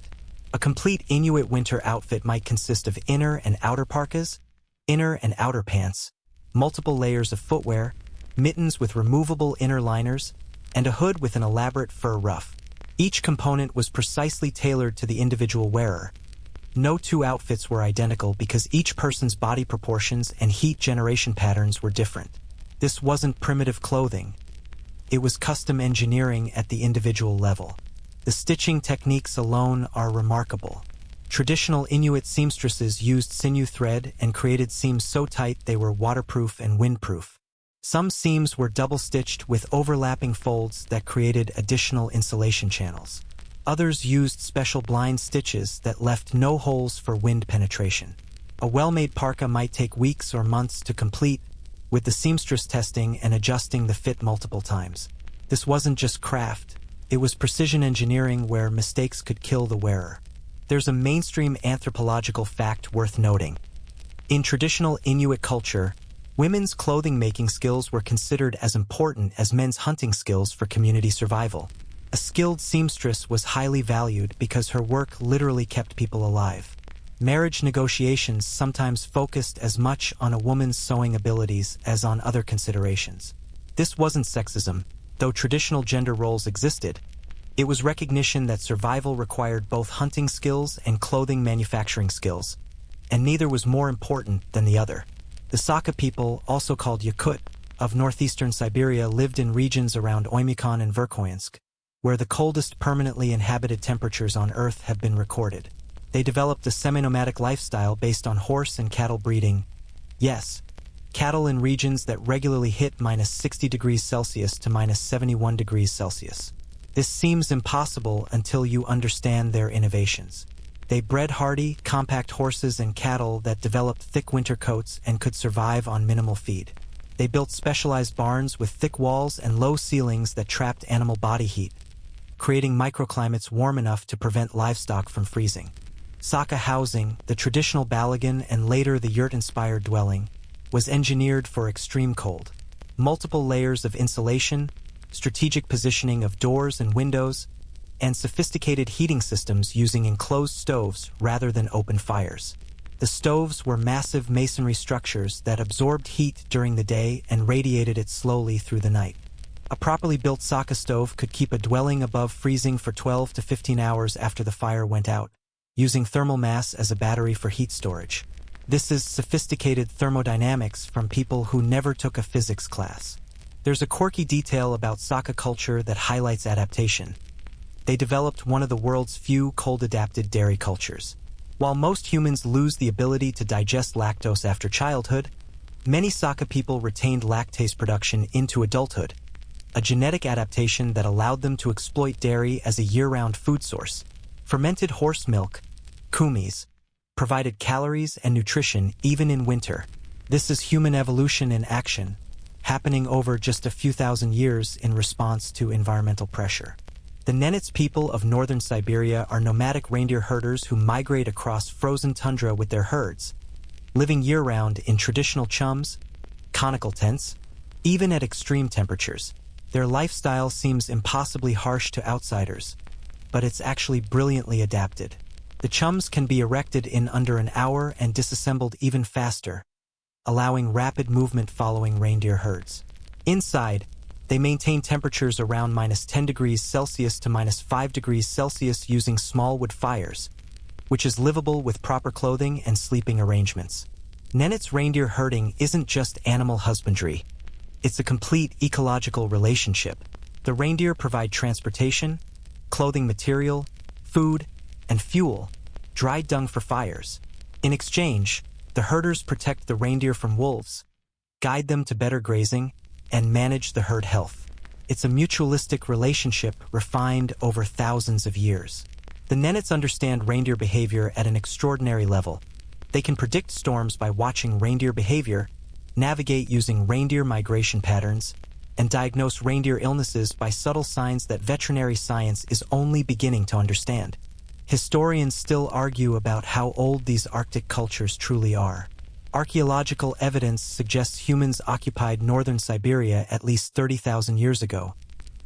A complete Inuit winter outfit might consist of inner and outer parkas, inner and outer pants, multiple layers of footwear, mittens with removable inner liners, and a hood with an elaborate fur ruff. Each component was precisely tailored to the individual wearer. No two outfits were identical because each person's body proportions and heat generation patterns were different. This wasn't primitive clothing. It was custom engineering at the individual level. The stitching techniques alone are remarkable. Traditional Inuit seamstresses used sinew thread and created seams so tight they were waterproof and windproof. Some seams were double-stitched with overlapping folds that created additional insulation channels. Others used special blind stitches that left no holes for wind penetration. A well-made parka might take weeks or months to complete, with the seamstress testing and adjusting the fit multiple times. This wasn't just craft, it was precision engineering where mistakes could kill the wearer. There's a mainstream anthropological fact worth noting. In traditional Inuit culture, women's clothing-making skills were considered as important as men's hunting skills for community survival. A skilled seamstress was highly valued because her work literally kept people alive. Marriage negotiations sometimes focused as much on a woman's sewing abilities as on other considerations. This wasn't sexism, though traditional gender roles existed. It was recognition that survival required both hunting skills and clothing manufacturing skills, and neither was more important than the other. The Saka people, also called Yakut, of northeastern Siberia lived in regions around Oymyakon and Verkhoyansk, where the coldest permanently inhabited temperatures on Earth have been recorded. They developed a semi-nomadic lifestyle based on horse and cattle breeding. Yes, cattle in regions that regularly hit minus 60 degrees Celsius to minus 71 degrees Celsius. This seems impossible until you understand their innovations. They bred hardy, compact horses and cattle that developed thick winter coats and could survive on minimal feed. They built specialized barns with thick walls and low ceilings that trapped animal body heat, creating microclimates warm enough to prevent livestock from freezing. Saka housing, the traditional balagan and later the yurt-inspired dwelling, was engineered for extreme cold. Multiple layers of insulation, strategic positioning of doors and windows, and sophisticated heating systems using enclosed stoves rather than open fires. The stoves were massive masonry structures that absorbed heat during the day and radiated it slowly through the night. A properly built Saka stove could keep a dwelling above freezing for 12 to 15 hours after the fire went out, using thermal mass as a battery for heat storage. This is sophisticated thermodynamics from people who never took a physics class. There's a quirky detail about Saka culture that highlights adaptation. They developed one of the world's few cold-adapted dairy cultures. While most humans lose the ability to digest lactose after childhood, many Saka people retained lactase production into adulthood, a genetic adaptation that allowed them to exploit dairy as a year-round food source. Fermented horse milk, kumis, provided calories and nutrition even in winter. This is human evolution in action, happening over just a few thousand years in response to environmental pressure. The Nenets people of northern Siberia are nomadic reindeer herders who migrate across frozen tundra with their herds, living year-round in traditional chums, conical tents, even at extreme temperatures. Their lifestyle seems impossibly harsh to outsiders, but it's actually brilliantly adapted. The chums can be erected in under an hour and disassembled even faster, allowing rapid movement following reindeer herds. Inside, they maintain temperatures around -10 degrees Celsius to -5 degrees Celsius using small wood fires, which is livable with proper clothing and sleeping arrangements. Nenets reindeer herding isn't just animal husbandry. It's a complete ecological relationship. The reindeer provide transportation, clothing material, food, and fuel, dried dung for fires. In exchange, the herders protect the reindeer from wolves, guide them to better grazing, and manage the herd health. It's a mutualistic relationship refined over thousands of years. The Nenets understand reindeer behavior at an extraordinary level. They can predict storms by watching reindeer behavior, navigate using reindeer migration patterns, and diagnose reindeer illnesses by subtle signs that veterinary science is only beginning to understand. Historians still argue about how old these Arctic cultures truly are. Archaeological evidence suggests humans occupied northern Siberia at least 30,000 years ago,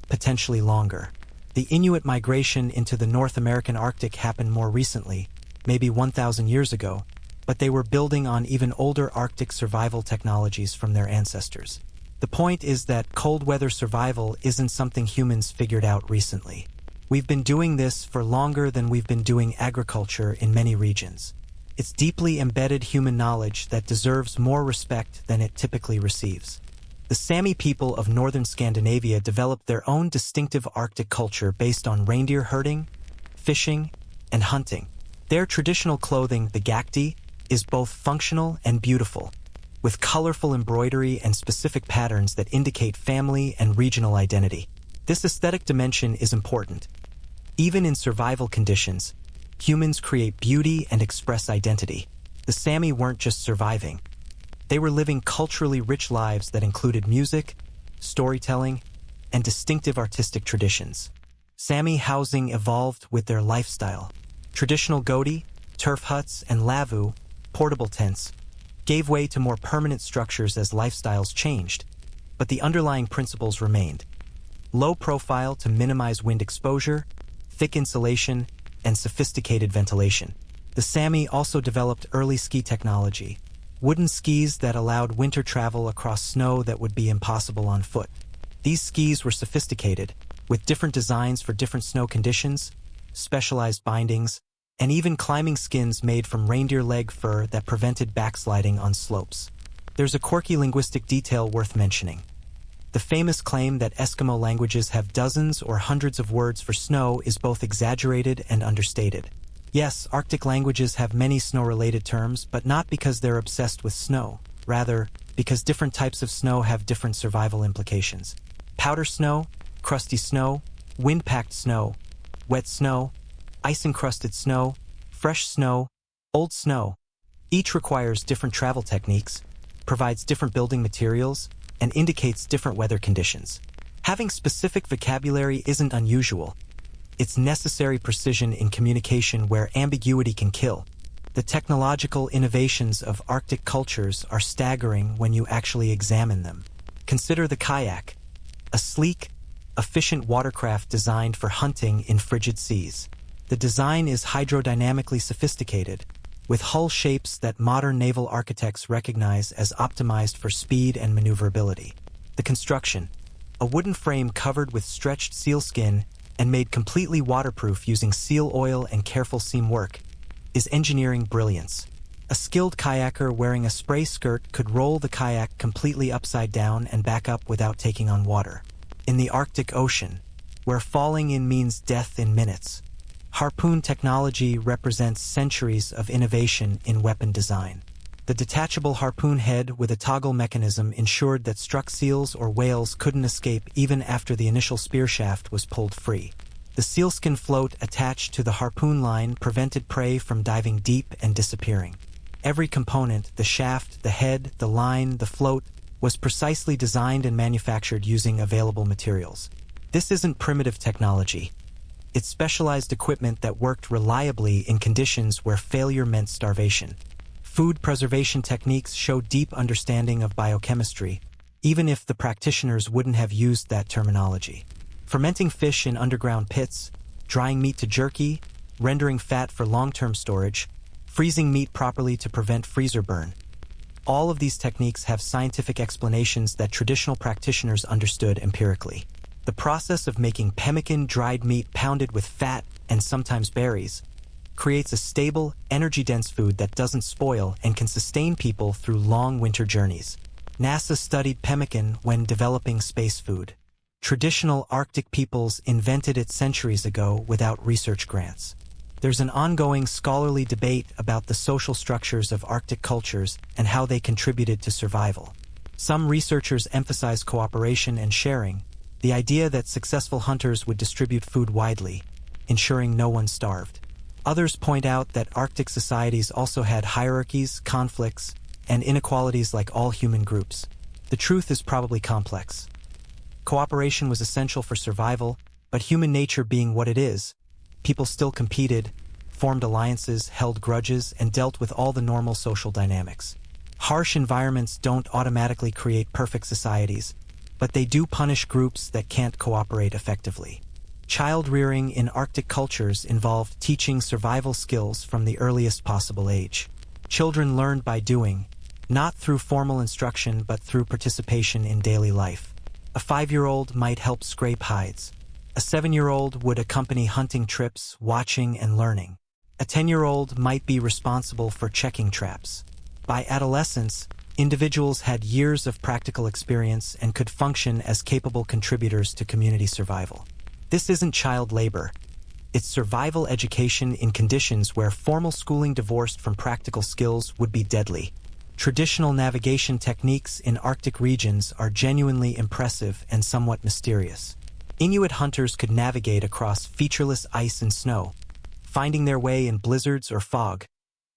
potentially longer. The Inuit migration into the North American Arctic happened more recently, maybe 1,000 years ago, but they were building on even older Arctic survival technologies from their ancestors. The point is that cold weather survival isn't something humans figured out recently. We've been doing this for longer than we've been doing agriculture in many regions. It's deeply embedded human knowledge that deserves more respect than it typically receives. The Sami people of northern Scandinavia developed their own distinctive Arctic culture based on reindeer herding, fishing, and hunting. Their traditional clothing, the gakti, is both functional and beautiful, with colorful embroidery and specific patterns that indicate family and regional identity. This aesthetic dimension is important. Even in survival conditions, humans create beauty and express identity. The Sami weren't just surviving. They were living culturally rich lives that included music, storytelling, and distinctive artistic traditions. Sami housing evolved with their lifestyle. Traditional godi, turf huts, and lavu, portable tents, gave way to more permanent structures as lifestyles changed, but the underlying principles remained. Low profile to minimize wind exposure, thick insulation, and sophisticated ventilation. The Sami also developed early ski technology, wooden skis that allowed winter travel across snow that would be impossible on foot. These skis were sophisticated, with different designs for different snow conditions, specialized bindings, and even climbing skins made from reindeer leg fur that prevented backsliding on slopes. There's a quirky linguistic detail worth mentioning. The famous claim that Eskimo languages have dozens or hundreds of words for snow is both exaggerated and understated. Yes, Arctic languages have many snow-related terms, but not because they're obsessed with snow. Rather, because different types of snow have different survival implications. Powder snow, crusty snow, wind-packed snow, wet snow, ice-encrusted snow, fresh snow, old snow. Each requires different travel techniques, provides different building materials, and indicates different weather conditions. Having specific vocabulary isn't unusual. It's necessary precision in communication where ambiguity can kill. The technological innovations of Arctic cultures are staggering when you actually examine them. Consider the kayak, a sleek, efficient watercraft designed for hunting in frigid seas. The design is hydrodynamically sophisticated, with hull shapes that modern naval architects recognize as optimized for speed and maneuverability. The construction, a wooden frame covered with stretched sealskin and made completely waterproof using seal oil and careful seam work, is engineering brilliance. A skilled kayaker wearing a spray skirt could roll the kayak completely upside down and back up without taking on water. In the Arctic Ocean, where falling in means death in minutes, harpoon technology represents centuries of innovation in weapon design. The detachable harpoon head with a toggle mechanism ensured that struck seals or whales couldn't escape even after the initial spear shaft was pulled free. The sealskin float attached to the harpoon line prevented prey from diving deep and disappearing. Every component, the shaft, the head, the line, the float, was precisely designed and manufactured using available materials. This isn't primitive technology. It's specialized equipment that worked reliably in conditions where failure meant starvation. Food preservation techniques show deep understanding of biochemistry, even if the practitioners wouldn't have used that terminology. Fermenting fish in underground pits, drying meat to jerky, rendering fat for long-term storage, freezing meat properly to prevent freezer burn. All of these techniques have scientific explanations that traditional practitioners understood empirically. The process of making pemmican dried meat pounded with fat and sometimes berries creates a stable, energy-dense food that doesn't spoil and can sustain people through long winter journeys. NASA studied pemmican when developing space food. Traditional Arctic peoples invented it centuries ago without research grants. There's an ongoing scholarly debate about the social structures of Arctic cultures and how they contributed to survival. Some researchers emphasize cooperation and sharing, the idea that successful hunters would distribute food widely, ensuring no one starved. Others point out that Arctic societies also had hierarchies, conflicts, and inequalities like all human groups. The truth is probably complex. Cooperation was essential for survival, but human nature being what it is, people still competed, formed alliances, held grudges, and dealt with all the normal social dynamics. Harsh environments don't automatically create perfect societies, but they do punish groups that can't cooperate effectively. Child rearing in Arctic cultures involved teaching survival skills from the earliest possible age. Children learned by doing, not through formal instruction but through participation in daily life. A 5-year-old might help scrape hides. A 7-year-old would accompany hunting trips, watching and learning. A 10-year-old might be responsible for checking traps. By adolescence, individuals had years of practical experience and could function as capable contributors to community survival. This isn't child labor. It's survival education in conditions where formal schooling divorced from practical skills would be deadly. Traditional navigation techniques in Arctic regions are genuinely impressive and somewhat mysterious. Inuit hunters could navigate across featureless ice and snow, finding their way in blizzards or fog,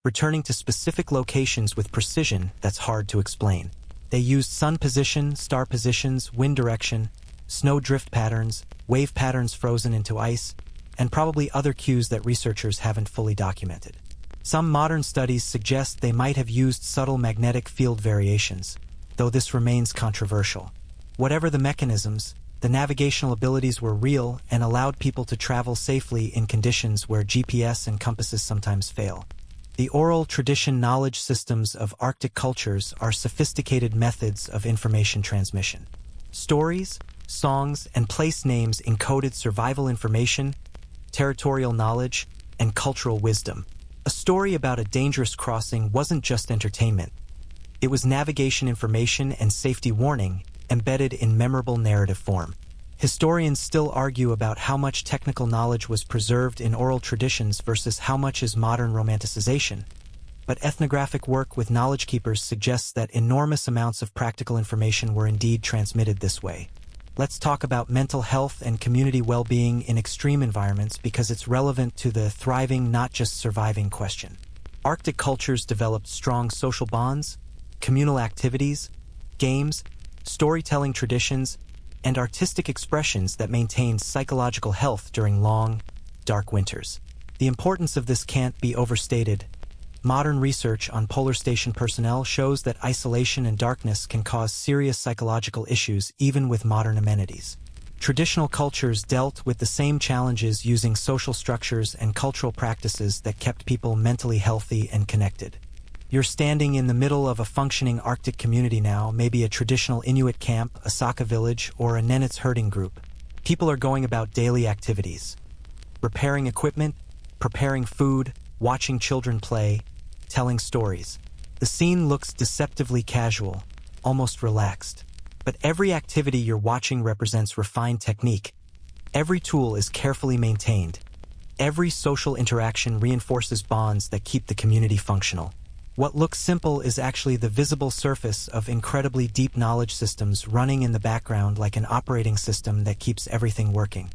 returning to specific locations with precision that's hard to explain. They used sun position, star positions, wind direction, snow drift patterns, wave patterns frozen into ice, and probably other cues that researchers haven't fully documented. Some modern studies suggest they might have used subtle magnetic field variations, though this remains controversial. Whatever the mechanisms, the navigational abilities were real and allowed people to travel safely in conditions where GPS and compasses sometimes fail. The oral tradition knowledge systems of Arctic cultures are sophisticated methods of information transmission. Stories, songs, and place names encoded survival information, territorial knowledge, and cultural wisdom. A story about a dangerous crossing wasn't just entertainment. It was navigation information and safety warning embedded in memorable narrative form. Historians still argue about how much technical knowledge was preserved in oral traditions versus how much is modern romanticization. But ethnographic work with knowledge keepers suggests that enormous amounts of practical information were indeed transmitted this way. Let's talk about mental health and community well-being in extreme environments because it's relevant to the thriving, not just surviving question. Arctic cultures developed strong social bonds, communal activities, games, storytelling traditions, and artistic expressions that maintained psychological health during long, dark winters. The importance of this can't be overstated. Modern research on polar station personnel shows that isolation and darkness can cause serious psychological issues even with modern amenities. Traditional cultures dealt with the same challenges using social structures and cultural practices that kept people mentally healthy and connected. You're standing in the middle of a functioning Arctic community now, maybe a traditional Inuit camp, a Saka village, or a Nenets herding group. People are going about daily activities. Repairing equipment, preparing food, watching children play, telling stories. The scene looks deceptively casual, almost relaxed. But every activity you're watching represents refined technique. Every tool is carefully maintained. Every social interaction reinforces bonds that keep the community functional. What looks simple is actually the visible surface of incredibly deep knowledge systems running in the background like an operating system that keeps everything working.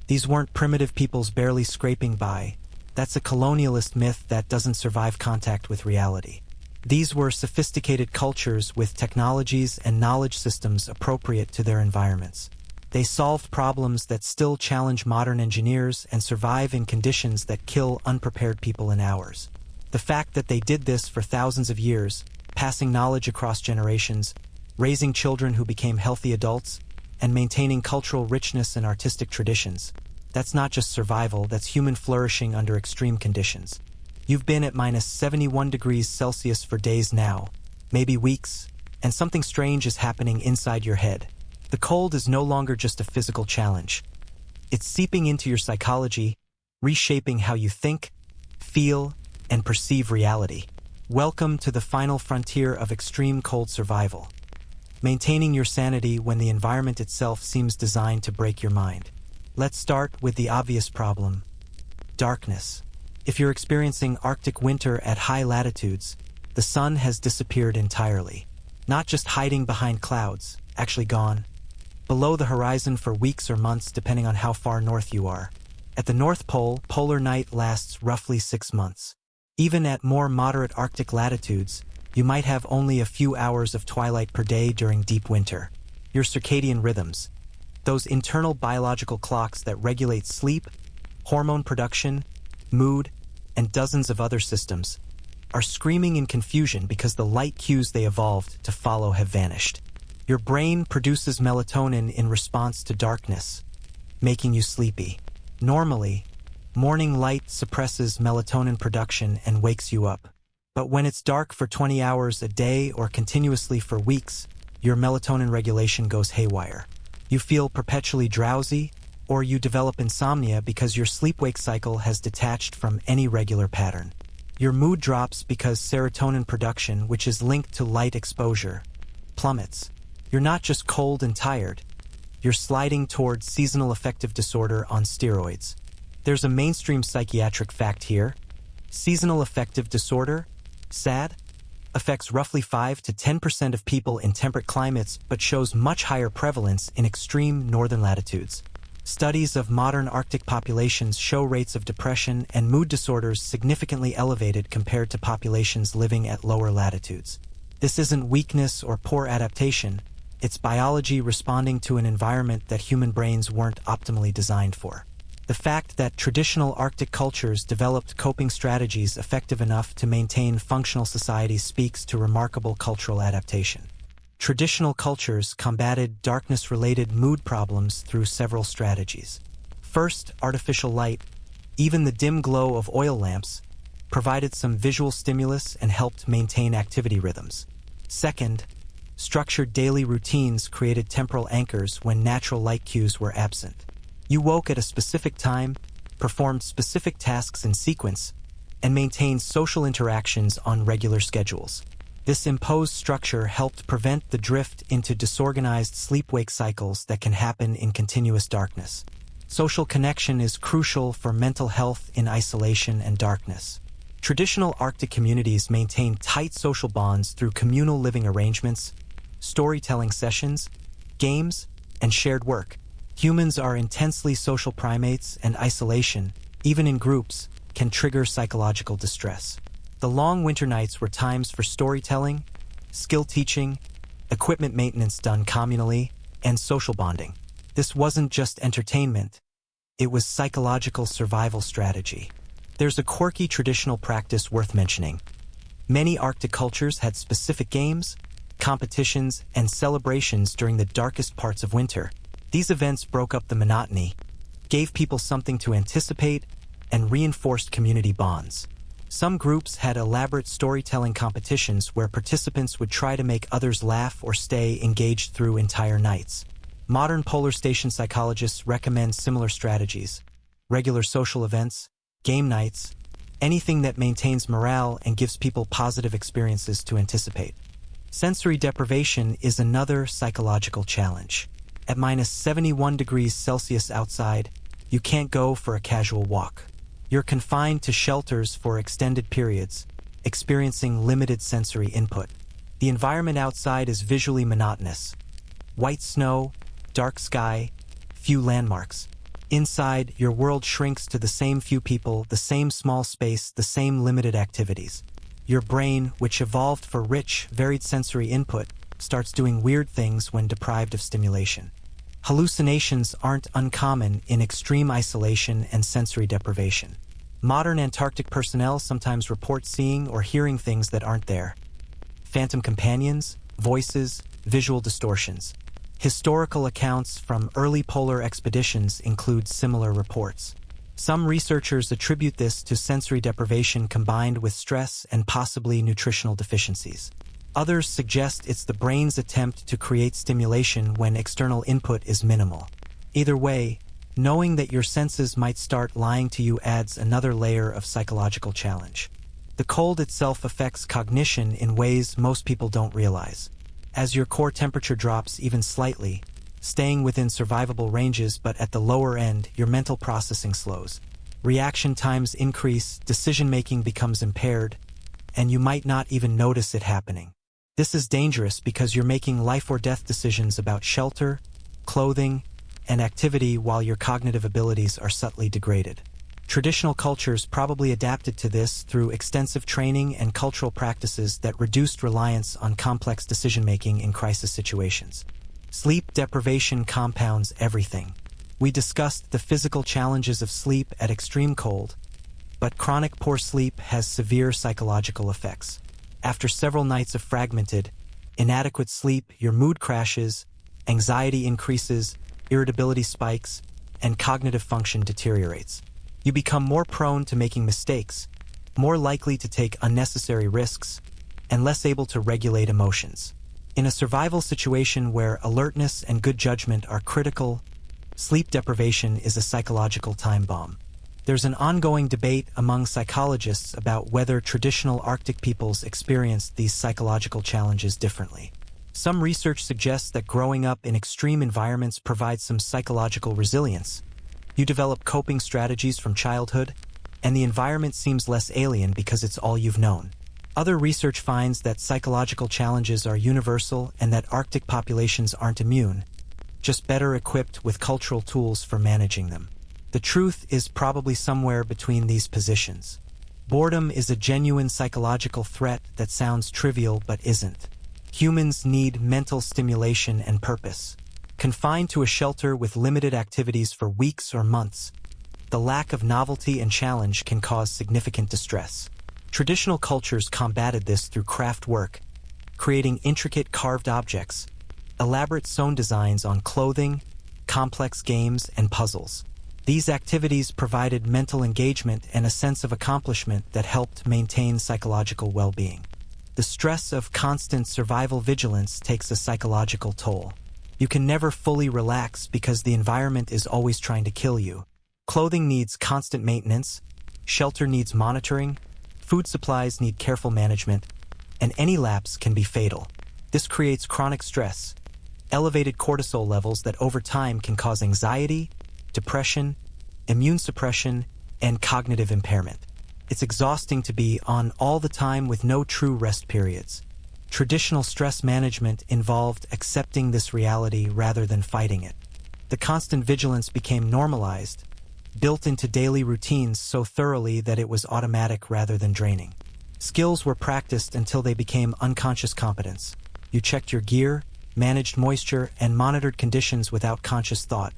These weren't primitive peoples barely scraping by. That's a colonialist myth that doesn't survive contact with reality. These were sophisticated cultures with technologies and knowledge systems appropriate to their environments. They solved problems that still challenge modern engineers and survive in conditions that kill unprepared people in hours. The fact that they did this for thousands of years, passing knowledge across generations, raising children who became healthy adults, and maintaining cultural richness and artistic traditions, that's not just survival, that's human flourishing under extreme conditions. You've been at -71 degrees Celsius for days now, maybe weeks, and something strange is happening inside your head. The cold is no longer just a physical challenge. It's seeping into your psychology, reshaping how you think, feel, and perceive reality. Welcome to the final frontier of extreme cold survival. Maintaining your sanity when the environment itself seems designed to break your mind. Let's start with the obvious problem: darkness. If you're experiencing Arctic winter at high latitudes, the sun has disappeared entirely. Not just hiding behind clouds, actually gone. Below the horizon for weeks or months depending on how far north you are. At the North Pole, polar night lasts roughly 6 months. Even at more moderate Arctic latitudes, you might have only a few hours of twilight per day during deep winter. Your circadian rhythms, those internal biological clocks that regulate sleep, hormone production, mood, and dozens of other systems, are screaming in confusion because the light cues they evolved to follow have vanished. Your brain produces melatonin in response to darkness, making you sleepy. Normally, morning light suppresses melatonin production and wakes you up. But when it's dark for 20 hours a day or continuously for weeks, your melatonin regulation goes haywire. You feel perpetually drowsy, or you develop insomnia because your sleep-wake cycle has detached from any regular pattern. Your mood drops because serotonin production, which is linked to light exposure, plummets. You're not just cold and tired, you're sliding towards seasonal affective disorder on steroids. There's a mainstream psychiatric fact here. Seasonal affective disorder, SAD, affects roughly 5 to 10% of people in temperate climates but shows much higher prevalence in extreme northern latitudes. Studies of modern Arctic populations show rates of depression and mood disorders significantly elevated compared to populations living at lower latitudes. This isn't weakness or poor adaptation, it's biology responding to an environment that human brains weren't optimally designed for. The fact that traditional Arctic cultures developed coping strategies effective enough to maintain functional societies speaks to remarkable cultural adaptation. Traditional cultures combated darkness-related mood problems through several strategies. First, artificial light, even the dim glow of oil lamps, provided some visual stimulus and helped maintain activity rhythms. Second, structured daily routines created temporal anchors when natural light cues were absent. You woke at a specific time, performed specific tasks in sequence, and maintained social interactions on regular schedules. This imposed structure helped prevent the drift into disorganized sleep-wake cycles that can happen in continuous darkness. Social connection is crucial for mental health in isolation and darkness. Traditional Arctic communities maintain tight social bonds through communal living arrangements, storytelling sessions, games, and shared work. Humans are intensely social primates, and isolation, even in groups, can trigger psychological distress. The long winter nights were times for storytelling, skill teaching, equipment maintenance done communally, and social bonding. This wasn't just entertainment, it was psychological survival strategy. There's a quirky traditional practice worth mentioning. Many Arctic cultures had specific games, competitions, and celebrations during the darkest parts of winter. These events broke up the monotony, gave people something to anticipate, and reinforced community bonds. Some groups had elaborate storytelling competitions where participants would try to make others laugh or stay engaged through entire nights. Modern polar station psychologists recommend similar strategies: regular social events, game nights, anything that maintains morale and gives people positive experiences to anticipate. Sensory deprivation is another psychological challenge. At -71 degrees Celsius outside, you can't go for a casual walk. You're confined to shelters for extended periods, experiencing limited sensory input. The environment outside is visually monotonous. White snow, dark sky, few landmarks. Inside, your world shrinks to the same few people, the same small space, the same limited activities. Your brain, which evolved for rich, varied sensory input, starts doing weird things when deprived of stimulation. Hallucinations aren't uncommon in extreme isolation and sensory deprivation. Modern Antarctic personnel sometimes report seeing or hearing things that aren't there. Phantom companions, voices, visual distortions. Historical accounts from early polar expeditions include similar reports. Some researchers attribute this to sensory deprivation combined with stress and possibly nutritional deficiencies. Others suggest it's the brain's attempt to create stimulation when external input is minimal. Either way, knowing that your senses might start lying to you adds another layer of psychological challenge. The cold itself affects cognition in ways most people don't realize. As your core temperature drops even slightly, staying within survivable ranges but at the lower end, your mental processing slows. Reaction times increase, decision-making becomes impaired, and you might not even notice it happening. This is dangerous because you're making life-or-death decisions about shelter, clothing, and activity while your cognitive abilities are subtly degraded. Traditional cultures probably adapted to this through extensive training and cultural practices that reduced reliance on complex decision-making in crisis situations. Sleep deprivation compounds everything. We discussed the physical challenges of sleep at extreme cold, but chronic poor sleep has severe psychological effects. After several nights of fragmented, inadequate sleep, your mood crashes, anxiety increases, irritability spikes, and cognitive function deteriorates. You become more prone to making mistakes, more likely to take unnecessary risks, and less able to regulate emotions. In a survival situation where alertness and good judgment are critical, sleep deprivation is a psychological time bomb. There's an ongoing debate among psychologists about whether traditional Arctic peoples experienced these psychological challenges differently. Some research suggests that growing up in extreme environments provides some psychological resilience. You develop coping strategies from childhood, and the environment seems less alien because it's all you've known. Other research finds that psychological challenges are universal and that Arctic populations aren't immune, just better equipped with cultural tools for managing them. The truth is probably somewhere between these positions. Boredom is a genuine psychological threat that sounds trivial but isn't. Humans need mental stimulation and purpose. Confined to a shelter with limited activities for weeks or months, the lack of novelty and challenge can cause significant distress. Traditional cultures combated this through craft work, creating intricate carved objects, elaborate sewn designs on clothing, complex games, and puzzles. These activities provided mental engagement and a sense of accomplishment that helped maintain psychological well-being. The stress of constant survival vigilance takes a psychological toll. You can never fully relax because the environment is always trying to kill you. Clothing needs constant maintenance, shelter needs monitoring, food supplies need careful management, and any lapse can be fatal. This creates chronic stress, elevated cortisol levels that over time can cause anxiety, depression, immune suppression, and cognitive impairment. It's exhausting to be on all the time with no true rest periods. Traditional stress management involved accepting this reality rather than fighting it. The constant vigilance became normalized, built into daily routines so thoroughly that it was automatic rather than draining. Skills were practiced until they became unconscious competence. You checked your gear, managed moisture, and monitored conditions without conscious thought,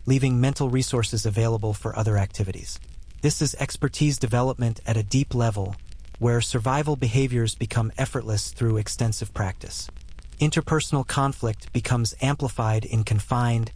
leaving mental resources available for other activities. This is expertise development at a deep level, where survival behaviors become effortless through extensive practice. Interpersonal conflict becomes amplified in confined,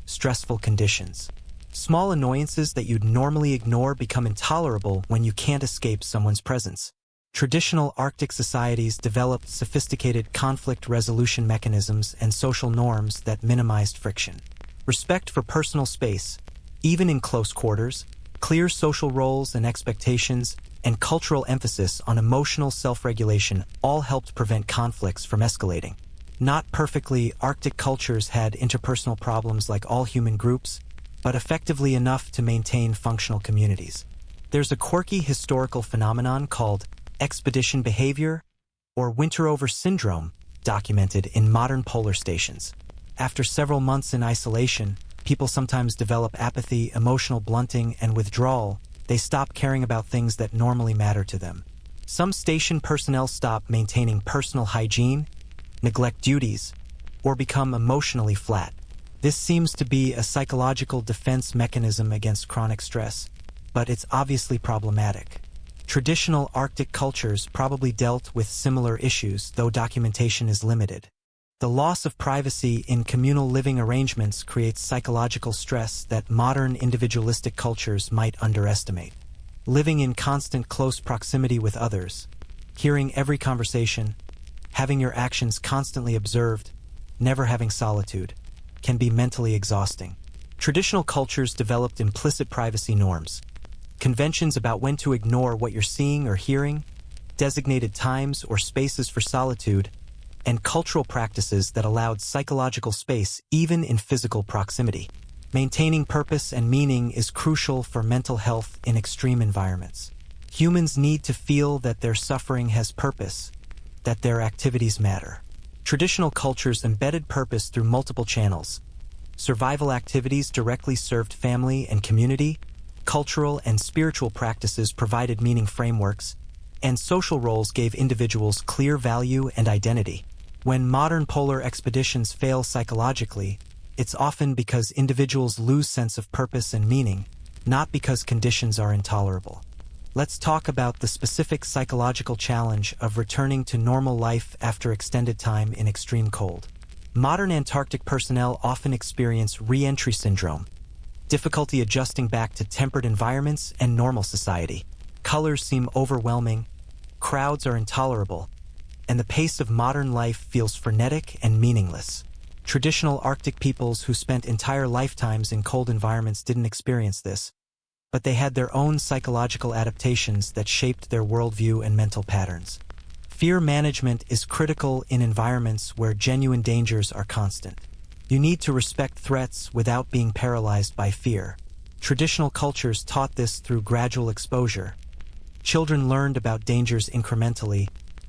stressful conditions. Small annoyances that you'd normally ignore become intolerable when you can't escape someone's presence. Traditional Arctic societies developed sophisticated conflict resolution mechanisms and social norms that minimized friction. Respect for personal space, even in close quarters, clear social roles and expectations, and cultural emphasis on emotional self-regulation all helped prevent conflicts from escalating. Not perfectly, Arctic cultures had interpersonal problems like all human groups, but effectively enough to maintain functional communities. There's a quirky historical phenomenon called expedition behavior, or winter-over syndrome, documented in modern polar stations. After several months in isolation, people sometimes develop apathy, emotional blunting, and withdrawal. They stop caring about things that normally matter to them. Some station personnel stop maintaining personal hygiene, neglect duties, or become emotionally flat. This seems to be a psychological defense mechanism against chronic stress, but it's obviously problematic. Traditional Arctic cultures probably dealt with similar issues, though documentation is limited. The loss of privacy in communal living arrangements creates psychological stress that modern individualistic cultures might underestimate. Living in constant close proximity with others, hearing every conversation, having your actions constantly observed, never having solitude, can be mentally exhausting. Traditional cultures developed implicit privacy norms, conventions about when to ignore what you're seeing or hearing, designated times or spaces for solitude, and cultural practices that allowed psychological space even in physical proximity. Maintaining purpose and meaning is crucial for mental health in extreme environments. Humans need to feel that their suffering has purpose, that their activities matter. Traditional cultures embedded purpose through multiple channels. Survival activities directly served family and community, cultural and spiritual practices provided meaning frameworks, and social roles gave individuals clear value and identity. When modern polar expeditions fail psychologically, it's often because individuals lose sense of purpose and meaning, not because conditions are intolerable. Let's talk about the specific psychological challenge of returning to normal life after extended time in extreme cold. Modern Antarctic personnel often experience re-entry syndrome, difficulty adjusting back to temperate environments and normal society. Colors seem overwhelming, crowds are intolerable, and the pace of modern life feels frenetic and meaningless. Traditional Arctic peoples who spent entire lifetimes in cold environments didn't experience this, but they had their own psychological adaptations that shaped their worldview and mental patterns. Fear management is critical in environments where genuine dangers are constant. You need to respect threats without being paralyzed by fear. Traditional cultures taught this through gradual exposure. Children learned about dangers incrementally,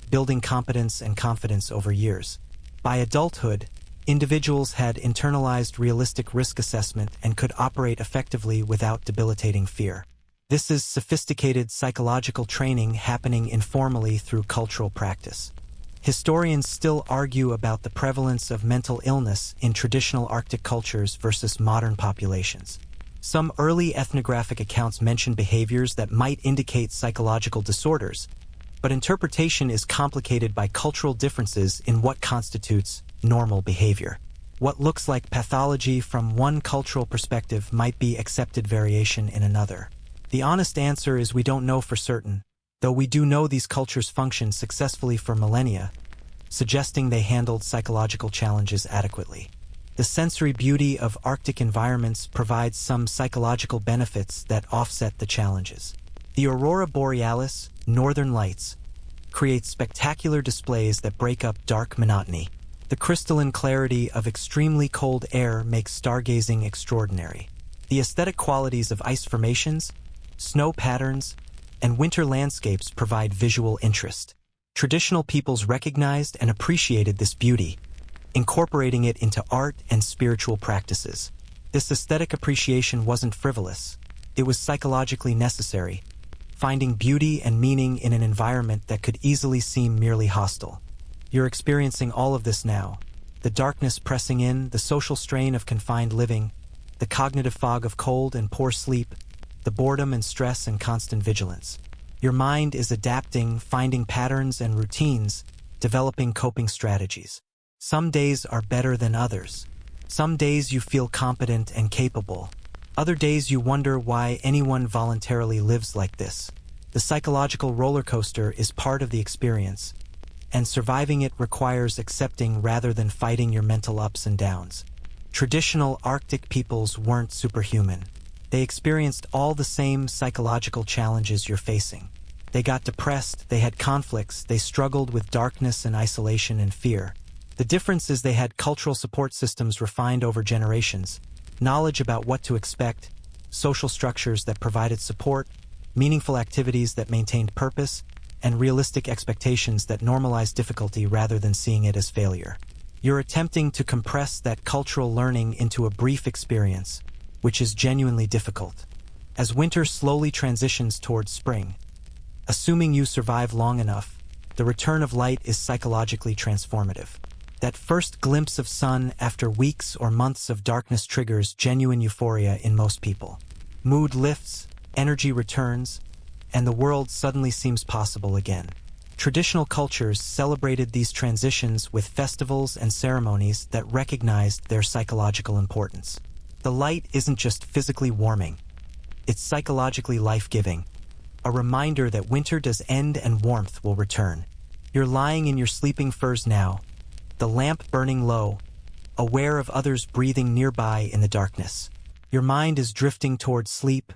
building competence and confidence over years. By adulthood, individuals had internalized realistic risk assessment and could operate effectively without debilitating fear. This is sophisticated psychological training happening informally through cultural practice. Historians still argue about the prevalence of mental illness in traditional Arctic cultures versus modern populations. Some early ethnographic accounts mention behaviors that might indicate psychological disorders, but interpretation is complicated by cultural differences in what constitutes normal behavior. What looks like pathology from one cultural perspective might be accepted variation in another. The honest answer is we don't know for certain, though we do know these cultures functioned successfully for millennia, suggesting they handled psychological challenges adequately. The sensory beauty of Arctic environments provides some psychological benefits that offset the challenges. The aurora borealis, northern lights, create spectacular displays that break up dark monotony. The crystalline clarity of extremely cold air makes stargazing extraordinary. The aesthetic qualities of ice formations, snow patterns, and winter landscapes provide visual interest. Traditional peoples recognized and appreciated this beauty, incorporating it into art and spiritual practices. This aesthetic appreciation wasn't frivolous. It was psychologically necessary, finding beauty and meaning in an environment that could easily seem merely hostile. You're experiencing all of this now. The darkness pressing in, the social strain of confined living, the cognitive fog of cold and poor sleep, the boredom and stress and constant vigilance. Your mind is adapting, finding patterns and routines, developing coping strategies. Some days are better than others. Some days you feel competent and capable. Other days you wonder why anyone voluntarily lives like this. The psychological roller coaster is part of the experience, and surviving it requires accepting rather than fighting your mental ups and downs. Traditional Arctic peoples weren't superhuman. They experienced all the same psychological challenges you're facing. They got depressed, they had conflicts, they struggled with darkness and isolation and fear. The difference is they had cultural support systems refined over generations, knowledge about what to expect, social structures that provided support, meaningful activities that maintained purpose, and realistic expectations that normalized difficulty rather than seeing it as failure. You're attempting to compress that cultural learning into a brief experience, which is genuinely difficult. As winter slowly transitions towards spring, assuming you survive long enough, the return of light is psychologically transformative. That first glimpse of sun after weeks or months of darkness triggers genuine euphoria in most people. Mood lifts, energy returns, and the world suddenly seems possible again. Traditional cultures celebrated these transitions with festivals and ceremonies that recognized their psychological importance. The light isn't just physically warming, it's psychologically life-giving, a reminder that winter does end and warmth will return. You're lying in your sleeping furs now, the lamp burning low, aware of others breathing nearby in the darkness. Your mind is drifting towards sleep,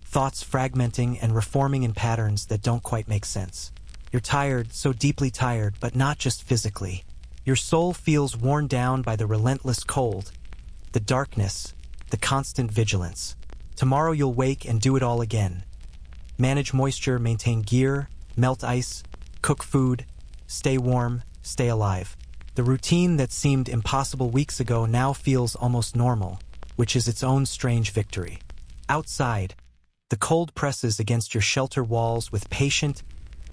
thoughts fragmenting and reforming in patterns that don't quite make sense. You're tired, so deeply tired, but not just physically. Your soul feels worn down by the relentless cold, the darkness, the constant vigilance. Tomorrow you'll wake and do it all again. Manage moisture, maintain gear, melt ice, cook food, stay warm, stay alive. The routine that seemed impossible weeks ago now feels almost normal, which is its own strange victory. Outside, the cold presses against your shelter walls with patient,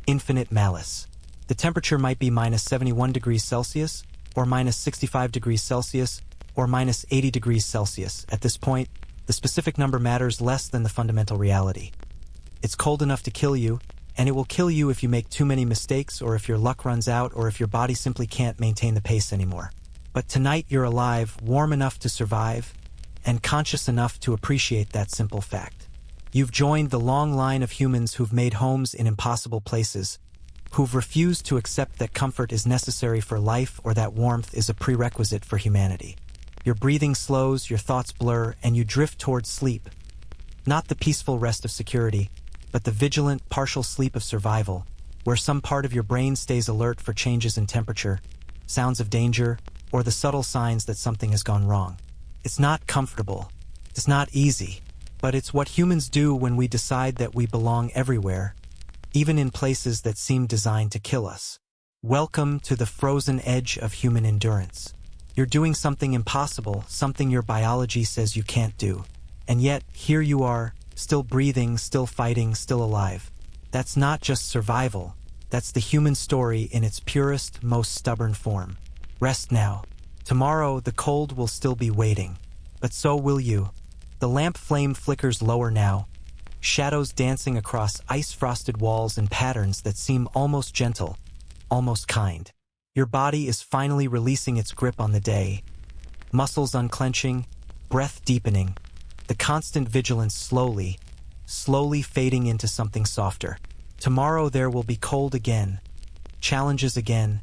infinite malice. The temperature might be minus 71 degrees Celsius, or minus 65 degrees Celsius, or minus 80 degrees Celsius. At this point, the specific number matters less than the fundamental reality. It's cold enough to kill you, and it will kill you if you make too many mistakes, or if your luck runs out, or if your body simply can't maintain the pace anymore. But tonight you're alive, warm enough to survive, and conscious enough to appreciate that simple fact. You've joined the long line of humans who've made homes in impossible places, who've refused to accept that comfort is necessary for life or that warmth is a prerequisite for humanity. Your breathing slows, your thoughts blur, and you drift towards sleep. Not the peaceful rest of security, but the vigilant, partial sleep of survival, where some part of your brain stays alert for changes in temperature, sounds of danger, or the subtle signs that something has gone wrong. It's not comfortable. It's not easy. But it's what humans do when we decide that we belong everywhere, even in places that seem designed to kill us. Welcome to the frozen edge of human endurance. You're doing something impossible, something your biology says you can't do. And yet, here you are, still breathing, still fighting, still alive. That's not just survival. That's the human story in its purest, most stubborn form. Rest now. Tomorrow, the cold will still be waiting. But so will you. The lamp flame flickers lower now, shadows dancing across ice-frosted walls in patterns that seem almost gentle, almost kind. Your body is finally releasing its grip on the day, muscles unclenching, breath deepening, the constant vigilance slowly fading into something softer. Tomorrow there will be cold again, challenges again,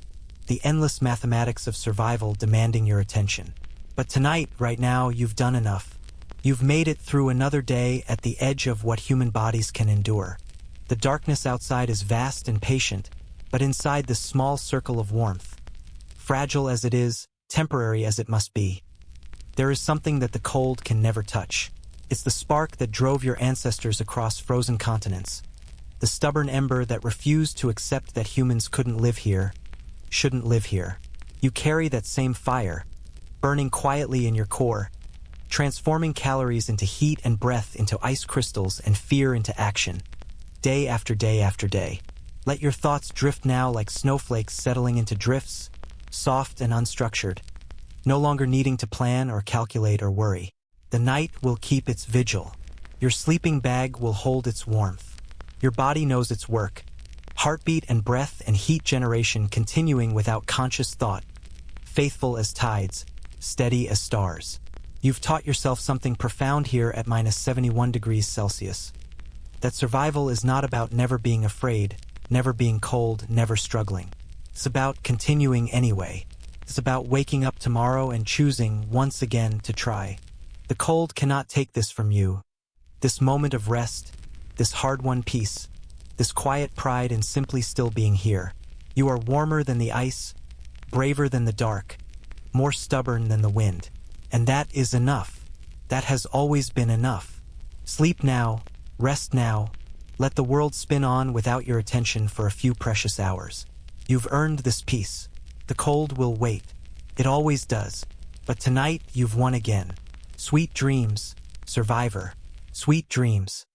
the endless mathematics of survival demanding your attention. But tonight, right now, you've done enough. You've made it through another day at the edge of what human bodies can endure. The darkness outside is vast and patient, but inside this small circle of warmth, fragile as it is, temporary as it must be, there is something that the cold can never touch. It's the spark that drove your ancestors across frozen continents, the stubborn ember that refused to accept that humans couldn't live here, shouldn't live here. You carry that same fire, burning quietly in your core, transforming calories into heat and breath into ice crystals and fear into action, day after day after day. Let your thoughts drift now like snowflakes settling into drifts, soft and unstructured, no longer needing to plan or calculate or worry. The night will keep its vigil. Your sleeping bag will hold its warmth. Your body knows its work, heartbeat and breath and heat generation continuing without conscious thought, faithful as tides, steady as stars. You've taught yourself something profound here at minus 71 degrees Celsius. That survival is not about never being afraid, never being cold, never struggling. It's about continuing anyway. It's about waking up tomorrow and choosing once again to try. The cold cannot take this from you. This moment of rest, this hard-won peace, this quiet pride in simply still being here. You are warmer than the ice, braver than the dark, more stubborn than the wind. And that is enough. That has always been enough. Sleep now, rest now, let the world spin on without your attention for a few precious hours. You've earned this peace. The cold will wait. It always does. But tonight you've won again. Sweet dreams, survivor. Sweet dreams.